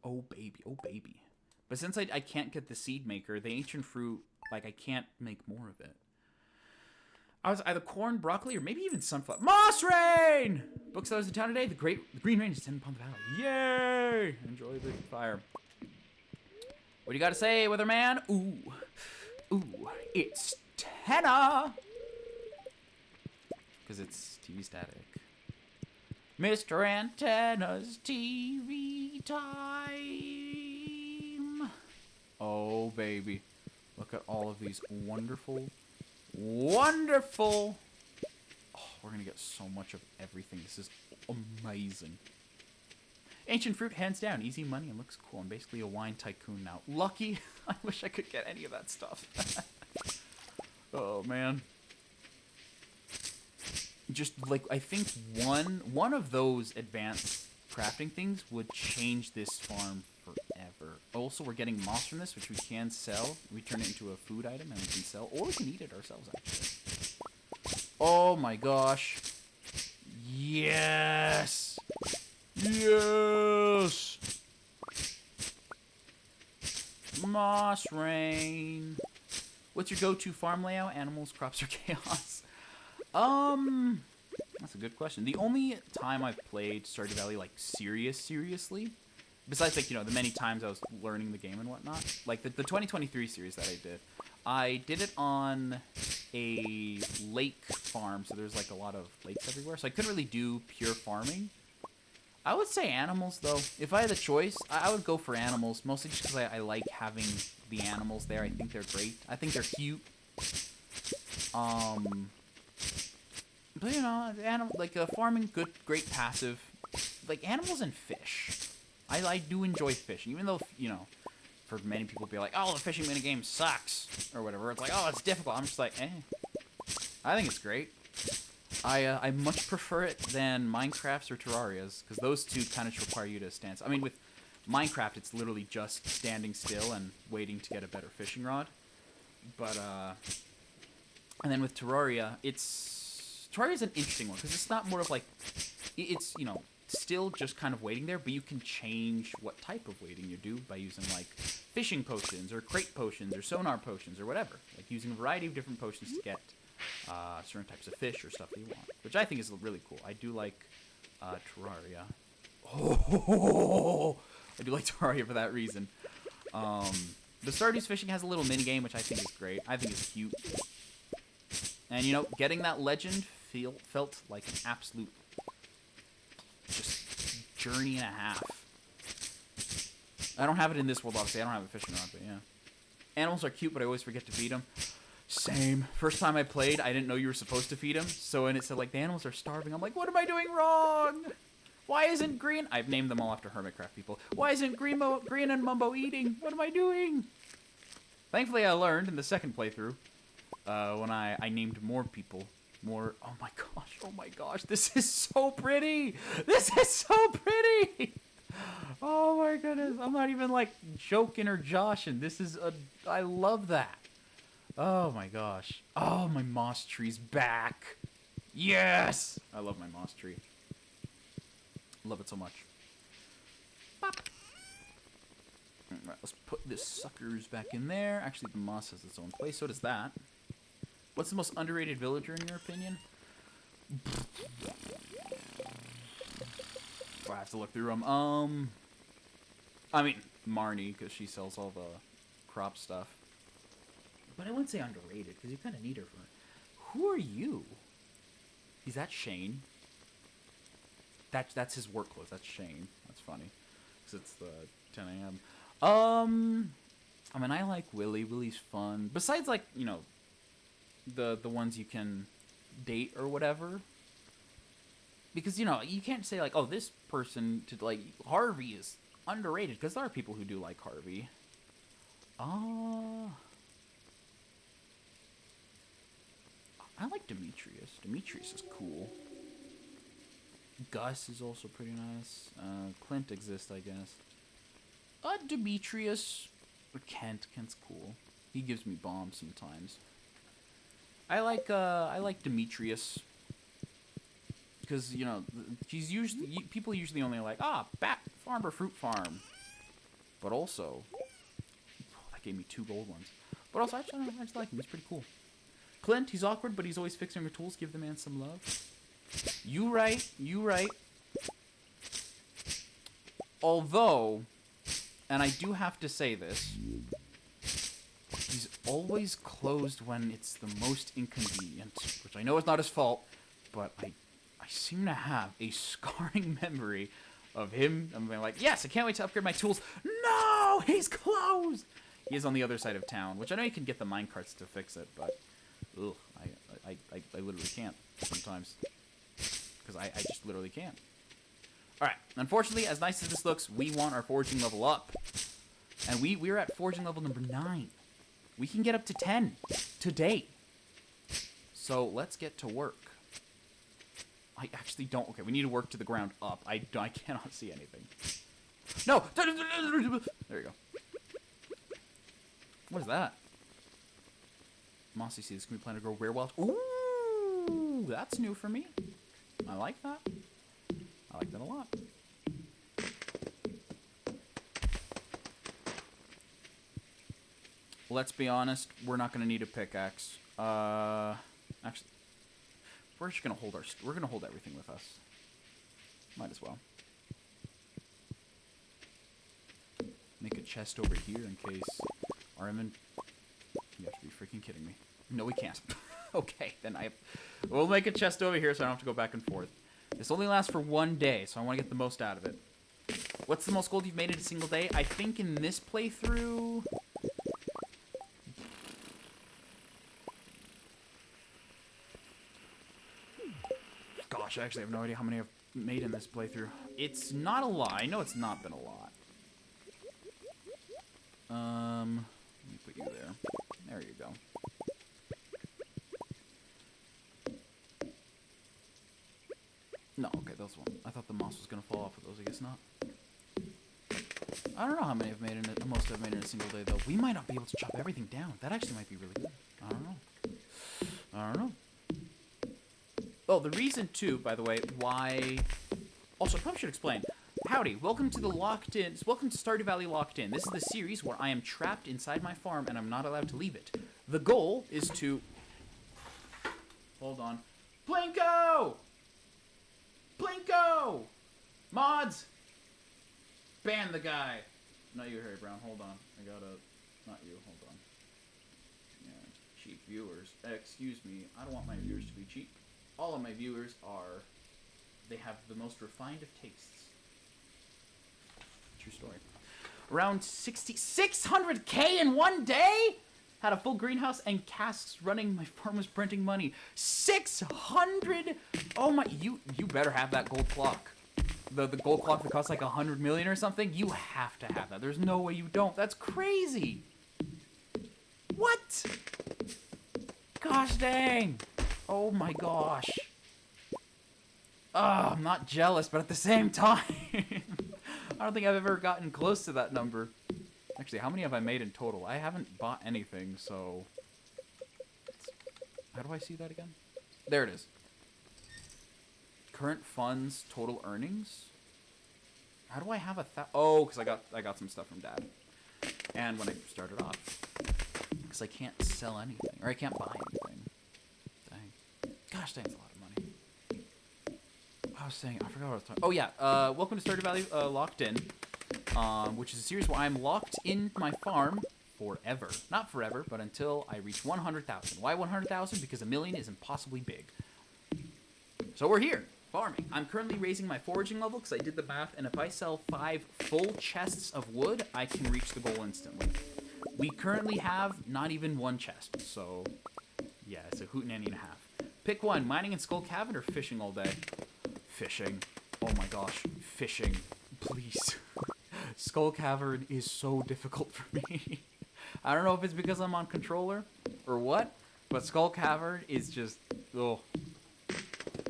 Oh baby. Oh baby. But since I can't get the seed maker, the ancient fruit, like I can't make more of it. I was either corn, broccoli, or maybe even sunflower. Moss Rain! Booksellers in town today. The Green Rain is descending upon the valley. Yay! Enjoy the fire. What do you got to say, Weatherman? Ooh, it's Tenna. Because it's TV static. Mr. Antenna's TV time. Oh baby, look at all of these wonderful. Oh, we're gonna get so much of everything. This is amazing. Ancient fruit, hands down, easy money and looks cool. I'm basically a wine tycoon now. Lucky. I wish I could get any of that stuff. Oh man. Just like I think one of those advanced crafting things would change this farm forever. Also, we're getting moss from this, which we can sell. We turn it into a food item and we can sell, or we can eat it ourselves, actually. Oh my gosh. Yes! Yes! Moss Rain. What's your go-to farm layout? Animals, crops, or chaos? That's a good question. The only time I've played Stardew Valley, like, seriously, besides, like, you know, the many times I was learning the game and whatnot, like, the 2023 series that I did it on a lake farm, so there's, like, a lot of lakes everywhere, so I couldn't really do pure farming. I would say animals, though. If I had a choice, I would go for animals, mostly just because I like having the animals there. I think they're great. I think they're cute. But, you know, farming, great passive. Like, animals and fish. I do enjoy fishing, even though, you know, for many people be like, oh, the fishing minigame sucks, or whatever. It's like, oh, it's difficult. I'm just like, eh. I think it's great. I much prefer it than Minecrafts or Terrarias, because those two kind of require you to stand. I mean, with Minecraft, it's literally just standing still and waiting to get a better fishing rod. But, and then with Terraria, Terraria's an interesting one, because it's not more of like, it's, you know, still just kind of waiting there, but you can change what type of waiting you do by using, like, fishing potions, or crate potions, or sonar potions, or whatever. Like, using a variety of different potions to get certain types of fish or stuff that you want, which I think is really cool. I do like Terraria. Oh, I do like Terraria for that reason. The Stardew's fishing has a little mini game, which I think is great. I think it's cute. And, you know, getting that legend felt like an absolute just journey and a half. I don't have it in this world, obviously. I don't have a fishing rod, but yeah. Animals are cute, but I always forget to feed them. Same. First time I played, I didn't know you were supposed to feed them. So when it said, like, the animals are starving, I'm like, what am I doing wrong? Why isn't Green... I've named them all after Hermitcraft people. Why isn't Green and Mumbo eating? What am I doing? Thankfully, I learned in the second playthrough. When I named more people. More... Oh my gosh. This is so pretty. This is so pretty. Oh my goodness. I'm not even like joking or joshing. I love that. Oh my gosh. Oh, my moss tree's back. Yes! I love my moss tree. Love it so much. Bop. Alright, let's put this suckers back in there. Actually, the moss has its own place, so does that. What's the most underrated villager in your opinion? I have to look through them. I mean, Marnie, because she sells all the crop stuff. But I wouldn't say underrated, because you kind of need her for... Who are you? Is that Shane? That's his work clothes. That's Shane. That's funny. Because it's the 10 a.m. I mean, I like Willy. Willy's fun. Besides, like, you know, the ones you can date or whatever. Because, you know, you can't say, like, oh, this person, to like, Harvey is underrated. Because there are people who do like Harvey. I like Demetrius. Demetrius is cool. Gus is also pretty nice. Clint exists, I guess. Demetrius. Or Kent. Kent's cool. He gives me bombs sometimes. I like Demetrius. Because, you know, he's usually... People usually only like, bat farm or fruit farm. But also... That gave me 2 gold ones. But also, I just like him. He's pretty cool. Clint, he's awkward, but he's always fixing her tools. Give the man some love. You right. You right. Although, and I do have to say this, he's always closed when it's the most inconvenient. Which I know is not his fault, but I seem to have a scarring memory of him. I'm being like, yes, I can't wait to upgrade my tools. No, he's closed. He is on the other side of town, which I know you can get the minecarts to fix it, but ugh, I literally can't sometimes. Because I just literally can't. Alright, unfortunately, as nice as this looks, we want our foraging level up. And we're at foraging level number 9. We can get up to 10 today. So let's get to work. I actually don't. Okay, we need to work to the ground up. I cannot see anything. No! There you go. What is that? Mossy seeds can be planted to grow rare wild. Ooh, that's new for me. I like that. I like that a lot. Let's be honest, we're not going to need a pickaxe. Actually, we're just going to hold we're going to hold everything with us. Might as well. Make a chest over here in case our inventory... You have to be freaking kidding me. No, we can't. Okay, then we'll make a chest over here so I don't have to go back and forth. This only lasts for 1 day, so I want to get the most out of it. What's the most gold you've made in a single day? I think in this playthrough... Gosh, I actually have no idea how many I've made in this playthrough. It's not a lot. I know it's not been a lot. Let me put you there. There you go. No, okay, those one. I thought the moss was gonna fall off of those. I guess not. I don't know how many I've made in it. Most I've made in a single day, though. We might not be able to chop everything down. That actually might be really good. I don't know. I don't know. Oh, the reason too, by the way, why. Also, I probably should explain. Howdy, welcome to Stardew Valley Locked In. This is the series where I am trapped inside my farm and I'm not allowed to leave it. The goal is to... Hold on. Plinko! Plinko! Mods! Ban the guy! Not you, Harry Brown. Hold on. I gotta... Not you. Hold on. Yeah, cheap viewers. Excuse me. I don't want my viewers to be cheap. All of my viewers are... They have the most refined of tastes. True story. Around 600K in 1 day? Had a full greenhouse and casks running. My farm was printing money. 600! Oh my, you better have that gold clock. The gold clock that costs like 100 million or something. You have to have that. There's no way you don't. That's crazy. What? Gosh dang. Oh my gosh. Oh, I'm not jealous, but at the same time. I don't think I've ever gotten close to that number. Actually, how many have I made in total? I haven't bought anything, so... How do I see that again? There it is. Current funds, total earnings. How do I have Oh, because I got some stuff from Dad. And when I started off, because I can't sell anything, or I can't buy anything. Dang. Gosh, dang, that's a lot of money. I was saying, I forgot what I was talking. Oh yeah, welcome to Stardew Valley Locked In, which is a series where I'm locked in my farm forever. Not forever, but until I reach 100,000. Why 100,000? Because 1,000,000 is impossibly big. So we're here, farming. I'm currently raising my foraging level because I did the math, and if I sell 5 full chests of wood, I can reach the goal instantly. We currently have not even 1 chest, so yeah, it's a hootenanny and a half. Pick one, mining in Skull Cavern or fishing all day? Fishing. Oh my gosh, fishing. Please. Skull Cavern is so difficult for me. I don't know if it's because I'm on controller or what, but Skull Cavern is just, oh,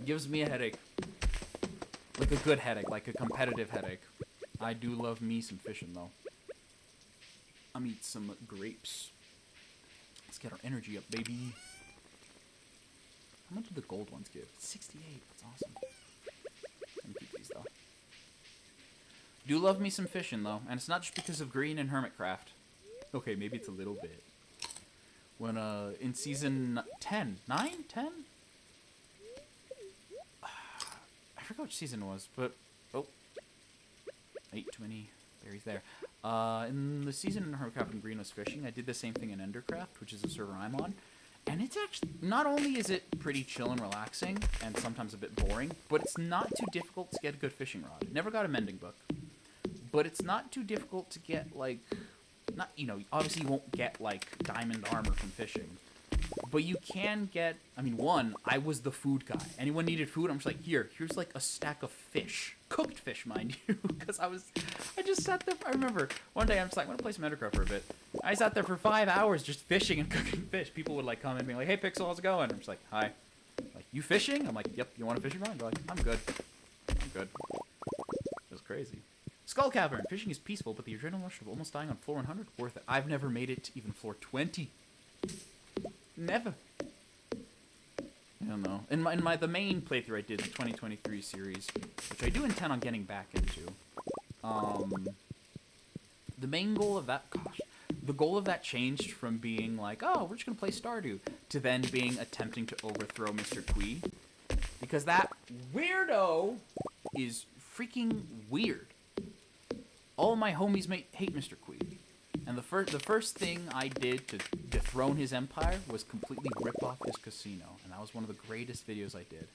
gives me a headache. Like a good headache, like a competitive headache. I do love me some fishing though. I'm eat some grapes. Let's get our energy up, baby. How much do the gold ones give? 68. That's awesome. Let me keep these though. Do love me some fishing though, and it's not just because of green and hermitcraft. Okay, maybe it's a little bit. When in season 10, 9, 10? I forgot which season it was, but oh, ate too many berries there. In the season in hermitcraft and green was fishing, I did the same thing in endercraft, which is the server I'm on. And it's actually, not only is it pretty chill and relaxing, and sometimes a bit boring, but it's not too difficult to get a good fishing rod. Never got a mending book. But it's not too difficult to get, like, not, you know, obviously you won't get, like, diamond armor from fishing. But you can get, I mean, one, I was the food guy. Anyone needed food, I'm just like, here's like a stack of fish. Cooked fish, mind you. Because I just sat there, I remember, one day I'm just like, I'm going to play some Endercraft for a bit. I sat there for 5 hours just fishing and cooking fish. People would, like, come in and be like, hey, Pixel, how's it going? I'm just like, hi. Like, you fishing? I'm like, yep, you want a fishing rod? They're like, I'm good. I'm good. It was crazy. Skull Cavern. Fishing is peaceful, but the adrenaline rush of almost dying on floor 100, worth it. I've never made it to even floor 20. Never. I don't know. In the main playthrough I did, the 2023 series, which I do intend on getting back into. The main goal of that, the goal of that changed from being like, oh, we're just gonna play Stardew, to then being attempting to overthrow Mr. Quee, because that weirdo is freaking weird. All my homies hate Mr. Quee. And the first thing I did to dethrone his empire was completely rip off his casino. And that was one of the greatest videos I did.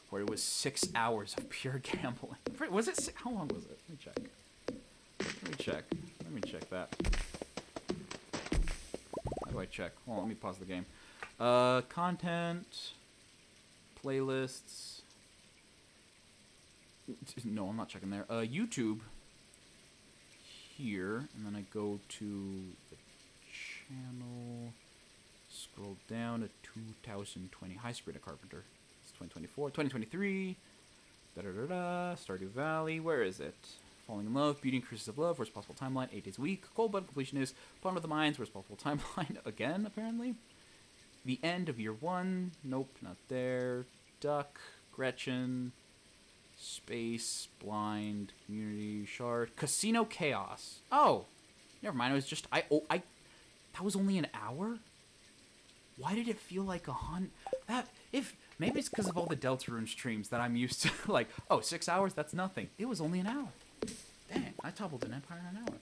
Where it was 6 hours of pure gambling. Was it how long was it? Let me check. Let me check that. How do I check? Hold on, let me pause the game. Content. Playlists. No, I'm not checking there. YouTube. Here, and then I go to the channel, scroll down to 2020, High Sabrina Carpenter, it's 2024, 2023, da-da-da-da, Stardew Valley, where is it? Falling in Love, Beauty and Curses of Love, Worst Possible Timeline, 8 Days a Week, Cold Blood Completion is Bottom of the Mines, Worst Possible Timeline, again, apparently, The End of Year 1, nope, not there, Duck, Gretchen, Space, Blind, Community, Shard, Casino Chaos. Oh, never mind. It was just that was only an hour. Why did it feel like a hunt? Maybe it's because of all the Deltarune streams that I'm used to. Like, oh, 6 hours, that's nothing. It was only an hour. Dang, I toppled an empire in an hour.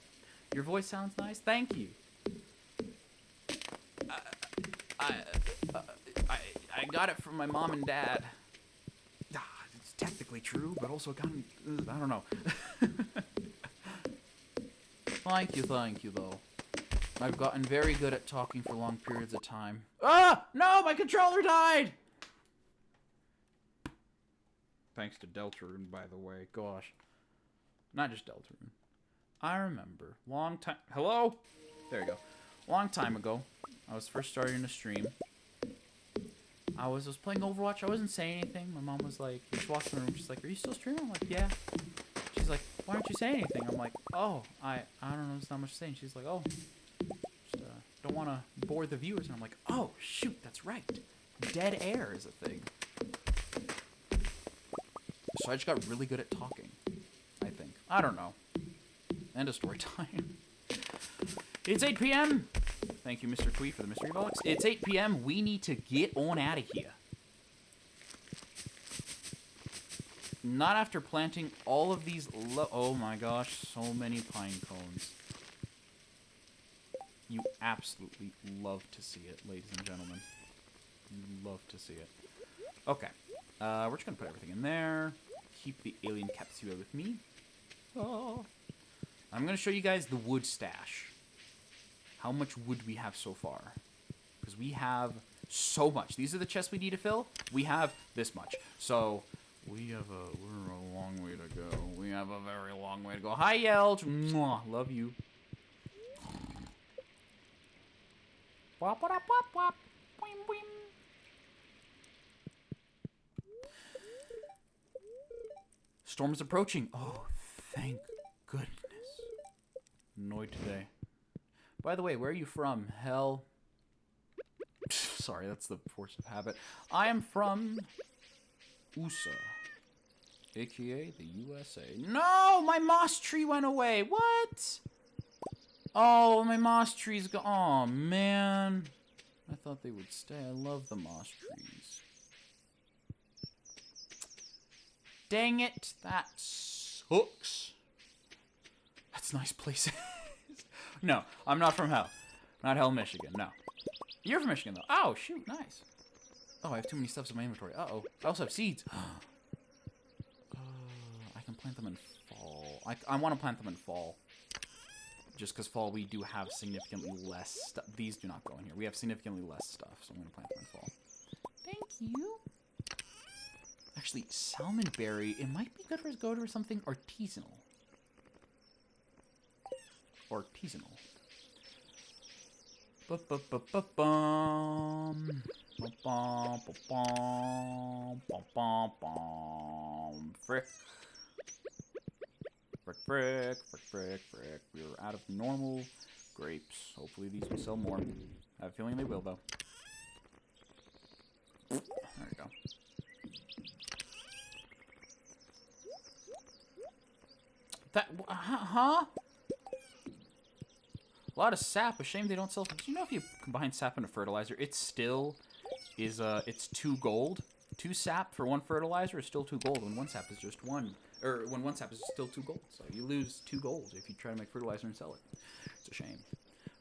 Your voice sounds nice. Thank you. I got it from my mom and dad. Technically true, but also kind of, I don't know. Thank you, though. I've gotten very good at talking for long periods of time. Ah! No, my controller died! Thanks to Deltarune, by the way. Gosh. Not just Deltarune. I remember. Long time... Hello? There you go. Long time ago, I was first starting to stream. I was playing Overwatch. I wasn't saying anything. My mom was like, she walked in the room. She's like, are you still streaming? I'm like, yeah. She's she's like, why aren't you saying anything? I'm like, oh, I don't know, there's not much to say. And she's like, oh, just, don't want to bore the viewers. And I'm like, oh, shoot, that's right. Dead air is a thing. So I just got really good at talking, I think. I don't know. End of story time. It's 8 p.m. Thank you, Mr. Quee, for the mystery box. It's 8 p.m. We need to get on out of here. Not after planting all of these oh my gosh, so many pine cones. You absolutely love to see it, ladies and gentlemen. You love to see it. Okay. We're just gonna put everything in there. Keep the alien capsule with me. Oh. I'm gonna show you guys the wood stash. How much wood we have so far. Because we have so much. These are the chests we need to fill. We have this much. So we're a long way to go. We have a very long way to go. Hi, Yelch. Mwah. Love you. Wop, wop, wop, wop. Boing, boing. Storm's approaching. Oh, thank goodness. Annoyed today. By the way, where are you from? Hell. Sorry, that's the force of habit. I am from USA, aka the USA. No, my moss tree went away. What? Oh, my moss trees go. Oh man, I thought they would stay. I love the moss trees. Dang it, that sucks. That's nice places. No, I'm not from Hell. Not Hell, Michigan. No. You're from Michigan, though. Oh, shoot. Nice. Oh, I have too many stuffs in my inventory. Uh-oh. I also have seeds. I can plant them in fall. I want to plant them in fall. Just because fall we do have significantly less stuff. These do not go in here. We have significantly less stuff, so I'm going to plant them in fall. Thank you. Actually, salmonberry, it might be good for us to go to something artisanal. Artisanal. Ba-ba-ba-ba-bum. Ba-bum, ba-bum, ba-bum-bum. Frick. Frick, frick, frick, frick, frick. We're out of normal grapes. Hopefully these will sell more. I have a feeling they will, though. There we go. That, huh? A lot of sap. A shame they don't sell. Do you know if you combine sap into fertilizer, it still is, it's 2 gold? 2 sap for 1 fertilizer is still 2 gold when 1 sap is just 1. Or when 1 sap is still 2 gold. So you lose 2 gold if you try to make fertilizer and sell it. It's a shame.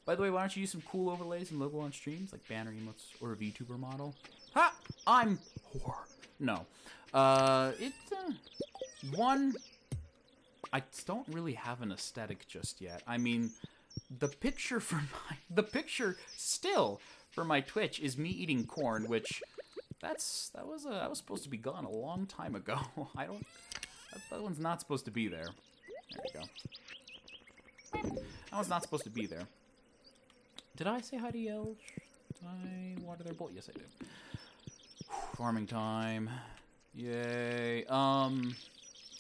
By the way, why don't you use some cool overlays and logo on streams, like banner emotes or a VTuber model? Ha! I'm whore. No. One, I don't really have an aesthetic just yet. I mean, the picture for my Twitch is me eating corn, which that was supposed to be gone a long time ago. That one's not supposed to be there. There we go. That one's not supposed to be there. Did I say hi to Yelch? Did I water their bowl? Yes, I did. Farming time. Yay.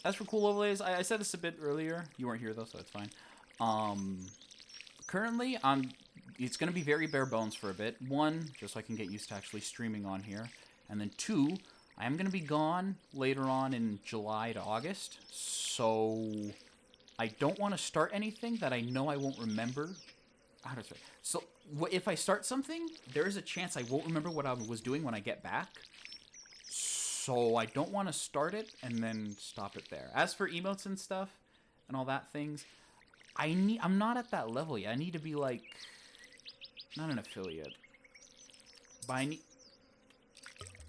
As for cool overlays, I said this a bit earlier. You weren't here though, so that's fine. Currently, it's going to be very bare bones for a bit. 1, just so I can get used to actually streaming on here. And then 2, I am going to be gone later on in July to August. So I don't want to start anything that I know I won't remember. How to start? So if I start something, there is a chance I won't remember what I was doing when I get back. So I don't want to start it and then stop it there. As for emotes and stuff and all that things, I'm not at that level yet. I need to be like, not an affiliate, but there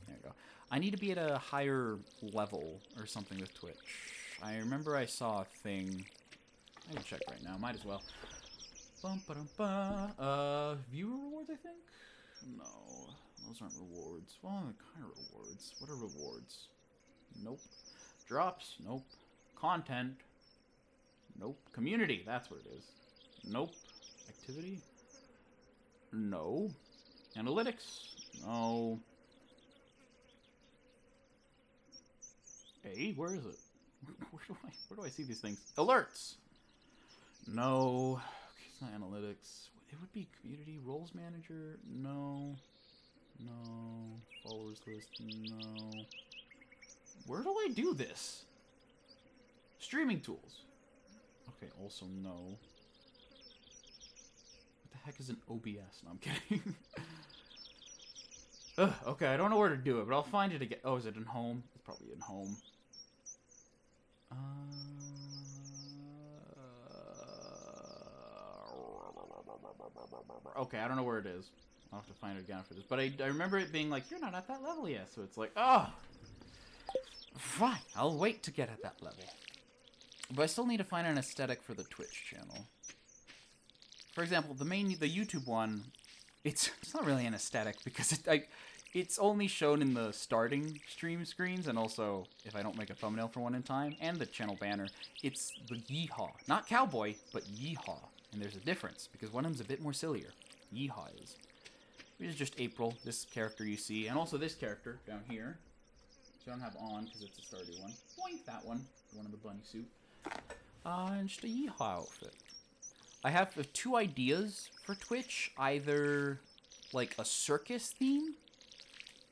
you go. I need to be at a higher level or something with Twitch. I remember I saw a thing. I can check right now. Might as well. Viewer rewards, I think? No, those aren't rewards. Well, they're kind of rewards. What are rewards? Nope. Drops? Nope. Content? Nope. Community, that's what it is. Nope. Activity? No. Analytics? No. Hey, where is it? Where do I see these things? Alerts. No. Okay, it's not analytics. It would be community roles manager. No. No. Followers list. No. Where do I do this? Streaming tools. Okay, also no. What the heck is an OBS? No, I'm kidding. Ugh, okay, I don't know where to do it, but I'll find it again. Oh, is it in home? It's probably in home. Okay, I don't know where it is. I'll have to find it again for this. But I remember it being like, you're not at that level yet. So it's like, oh, fine. I'll wait to get at that level. But I still need to find an aesthetic for the Twitch channel. For example, the YouTube one, it's not really an aesthetic because it's only shown in the starting stream screens, and also if I don't make a thumbnail for one in time, and the channel banner. It's the yeehaw, not cowboy, but yeehaw. And there's a difference because one of them's a bit more sillier. Yeehaw is. This is just April, this character you see, and also this character down here, which I don't have on because it's a Stardew one. Boink, that one in the bunny suit. And just a yeehaw outfit. I have two ideas for Twitch, either like a circus theme,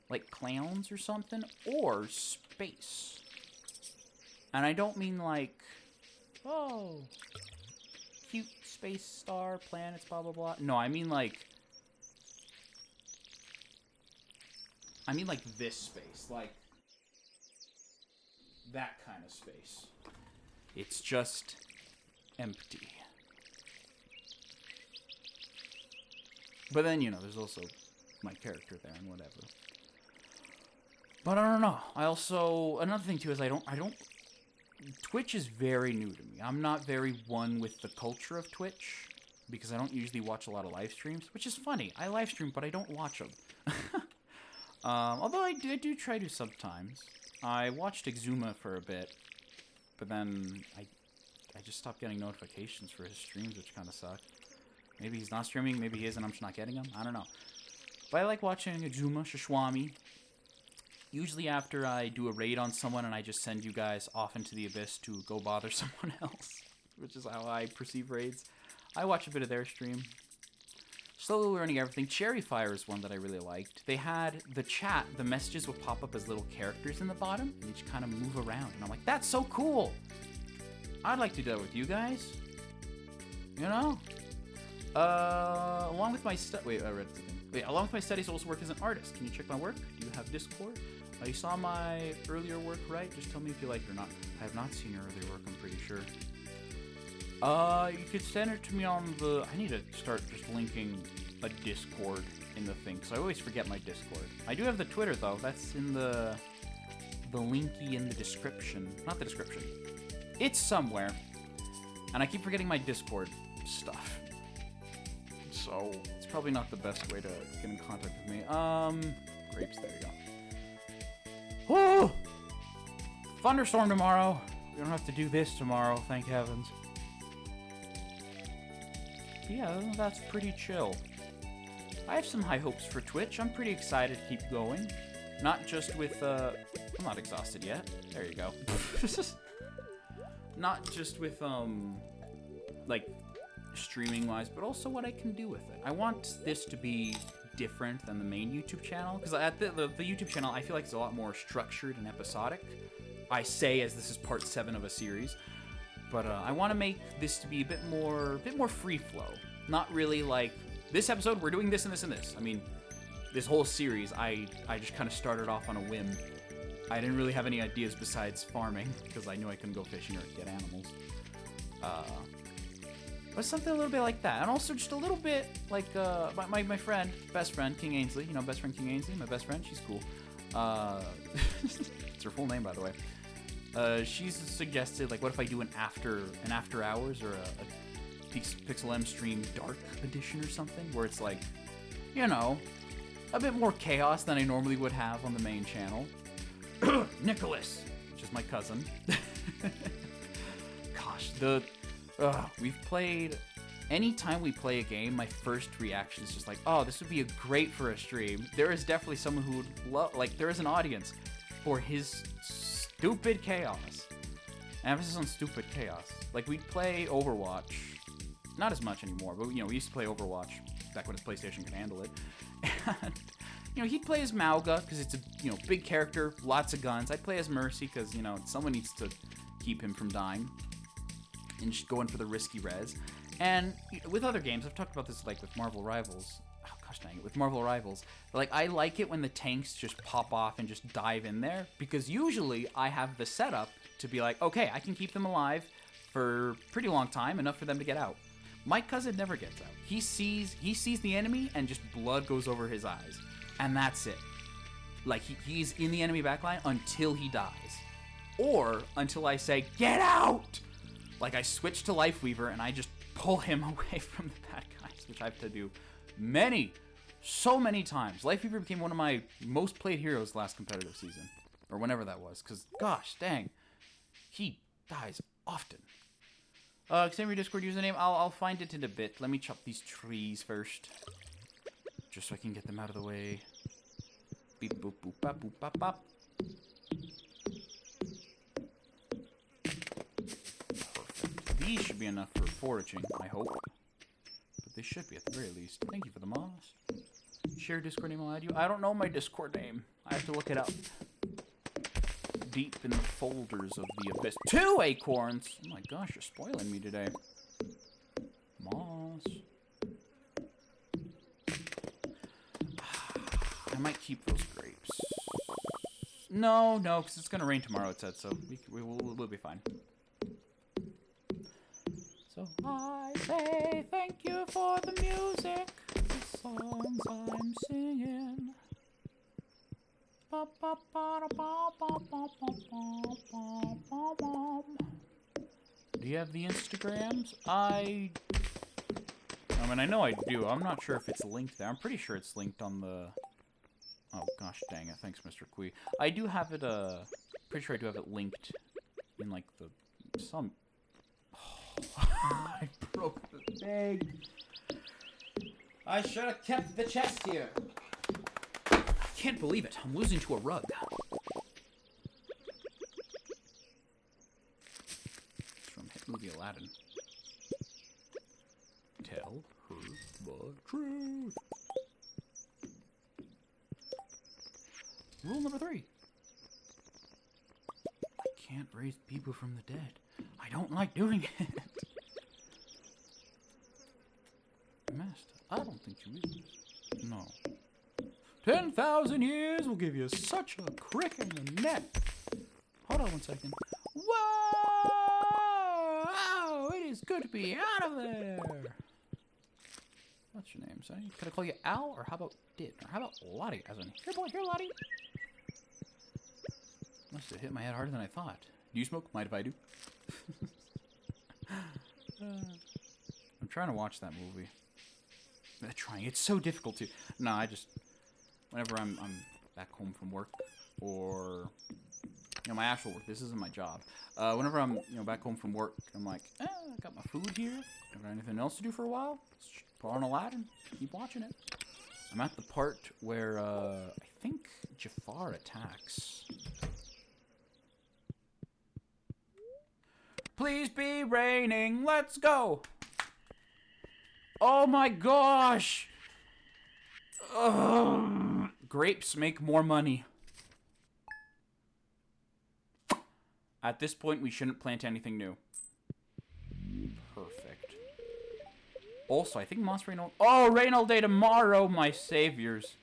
like clowns or something, or space. And I don't mean like, oh, cute space star, planets, blah, blah, blah. No, I mean like this space, like that kind of space. It's just empty. But then, you know, there's also my character there and whatever. But I don't know. I also, another thing too is I don't, Twitch is very new to me. I'm not very one with the culture of Twitch because I don't usually watch a lot of live streams, which is funny. I live stream, but I don't watch them. Although I do try to sometimes. I watched Exuma for a bit, but then I just stopped getting notifications for his streams, which kind of sucked. Maybe he's not streaming, maybe he is and I'm just not getting them. I don't know. But I like watching Exuma, Shishwami. Usually after I do a raid on someone and I just send you guys off into the abyss to go bother someone else, which is how I perceive raids. I watch a bit of their stream. Slowly learning everything. Cherry Fire is one that I really liked. They had the chat, the messages would pop up as little characters in the bottom, and you just kind of move around. And I'm like, that's so cool! I'd like to do that with you guys. You know? Along with my wait, I read something. Wait, along with my studies, I also work as an artist. Can you check my work? Do you have Discord? You saw my earlier work, right? Just tell me if you like it or not. I have not seen your earlier work, I'm pretty sure. You could send it to me on the... I need to start just linking a Discord in the thing, because I always forget my Discord. I do have the Twitter, though. That's in the linky in the description. Not the description. It's somewhere. And I keep forgetting my Discord stuff. So, it's probably not the best way to get in contact with me. Grapes, there you go. Woo! Thunderstorm tomorrow. We don't have to do this tomorrow, thank heavens. Yeah, that's pretty chill. I have some high hopes for Twitch. I'm pretty excited to keep going. Not just with, I'm not exhausted yet. There you go. Not just with, like, streaming-wise, but also what I can do with it. I want this to be different than the main YouTube channel, because at the YouTube channel, I feel like it's a lot more structured and episodic. I say as this is part 7 of a series. But I want to make this to be a bit more free flow. Not really like, this episode, we're doing this and this and this. I mean, this whole series, I just kind of started off on a whim. I didn't really have any ideas besides farming, because I knew I couldn't go fishing or get animals. But something a little bit like that. And also just a little bit like my friend, best friend, King Ainsley. You know, best friend King Ainsley, my best friend, she's cool. It's her full name, by the way. She's suggested, like, what if I do an after hours or a Pixel M stream dark edition or something, where it's like, you know, a bit more chaos than I normally would have on the main channel. Nicholas, which is my cousin. Gosh, we've played. Anytime we play a game, my first reaction is just like, oh, this would be great for a stream. There is definitely someone who would love, like, there is an audience for his stupid chaos. Emphasis on stupid chaos. Like, we'd play Overwatch. Not as much anymore, but, you know, we used to play Overwatch back when his PlayStation could handle it. And, you know, he'd play as Mauga, because it's a, you know, big character, lots of guns. I'd play as Mercy, because, you know, someone needs to keep him from dying. And just going for the risky res. And with other games, I've talked about this, like, with Marvel Rivals. Oh, gosh dang it. With Marvel Rivals. Like, I like it when the tanks just pop off and just dive in there. Because usually, I have the setup to be like, okay, I can keep them alive for a pretty long time, enough for them to get out. My cousin never gets out. He sees the enemy, and just blood goes over his eyes. And that's it. Like, he's in the enemy backline until he dies. Or until I say, get out! Like, I switch to Lifeweaver, and I just pull him away from the bad guys, which I have to do so many times. Lifeweaver became one of my most played heroes last competitive season. Or whenever that was, because, gosh, dang. He dies often. Extend your Discord username. I'll find it in a bit. Let me chop these trees first. Just so I can get them out of the way. Beep, boop, boop, bop, boop, bop, bop. Perfect. These should be enough for foraging, I hope. But they should be at the very least. Thank you for the moss. Share Discord name, I'll add you. I don't know my Discord name. I have to look it up. Deep in the folders of the abyss. 2 acorns! Oh my gosh, you're spoiling me today. Moss. I might keep those grapes. No, because it's going to rain tomorrow, it said, so we'll be fine. So I say thank you for the music, the songs I'm singing. Do you have the Instagrams? I mean, I know I do. I'm not sure if it's linked there. I'm pretty sure it's linked on the... Oh, gosh dang it. Thanks, Mr. Quee. I do have it, pretty sure I do have it linked in, like, some... Oh, I broke the bag. I should have kept the chest here. I can't believe it. I'm losing to a rug. It's from hit movie Aladdin. Tell her the truth. Rule number 3. I can't raise people from the dead. I don't like doing it. Master, I don't think you read this. No. 10,000 years will give you such a crick in the neck. Hold on one second. Whoa! It is good to be out of there. What's your name, Sonny? Could I call you Al, or how about Did? Or how about Lottie? As in, here, boy, here, Lottie. Must have hit my head harder than I thought. Do you smoke? Mind if I do? I'm trying to watch that movie. It's so difficult to. No, I just. Whenever I'm back home from work, or you know, my actual work. This isn't my job. Whenever I'm back home from work, I'm like, I got my food here. Don't got anything else to do for a while. Let's put on Aladdin. Keep watching it. I'm at the part where I think Jafar attacks. Please be raining. Let's go. Oh my gosh. Grapes make more money. At this point, we shouldn't plant anything new. Perfect. Also, I think moss rain all... Oh, rain all day tomorrow, my saviors.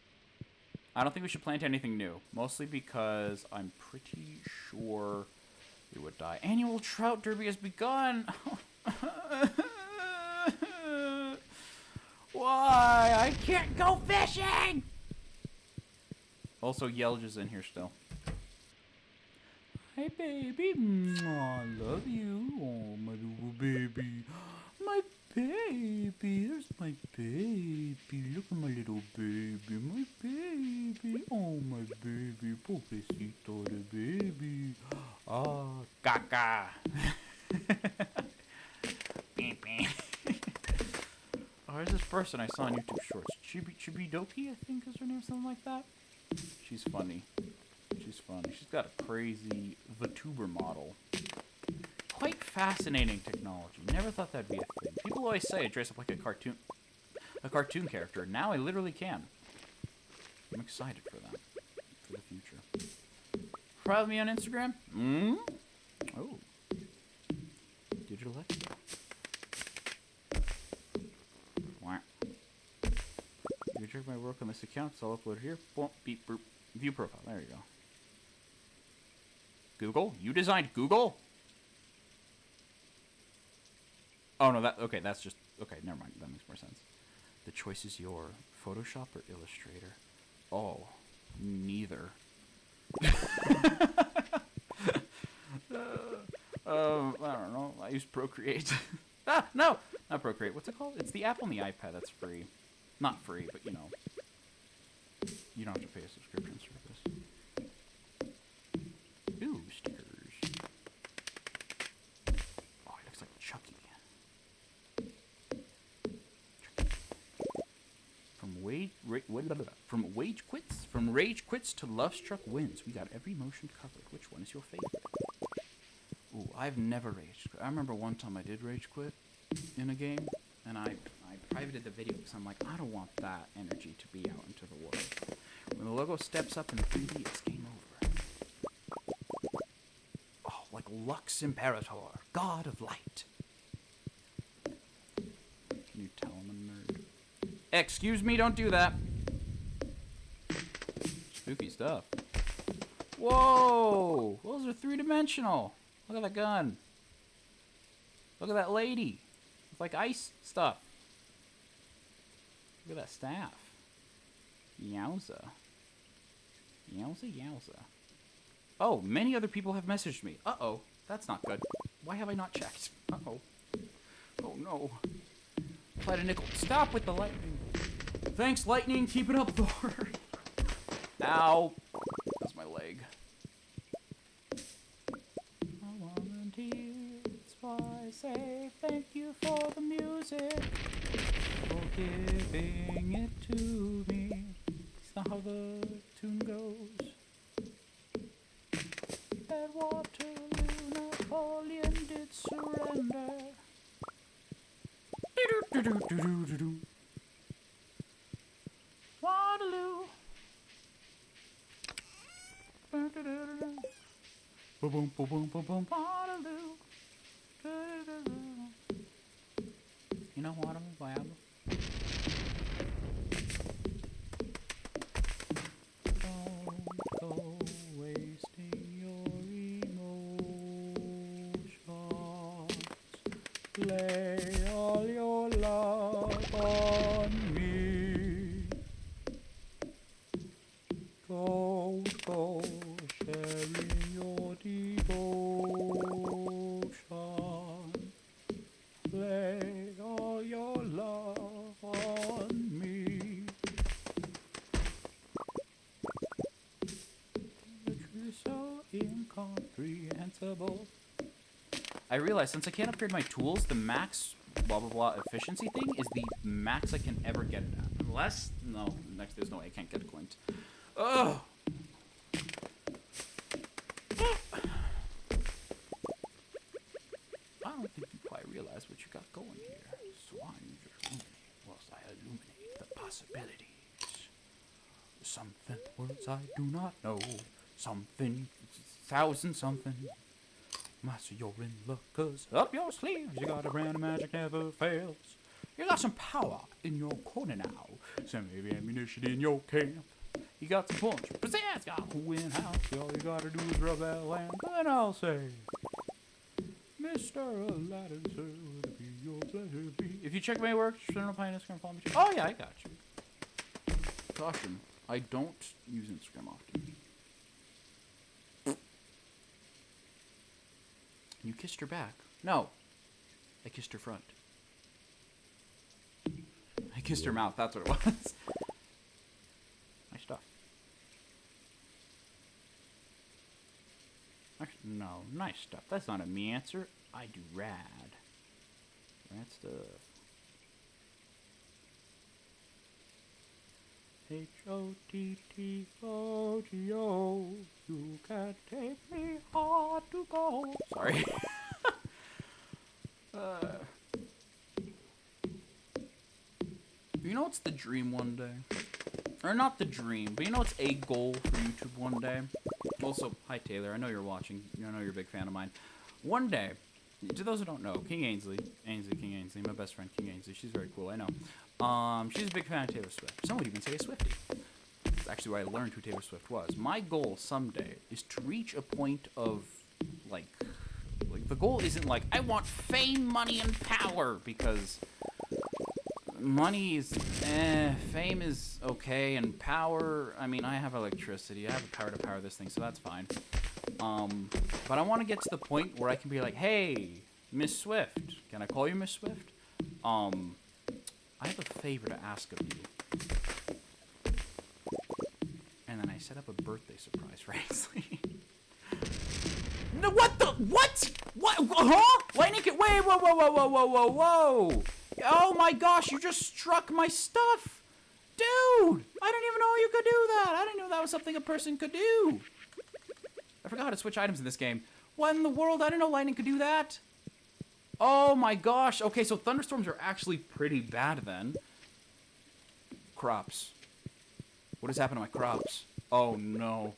I don't think we should plant anything new. Mostly because I'm pretty sure we would die. Annual trout derby has begun. Why? I can't go fishing! Also, Yelge is in here still. Hi, baby. I love you. Oh, my little baby. My baby. There's my baby. Look at my little baby. My baby. Oh, my baby. Pobrecito the baby. Ah, caca. Beep, beep. Oh, there's this person I saw on YouTube Shorts. Chibidoki, I think is her name, something like that. She's funny. She's funny. She's got a crazy VTuber model. quite fascinating technology. Never thought that'd be a thing. People always say I dress up like a cartoon character. Now I literally can. I'm excited for that, for the future. Follow me on Instagram? Oh. Digital X. Wow. You can check my work on this account, so I'll upload here. Boom, beep, boop. View profile. There you go. Google? You designed Google? Oh, no, okay, that's just... Okay, never mind. That makes more sense. The choice is your Photoshop or Illustrator? Oh, neither. I don't know. I use Procreate. No! Not Procreate. What's it called? It's the app on the iPad that's free. Not free, but you know. You don't have to pay a subscription service. Ooh, stickers. Oh, it looks like Chucky. From rage quits to love struck wins. We got every emotion covered. Which one is your favorite? Ooh, I've never rage quit. I remember one time I did rage quit in a game, and I privated the video because I'm like, I don't want that energy to be out into the world. When the logo steps up in 3D, it's game over. Oh, like Lux Imperator, God of Light. Can you tell I'm a nerd? Excuse me, don't do that. Spooky stuff. Whoa! Those are three-dimensional. Look at that gun. Look at that lady. It's like ice stuff. Look at that staff. Yowza. Yowza, yowza. Oh, many other people have messaged me. Uh-oh. That's not good. Why have I not checked? Uh-oh. Oh, no. Applied a nickel. Stop with the lightning. Thanks, lightning. Keep it up, Thor. Ow. That's my leg. I volunteer. That's why I say thank you for the music. For giving it to me. It's not how the tune goes. At Waterloo, Napoleon did surrender. Waterloo. Boom, boom, boom, boom, boom, Waterloo. You know Waterloo by ABBA? Don't go wasting your emotions. Lay all your love on me. Go, sharing your devotion. Lay all your love on me. The truth so incomprehensible. I realize since I can't upgrade my tools, the max blah blah blah efficiency thing is the max I can ever get it at. Unless, no, next there's no way I can't get it going. Ugh! I don't think you quite realize what you got going here. So why don't you just ruminate whilst I illuminate the possibilities? Something words I do not know. Something, thousand something. Master, you're in luck, 'cause up your sleeves you got a brand of magic never fails. You got some power in your corner now. Some heavy ammunition in your camp. You got some punch, pizzazz, got who in house. All you gotta do is rub that lamp, and I'll say, Mr. Aladdin, sir, would it be your pleasure be? If you check my work, turn up my Instagram, follow me. Oh yeah, I got you. Caution, I don't use Instagram often. You kissed her back. No. I kissed her front. I kissed her mouth, that's what it was. Nice stuff. Actually, no, nice stuff. That's not a me answer. I do rad. Rad stuff. H-O-T-T-O-G-O. You can't take me hard to go. Sorry. You know what's the dream one day? Or not the dream, but you know what's a goal for YouTube one day? Also, hi Taylor, I know you're watching. I know you're a big fan of mine. One day, to those who don't know, King King Ainsley, my best friend King Ainsley, she's very cool, I know. She's a big fan of Taylor Swift. Some would even say a Swiftie. That's actually where I learned who Taylor Swift was. My goal someday is to reach a point of, like the goal isn't like, I want fame, money, and power, because money is, fame is okay, and power, I mean, I have electricity, I have the power to power this thing, so that's fine. But I want to get to the point where I can be like, hey, Miss Swift, can I call you Miss Swift? I have a favor to ask of you. And then I set up a birthday surprise for Ainsley. No, what the? What? What? Huh? Lightning can. Wait, whoa, whoa, whoa, whoa, whoa, whoa, whoa. Oh my gosh, you just struck my stuff. Dude, I didn't even know you could do that. I didn't know that was something a person could do. I forgot how to switch items in this game. What in the world? I didn't know lightning could do that. Oh my gosh. Okay, so thunderstorms are actually pretty bad then. Crops. What has happened to my crops? Oh no.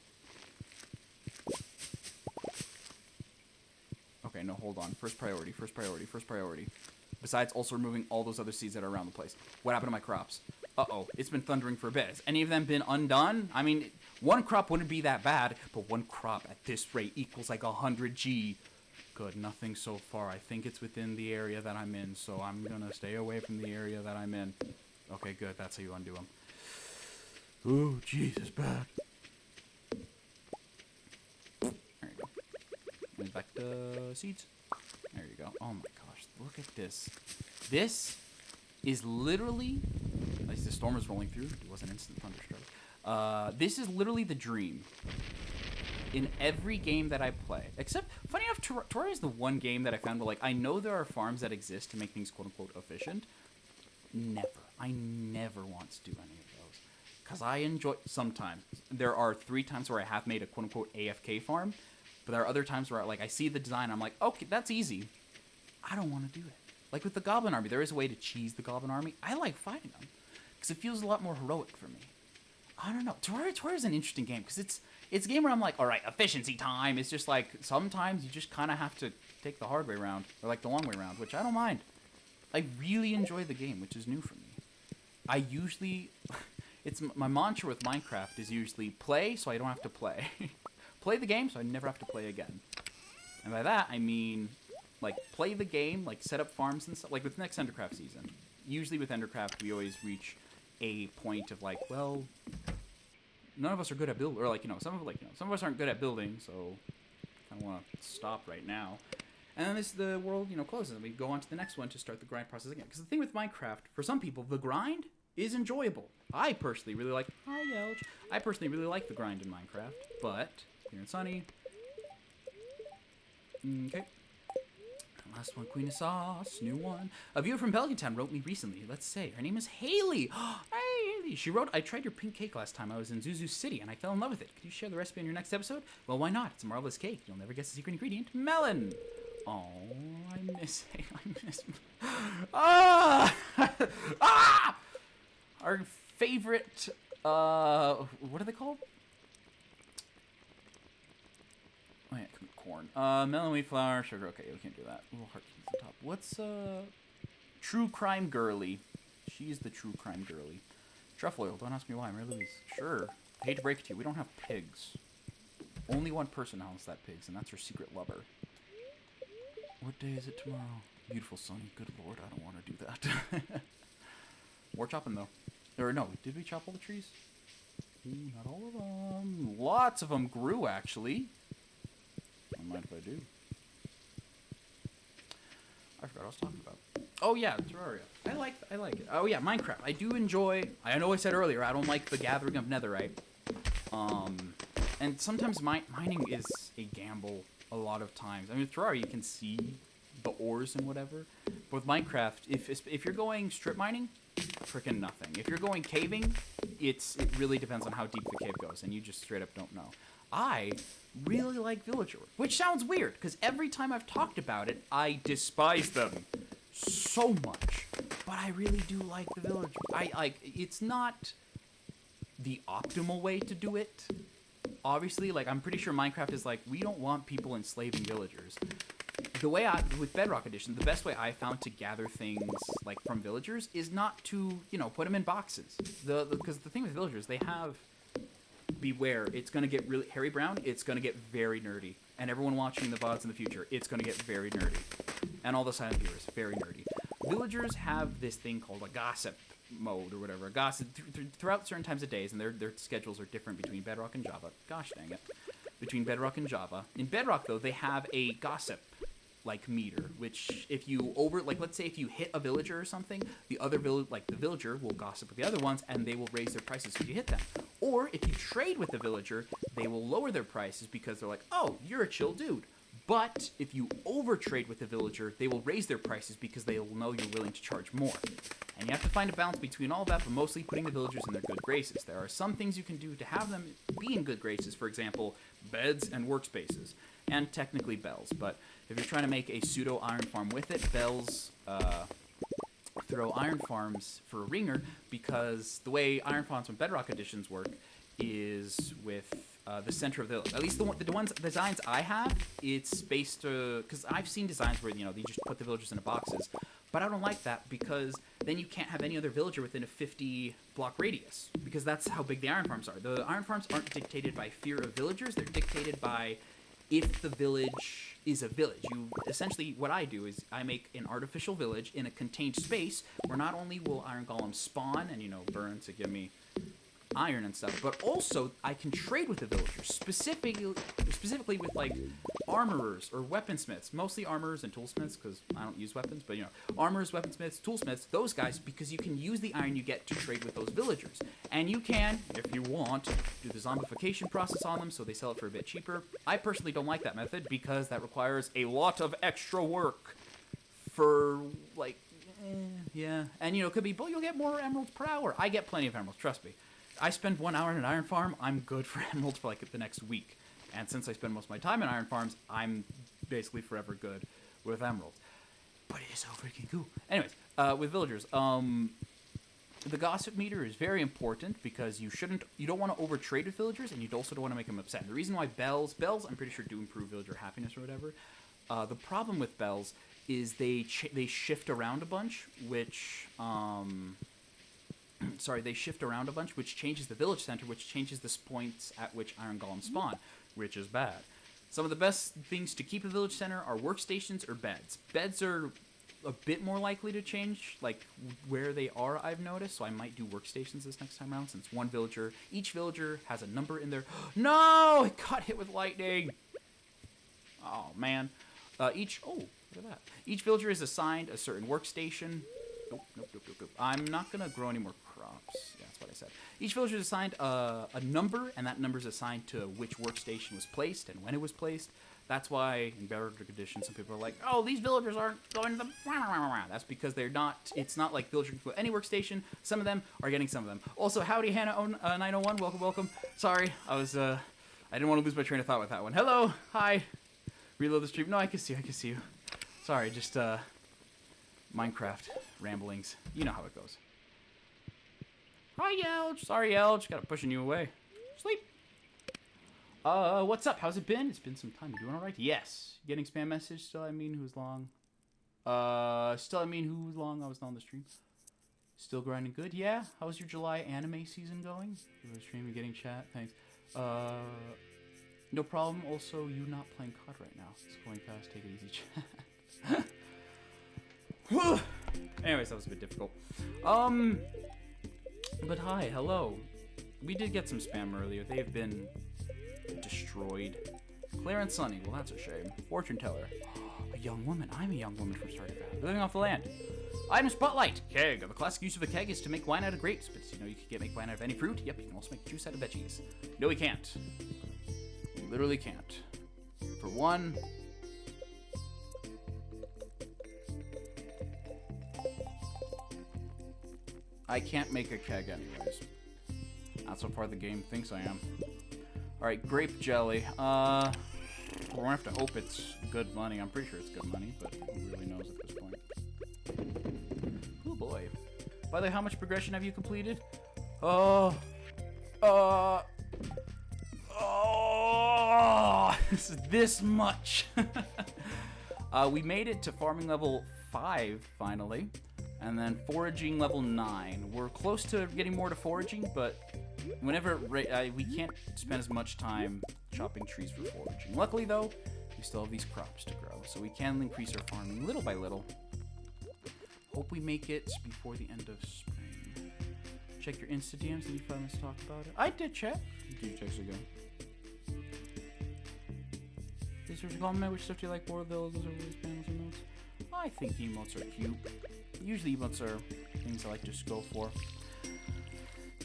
Okay, no, hold on. First priority, first priority, first priority. Besides also removing all those other seeds that are around the place. What happened to my crops? Uh-oh, it's been thundering for a bit. Has any of them been undone? I mean, one crop wouldn't be that bad, but one crop at this rate equals like 100 G. Good, nothing so far. I think it's within the area that I'm in, so I'm gonna stay away from the area that I'm in. Okay, good, that's how you undo them. Ooh, Jesus, bad. There you go. Move back to seeds. There you go. Oh my gosh, look at this. This is literally, at least the storm was rolling through. It was an instant thunderstroke. This is literally the dream in every game that I play. Except, funny enough, Terraria is the one game that I found where, like, I know there are farms that exist to make things quote-unquote efficient. Never. I never want to do any of those. Because I enjoy, sometimes. There are 3 times where I have made a quote-unquote AFK farm. But there are other times where, like, I see the design, I'm like, okay, that's easy. I don't want to do it. Like with the Goblin Army, there is a way to cheese the Goblin Army. I like fighting them. Because it feels a lot more heroic for me. I don't know. Terraria is an interesting game. Because it's a game where I'm like, alright, efficiency time. It's just like, sometimes you just kind of have to take the hard way around. Or like the long way around, which I don't mind. I really enjoy the game, which is new for me. I usually... it's my mantra with Minecraft is usually play so I don't have to play. Play the game so I never have to play again. And by that, I mean, like, play the game, like, set up farms and stuff. Like, with next Endercraft season. Usually with Endercraft, we always reach a point of, like, well, none of us are good at building. Or, like, some of us aren't good at building, so I kind of want to stop right now. And then the world, closes, and we go on to the next one to start the grind process again. Because the thing with Minecraft, for some people, the grind is enjoyable. I personally really like... Hi, Yelch. I personally really like the grind in Minecraft, but... Here and Sunny. Okay. Last one, Queen of Sauce. New one. A viewer from Pelican Town wrote me recently. Let's say. Her name is Haley. Hey, Haley. She wrote, I tried your pink cake last time I was in Zuzu City, and I fell in love with it. Could you share the recipe in your next episode? Well, why not? It's a marvelous cake. You'll never guess the secret ingredient. Melon. Oh, I miss Ah! Ah! Our favorite, what are they called? Oh yeah, corn. Melon, wheat flour, sugar. Okay, we can't do that. Little heart keys on top. What's, True Crime Girly. She's the True Crime Girly. Truffle oil. Don't ask me why. Mary Louise. Sure. I hate to break it to you. We don't have pigs. Only one person owns that pigs, and that's her secret lover. What day is it tomorrow? Beautiful sunny. Good lord, I don't want to do that. More chopping, though. Or no, did we chop all the trees? Not all of them. Lots of them grew, actually. Don't mind if I do. I forgot what I was talking about. Oh yeah, Terraria. I like it. Oh yeah, Minecraft. I do enjoy... I know I said earlier, I don't like the gathering of netherite. And sometimes mining is a gamble a lot of times. I mean, with Terraria, you can see the ores and whatever. But with Minecraft, if you're going strip mining, freaking nothing. If you're going caving, it really depends on how deep the cave goes, and you just straight up don't know. I really like villager work, which sounds weird because every time I've talked about it, I despise them so much. But I really do like the villager. I like it's not the optimal way to do it. Obviously, like I'm pretty sure Minecraft is like we don't want people enslaving villagers. The way with Bedrock Edition, the best way I found to gather things like from villagers is not to, you know, put them in boxes. Because the thing with villagers, they have beware, it's gonna get really Harry Brown, it's gonna get very nerdy. And everyone watching the VODs in the future, it's gonna get very nerdy. And all the silent viewers, very nerdy. Villagers have this thing called a gossip mode or whatever. A gossip throughout certain times of days, and their schedules are different between Bedrock and Java. Gosh dang it. Between Bedrock and Java. In Bedrock though, they have a gossip like meter, which if you let's say if you hit a villager or something, the other villager will gossip with the other ones and they will raise their prices if you hit them. Or if you trade with the villager, they will lower their prices because they're like, oh, you're a chill dude. But if you overtrade with the villager, they will raise their prices because they will know you're willing to charge more. And you have to find a balance between all that, but mostly putting the villagers in their good graces. There are some things you can do to have them be in good graces, for example, beds and workspaces, and technically bells. But if you're trying to make a pseudo iron farm with it, bells throw iron farms for a ringer, because the way iron farms and Bedrock editions work is with the center of the village. At least the ones designs I have, it's based because I've seen designs where, you know, they just put the villagers into boxes, but I don't like that because then you can't have any other villager within a 50 block radius, because that's how big the iron farms are. The iron farms aren't dictated by fear of villagers, they're dictated by if the village is a village. You essentially, what I do is I make an artificial village in a contained space where not only will iron golems spawn and, you know, burn to give me iron and stuff, but also I can trade with the villagers, specifically with like armorers or weaponsmiths, mostly armorers and toolsmiths because I don't use weapons, but you know, armorers, weaponsmiths, toolsmiths, those guys, because you can use the iron you get to trade with those villagers. And you can, if you want, do the zombification process on them so they sell it for a bit cheaper. I personally don't like that method because that requires a lot of extra work for like, yeah. And you know, it could be, but you'll get more emeralds per hour. I get plenty of emeralds, trust me. I spend 1 hour in an iron farm, I'm good for emeralds for like the next week. And since I spend most of my time in iron farms, I'm basically forever good with emeralds. But it is so freaking cool. Anyways, with villagers, the gossip meter is very important because you don't want to overtrade with villagers, and you also don't want to make them upset. And the reason why bells, I'm pretty sure do improve villager happiness or whatever. The problem with bells is they shift around a bunch, which they shift around a bunch, which changes the village center, which changes the points at which iron golems spawn, which is bad. Some of the best things to keep a village center are workstations or beds. Beds are a bit more likely to change, like where they are, I've noticed, so I might do workstations this next time around, since each villager has a number in there. No! It got hit with lightning! Oh, man. Look at that. Each villager is assigned a certain workstation. Nope. I'm not gonna grow any more crops. Yeah, that's what I said. Each villager is assigned a number, and that number is assigned to which workstation was placed and when it was placed. That's why in Bedrock Edition, some people are like, "Oh, these villagers aren't going to the." That's because they're not. It's not like villagers can go any workstation. Some of them are getting some of them. Also, howdy, Hannah 901. Welcome. Sorry, I didn't want to lose my train of thought with that one. Hello, hi. Reload the stream. No, I can see you. Sorry, just Minecraft ramblings. You know how it goes. Hi, Elge. Sorry, Elge. Got pushing you away. Sleep. What's up? How's it been? It's been some time. You doing all right? Yes. Getting spam message. Still, I mean, who's long? Who's long? I was on the stream. Still grinding good. Yeah. How's your July anime season going? You were streaming, getting chat. Thanks. No problem. Also, you not playing COD right now. It's going fast. Take it easy, chat. Anyways, that was a bit difficult. But hi, hello. We did get some spam earlier. They have been destroyed. Claire and Sunny. Well, that's a shame. Fortune teller. A young woman. I'm a young woman from Stardew. Living off the land. Item spotlight. Keg. The classic use of a keg is to make wine out of grapes. But you know you can make wine out of any fruit? Yep, you can also make juice out of veggies. No, we can't. We literally can't. For one... I can't make a keg anyways. That's how far the game thinks I am. Alright, grape jelly. We're gonna have to hope it's good money. I'm pretty sure it's good money, but who really knows at this point? Oh boy. By the way, how much progression have you completed? Oh, this much. We made it to farming level 5 finally, and then foraging level 9. We're close to getting more to foraging, but whenever we can't spend as much time chopping trees for foraging. Luckily though, we still have these crops to grow, so we can increase our farming little by little. Hope we make it before the end of spring. Check your Insta DMs and you find us talk about it. I did check. 2 checks ago. Is there a comment? Which stuff do you like more? Those are these panels and notes. I think emotes are cute. Usually emotes are things I like to just go for.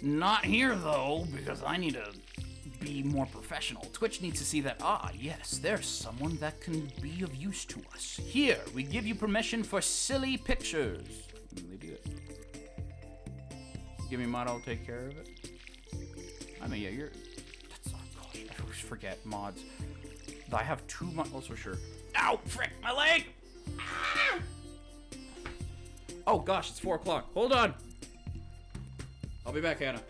Not here though, because I need to be more professional. Twitch needs to see that, yes, there's someone that can be of use to us. Here, we give you permission for silly pictures. And they do it. Give me mod, I'll take care of it. I mean, yeah, that's, oh gosh, I always forget mods. I have 2 mods, oh, for sure. Ow, frick, my leg! Ah! Oh gosh, it's 4 o'clock. Hold on. I'll be back, Hannah.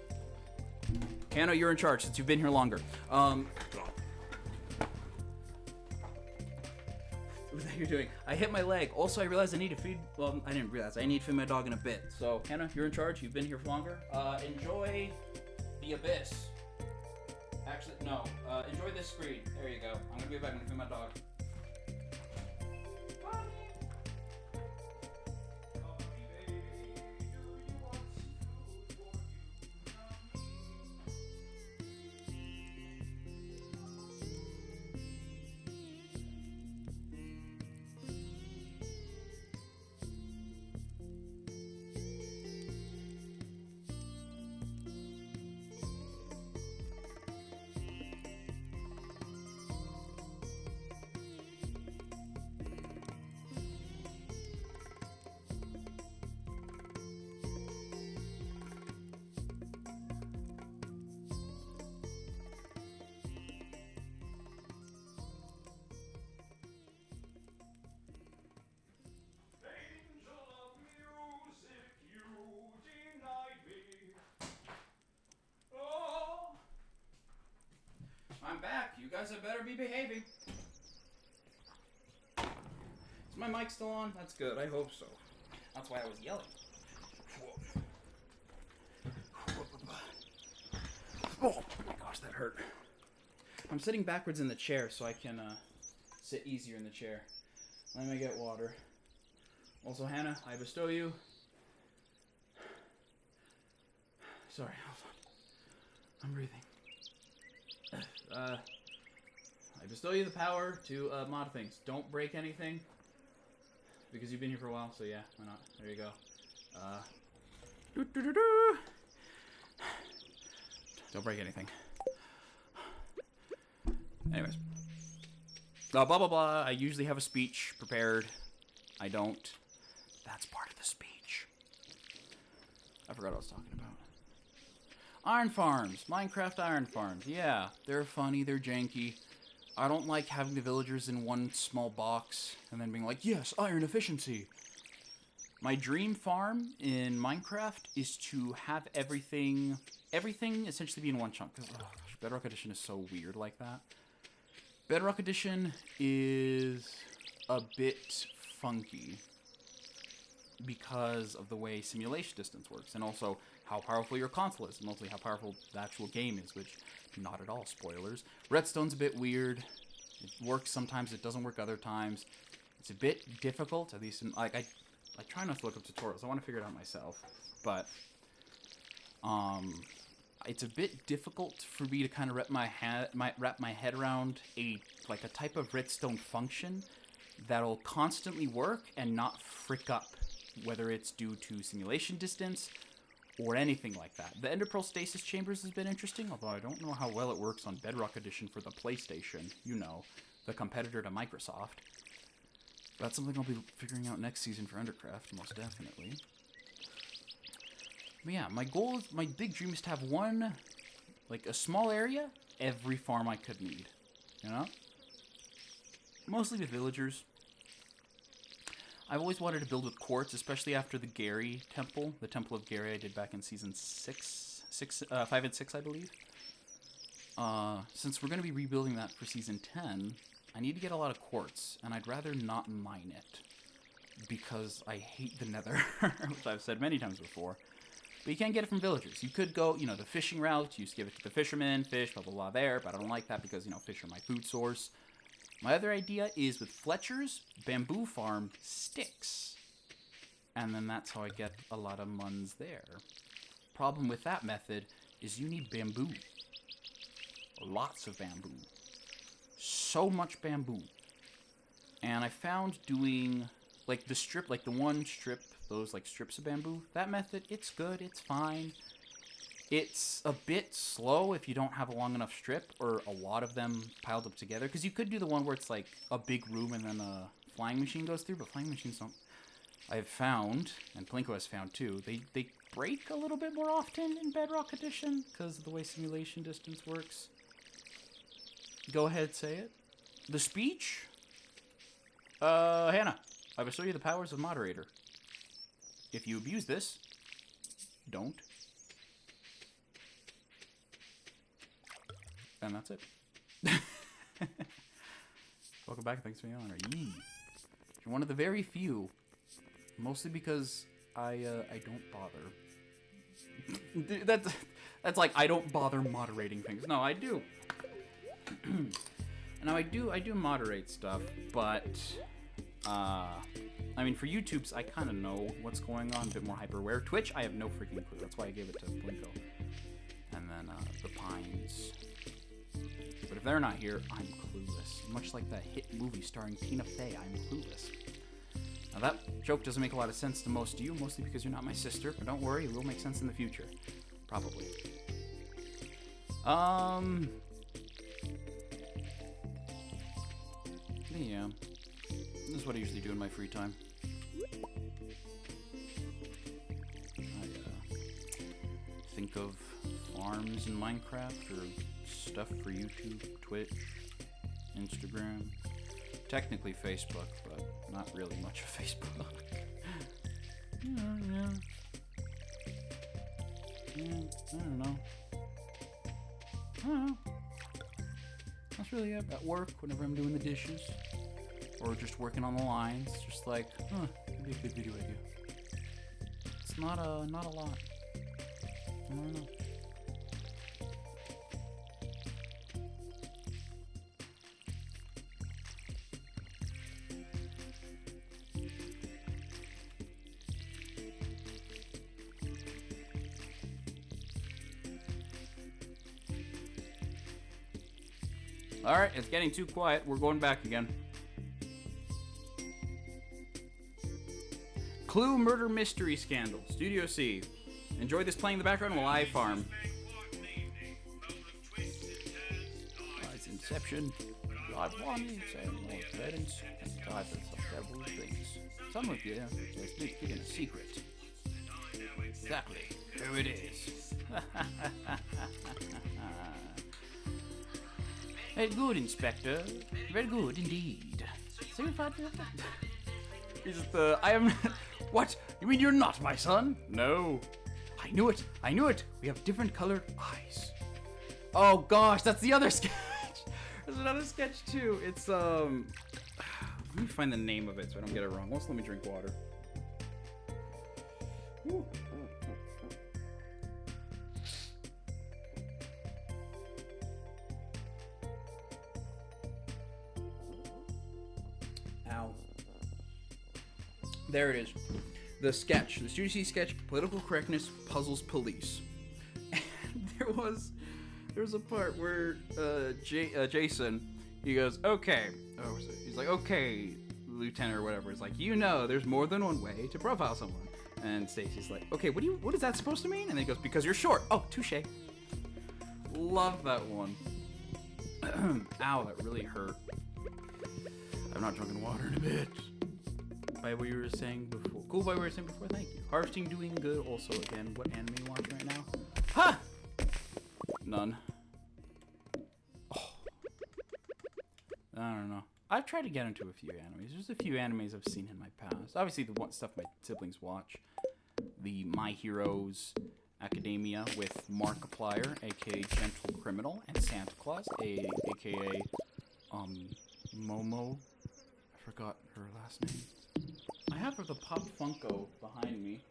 Hannah, you're in charge since you've been here longer. What are you doing? I hit my leg. Also, I realized I need to feed. Well, I didn't realize I need to feed my dog in a bit. So, Hannah, you're in charge. You've been here for longer. Enjoy the abyss. Actually, no. Enjoy this screen. There you go. I'm gonna be back and feed my dog. I'm back. You guys had better be behaving. Is my mic still on? That's good. I hope so. That's why I was yelling. Oh my gosh, that hurt. I'm sitting backwards in the chair so I can sit easier in the chair. Let me get water. Also, Hannah, I bestow you. Sorry, hold on. I'm breathing. I bestow you the power to mod things. Don't break anything, because you've been here for a while, so yeah, why not? There you go. Don't break anything. Anyways. Blah, blah, blah. I usually have a speech prepared. I don't. That's part of the speech. I forgot what I was talking about. Iron farms. Minecraft iron farms. Yeah, they're funny, they're janky. I don't like having the villagers in one small box and then being like, yes, iron efficiency. My dream farm in Minecraft is to have everything essentially be in one chunk. Because Bedrock Edition is so weird like that. Bedrock Edition is a bit funky because of the way simulation distance works, and also how powerful your console is, and mostly how powerful the actual game is, which, not at all spoilers. Redstone's a bit weird. It works sometimes, it doesn't work other times. It's a bit difficult, at least in, like, I try not to look up tutorials. I want to figure it out myself. But, it's a bit difficult for me to kind of wrap my head around a type of redstone function that'll constantly work and not frick up, whether it's due to simulation distance or anything like that. The Ender Pearl Stasis Chambers has been interesting, although I don't know how well it works on Bedrock Edition for the PlayStation. You know, the competitor to Microsoft. That's something I'll be figuring out next season for Undercraft, most definitely. But yeah, my big dream is to have one, Like, a small area, every farm I could need. You know? Mostly with villagers. I've always wanted to build with quartz, especially after the Gary temple. The Temple of Gary I did back in season 5 and 6, I believe. Since we're going to be rebuilding that for season 10, I need to get a lot of quartz, and I'd rather not mine it. Because I hate the nether, which I've said many times before. But you can't get it from villagers. You could go, you know, the fishing route, you just give it to the fishermen, fish, blah, blah, blah there, but I don't like that because, you know, fish are my food source. My other idea is with Fletcher's bamboo farm sticks. And then that's how I get a lot of muns there. Problem with that method is you need bamboo. Lots of bamboo. So much bamboo. And I found doing, like, the strip, like the one strip, those, like, strips of bamboo, that method, it's good, it's fine. It's a bit slow if you don't have a long enough strip or a lot of them piled up together. Because you could do the one where it's like a big room and then a flying machine goes through, but flying machines don't. I've found, and Plinko has found too, they break a little bit more often in Bedrock Edition because of the way simulation distance works. Go ahead, say it. The speech? Hannah, I will show you the powers of moderator. If you abuse this, don't. And that's it. Welcome back, thanks for your honor. Yee. You're one of the very few. Mostly because I don't bother. That's like, I don't bother moderating things. No, I do. Now, I do moderate stuff, but... I mean, for YouTube's, I kind of know what's going on, a bit more hyper-aware. Twitch, I have no freaking clue. That's why I gave it to Plinko. And then, the Pines. But if they're not here, I'm clueless. Much like that hit movie starring Tina Fey, I'm clueless. Now that joke doesn't make a lot of sense to most of you, mostly because you're not my sister, but don't worry, it will make sense in the future. Probably. Yeah. This is what I usually do in my free time. I think of farms in Minecraft or stuff for YouTube, Twitch, Instagram. Technically Facebook, but not really much of Facebook. Yeah. I don't know. That's really it. At work, whenever I'm doing the dishes. Or just working on the lines. Just like, that'd be a good video idea. It's not a lot. I don't know. Alright, it's getting too quiet. We're going back again. Clue Murder Mystery Scandal. Studio C. Enjoy this playing in the background while I farm. It's Inception. God wanted and more evidence and types of several things. Some of you just been keeping a secret. Exactly. Here it is. Very good, Inspector. Very good indeed. See if I do that. Is it the... I am... What? You mean you're not my son? No. I knew it. I knew it. We have different colored eyes. Oh gosh, that's the other sketch. There's another sketch too. It's, let me find the name of it so I don't get it wrong. Also, let me drink water. Woo. Ow. There it is. The sketch. The Studio C sketch, Political Correctness Puzzles Police. And there was a part where Jason, he goes, okay. Oh, he's like, okay, Lieutenant or whatever. It's like, you know, there's more than one way to profile someone. And Stacy's like, okay, what is that supposed to mean? And then he goes, because you're short. Oh, touche. Love that one. Ow, that really hurt. I've not drunken water in a bit. By what you were saying before. Cool by what you were saying before, thank you. Harvesting doing good also again. What anime you watching right now? Ha! None. Oh. I don't know. I've tried to get into a few animes. There's a few animes I've seen in my past. Obviously, the stuff my siblings watch. The My Heroes Academia with Markiplier, aka Gentle Criminal, and Santa Claus, aka Momo. I forgot her last name. I have the Pop Funko behind me.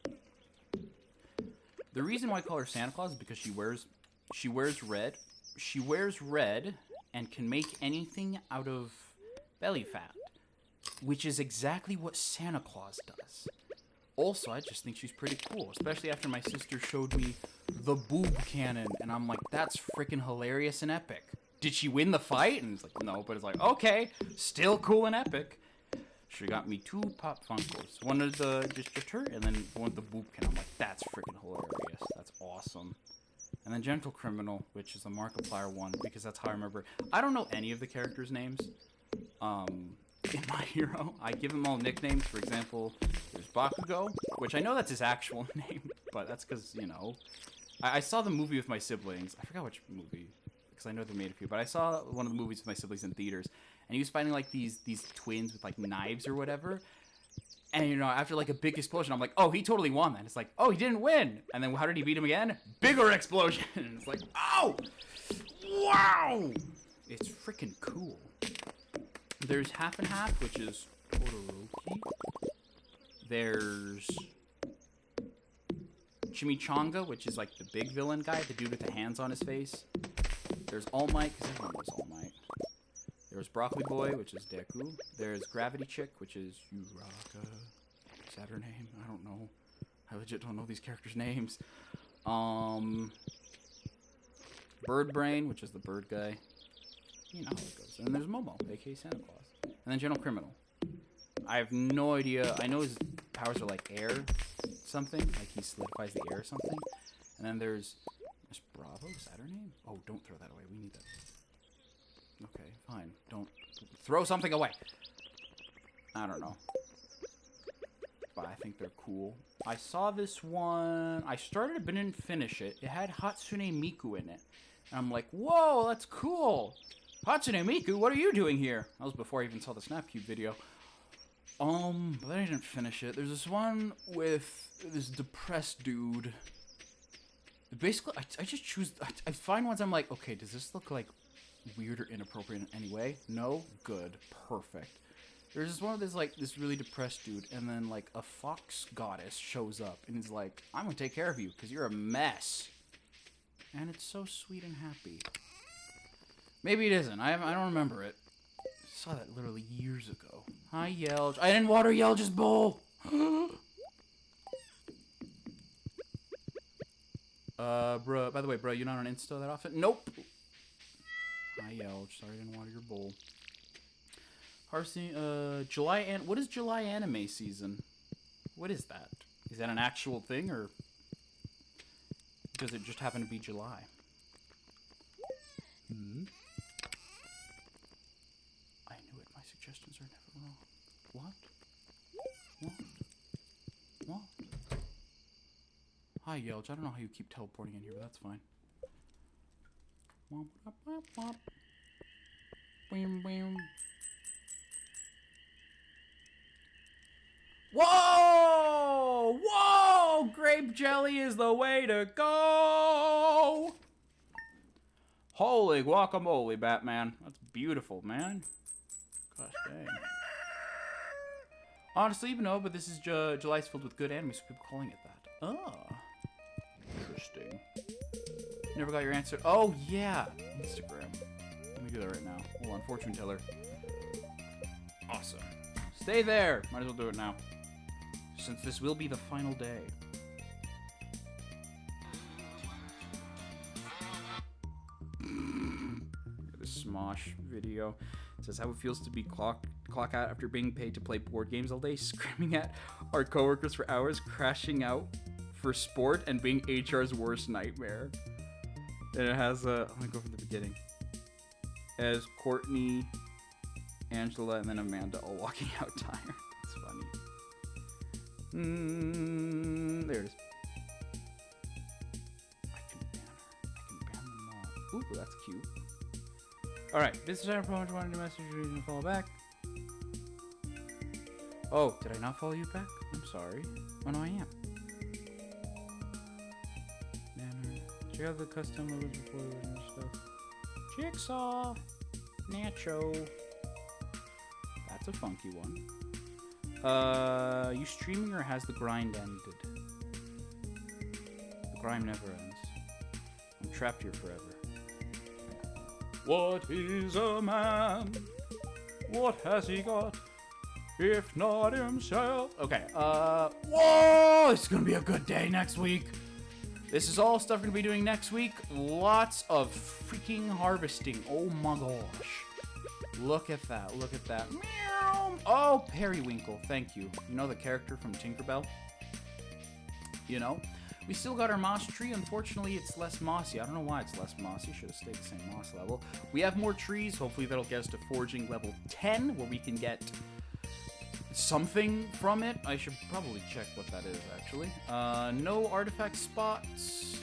The reason why I call her Santa Claus is because she wears red. She wears red and can make anything out of belly fat, which is exactly what Santa Claus does. Also, I just think she's pretty cool, especially after my sister showed me the boob cannon, and I'm like, that's freaking hilarious and epic. Did she win the fight? And it's like, no, but it's like, okay, still cool and epic. She got me 2 Pop Funkos. One of the just her, and then one of the boob cannon. I'm like, that's freaking hilarious. That's awesome. And then Gentle Criminal, which is the Markiplier one, because that's how I remember. I don't know any of the characters' names. In My Hero, I give them all nicknames. For example, there's Bakugo, which I know that's his actual name, but that's because, you know, I saw the movie with my siblings. I forgot which movie, because I know they made a few, but I saw one of the movies with my siblings in theaters, and he was fighting like these twins with like knives or whatever. And, you know, after like a big explosion, I'm like, oh, he totally won that. It's like, oh, he didn't win. And then how did he beat him again? Bigger explosion. And it's like, oh, wow. It's freaking cool. There's Half and Half, which is Todoroki. There's Chimichanga, which is like the big villain guy, the dude with the hands on his face. There's All Might, because everyone knows All Might. There's Broccoli Boy, which is Deku. There's Gravity Chick, which is Uraka. Is that her name? I don't know. I legit don't know these characters' names. Bird Brain, which is the bird guy. You know how it goes. And then there's Momo, aka Santa Claus. And then Gentle Criminal. I have no idea. I know his powers are like air something. Like he solidifies the air or something. And then there's Miss Bravo. Is that her name? Oh, don't throw that away. We need that. Okay, fine. Don't throw something away. I don't know. But I think they're cool. I saw this one. I started it but didn't finish it. It had Hatsune Miku in it. And I'm like, whoa, that's cool. Hatsune Miku, what are you doing here? That was before I even saw the Snapcube video. But I didn't finish it. There's this one with this depressed dude. Basically, I just choose... I find ones I'm like, okay, does this look like weird or inappropriate in any way? No? Good. Perfect. There's this one with this really depressed dude, and then, like, a fox goddess shows up, and is like, I'm gonna take care of you, because you're a mess. And it's so sweet and happy. Maybe it isn't. I don't remember it. I saw that literally years ago. Hi, Yelge. I didn't water Yelge's bowl! Bro, by the way, bro, you're not on Insta that often? Nope! Hi, Yelge. Sorry I didn't water your bowl. Harsey, what is July anime season? What is that? Is that an actual thing, or does it just happen to be July? I knew it. My suggestions are never wrong. What? What? Hi, Yelge. I don't know how you keep teleporting in here, but that's fine. Whoa! Whoa! Grape jelly is the way to go! Holy guacamole, Batman. That's beautiful, man. Gosh dang. Honestly, even though, but this is July's filled with good anime, so people calling it that. Oh. Interesting. Never got your answer. Oh, yeah. Instagram. Let me do that right now. Hold on, fortune teller. Awesome. Stay there. Might as well do it now, since this will be the final day. This Smosh video. It says how it feels to be clock out after being paid to play board games all day, screaming at our coworkers for hours, crashing out for sport, and being HR's worst nightmare. And it has I'm gonna go from the beginning. As Courtney, Angela, and then Amanda all walking out tired. It's funny. There it is. I can ban her. I can ban them all. Ooh, that's cute. Alright, this is our promotion. Wanted to message you and follow back. Oh, did I not follow you back? I'm sorry. Oh, no, I am. Check out the custom logos before the original stuff. Jigsaw. Nacho. That's a funky one. You streaming or has the grind ended? The grind never ends. I'm trapped here forever. What is a man? What has he got? If not himself. Okay, whoa! It's gonna be a good day next week. This is all stuff we're gonna be doing next week. Lots of freaking harvesting. Oh my gosh. Look at that, look at that. Meow. Oh, Periwinkle, thank you. You know the character from Tinkerbell? You know? We still got our moss tree. Unfortunately, it's less mossy. I don't know why it's less mossy. Should have stayed the same moss level. We have more trees. Hopefully that'll get us to foraging level 10, where we can get something from it. I should probably check what that is, actually. No artifact spots.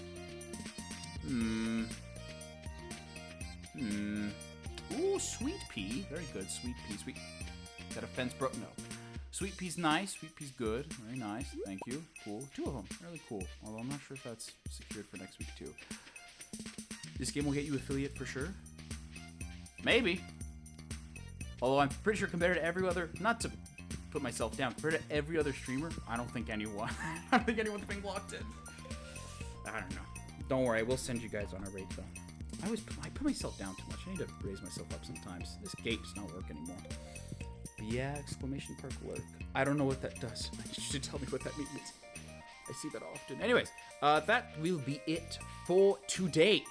Ooh, sweet pea. Very good, sweet pea. Sweet. Is that a fence broke? No. Sweet pea's nice. Sweet pea's good. Very nice. Thank you. Cool. 2 of them. Really cool. Although I'm not sure if that's secured for next week, too. This game will get you affiliate for sure. Maybe. Although I'm pretty sure compared to every other... Not to put myself down. Compared to every other streamer, I don't think anyone... I don't think anyone's been blocked in. I don't know. Don't worry. We'll send you guys on a raid, though. I put myself down too much. I need to raise myself up sometimes. This gate does not work anymore. But yeah, exclamation perk work. I don't know what that does. You should tell me what that means. I see that often. Anyways, that will be it for today.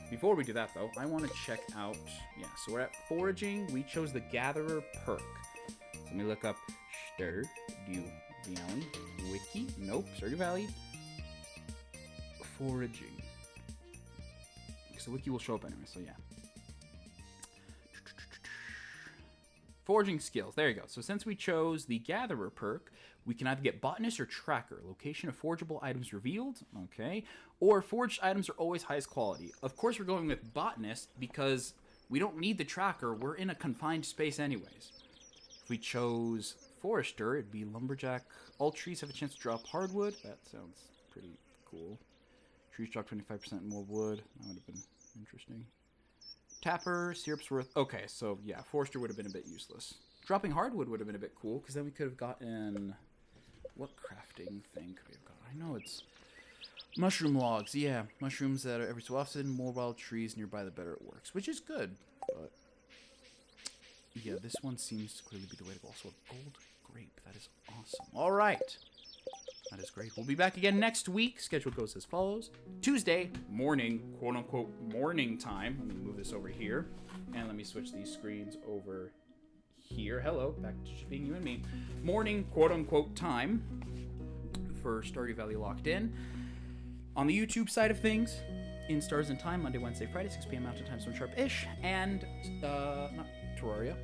Before we do that, though, I want to check out... Yeah, so we're at foraging. We chose the Gatherer perk. So let me look up Stardew Valley. Wiki. Nope. Stardew Valley. Foraging. Because the wiki will show up anyway, so yeah. Foraging skills. There you go. So since we chose the Gatherer perk, we can either get Botanist or Tracker. Location of forageable items revealed. Okay. Or foraged items are always highest quality. Of course, we're going with Botanist because we don't need the Tracker. We're in a confined space anyways. If we chose Forester, it'd be Lumberjack. All trees have a chance to drop hardwood. That sounds pretty cool. Trees drop 25% more wood. That would have been interesting. Tapper, syrup's worth... Okay, so yeah, Forester would have been a bit useless. Dropping hardwood would have been a bit cool, because then we could have gotten... What crafting thing could we have gotten? I know it's... Mushroom logs, yeah. Mushrooms that are every so often, more wild trees nearby, the better it works. Which is good, but... Yeah, this one seems to clearly be the way to go. Also, a gold grape. That is awesome. Alright. That is great. We'll be back again next week. Schedule goes as follows. Tuesday morning, quote-unquote morning time. Let me move this over here. And let me switch these screens over here. Hello, back to just being you and me. Morning, quote-unquote time for Stardew Valley Locked In. On the YouTube side of things, in Stars and Time, Monday, Wednesday, Friday, 6 p.m. Mountain Time, some sharp-ish. And, not Terraria.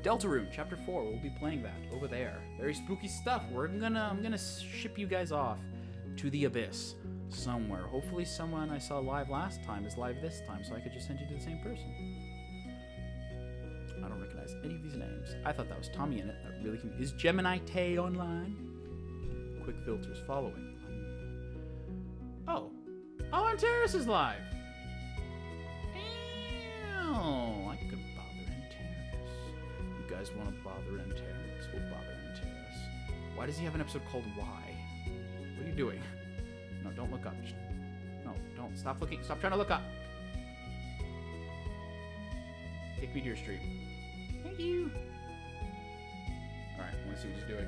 Deltarune, Chapter 4. We'll be playing that over there. Very spooky stuff. I'm gonna ship you guys off to the abyss somewhere. Hopefully someone I saw live last time is live this time, so I could just send you to the same person. I don't recognize any of these names. I thought that was Tommy in it. That really can... Is Gemini Tay online? Quick filters following. Oh. Oh, and Terrace is live. Ew. I could bother Terrace. You guys want to bother Terrace? We'll bother Terrace. Why does he have an episode called Why? What are you doing? No, don't look up. No, don't. Stop looking. Stop trying to look up. Take me to your street. Thank you. Alright, I want to see what he's doing.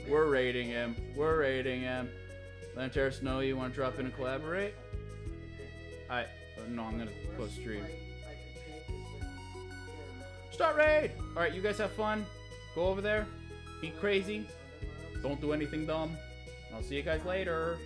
We're raiding him. We're raiding him. Let Terrace know you want to drop in and collaborate. No, I'm gonna close stream. Start raid! Alright, you guys have fun. Go over there. Be crazy. Don't do anything dumb. I'll see you guys later.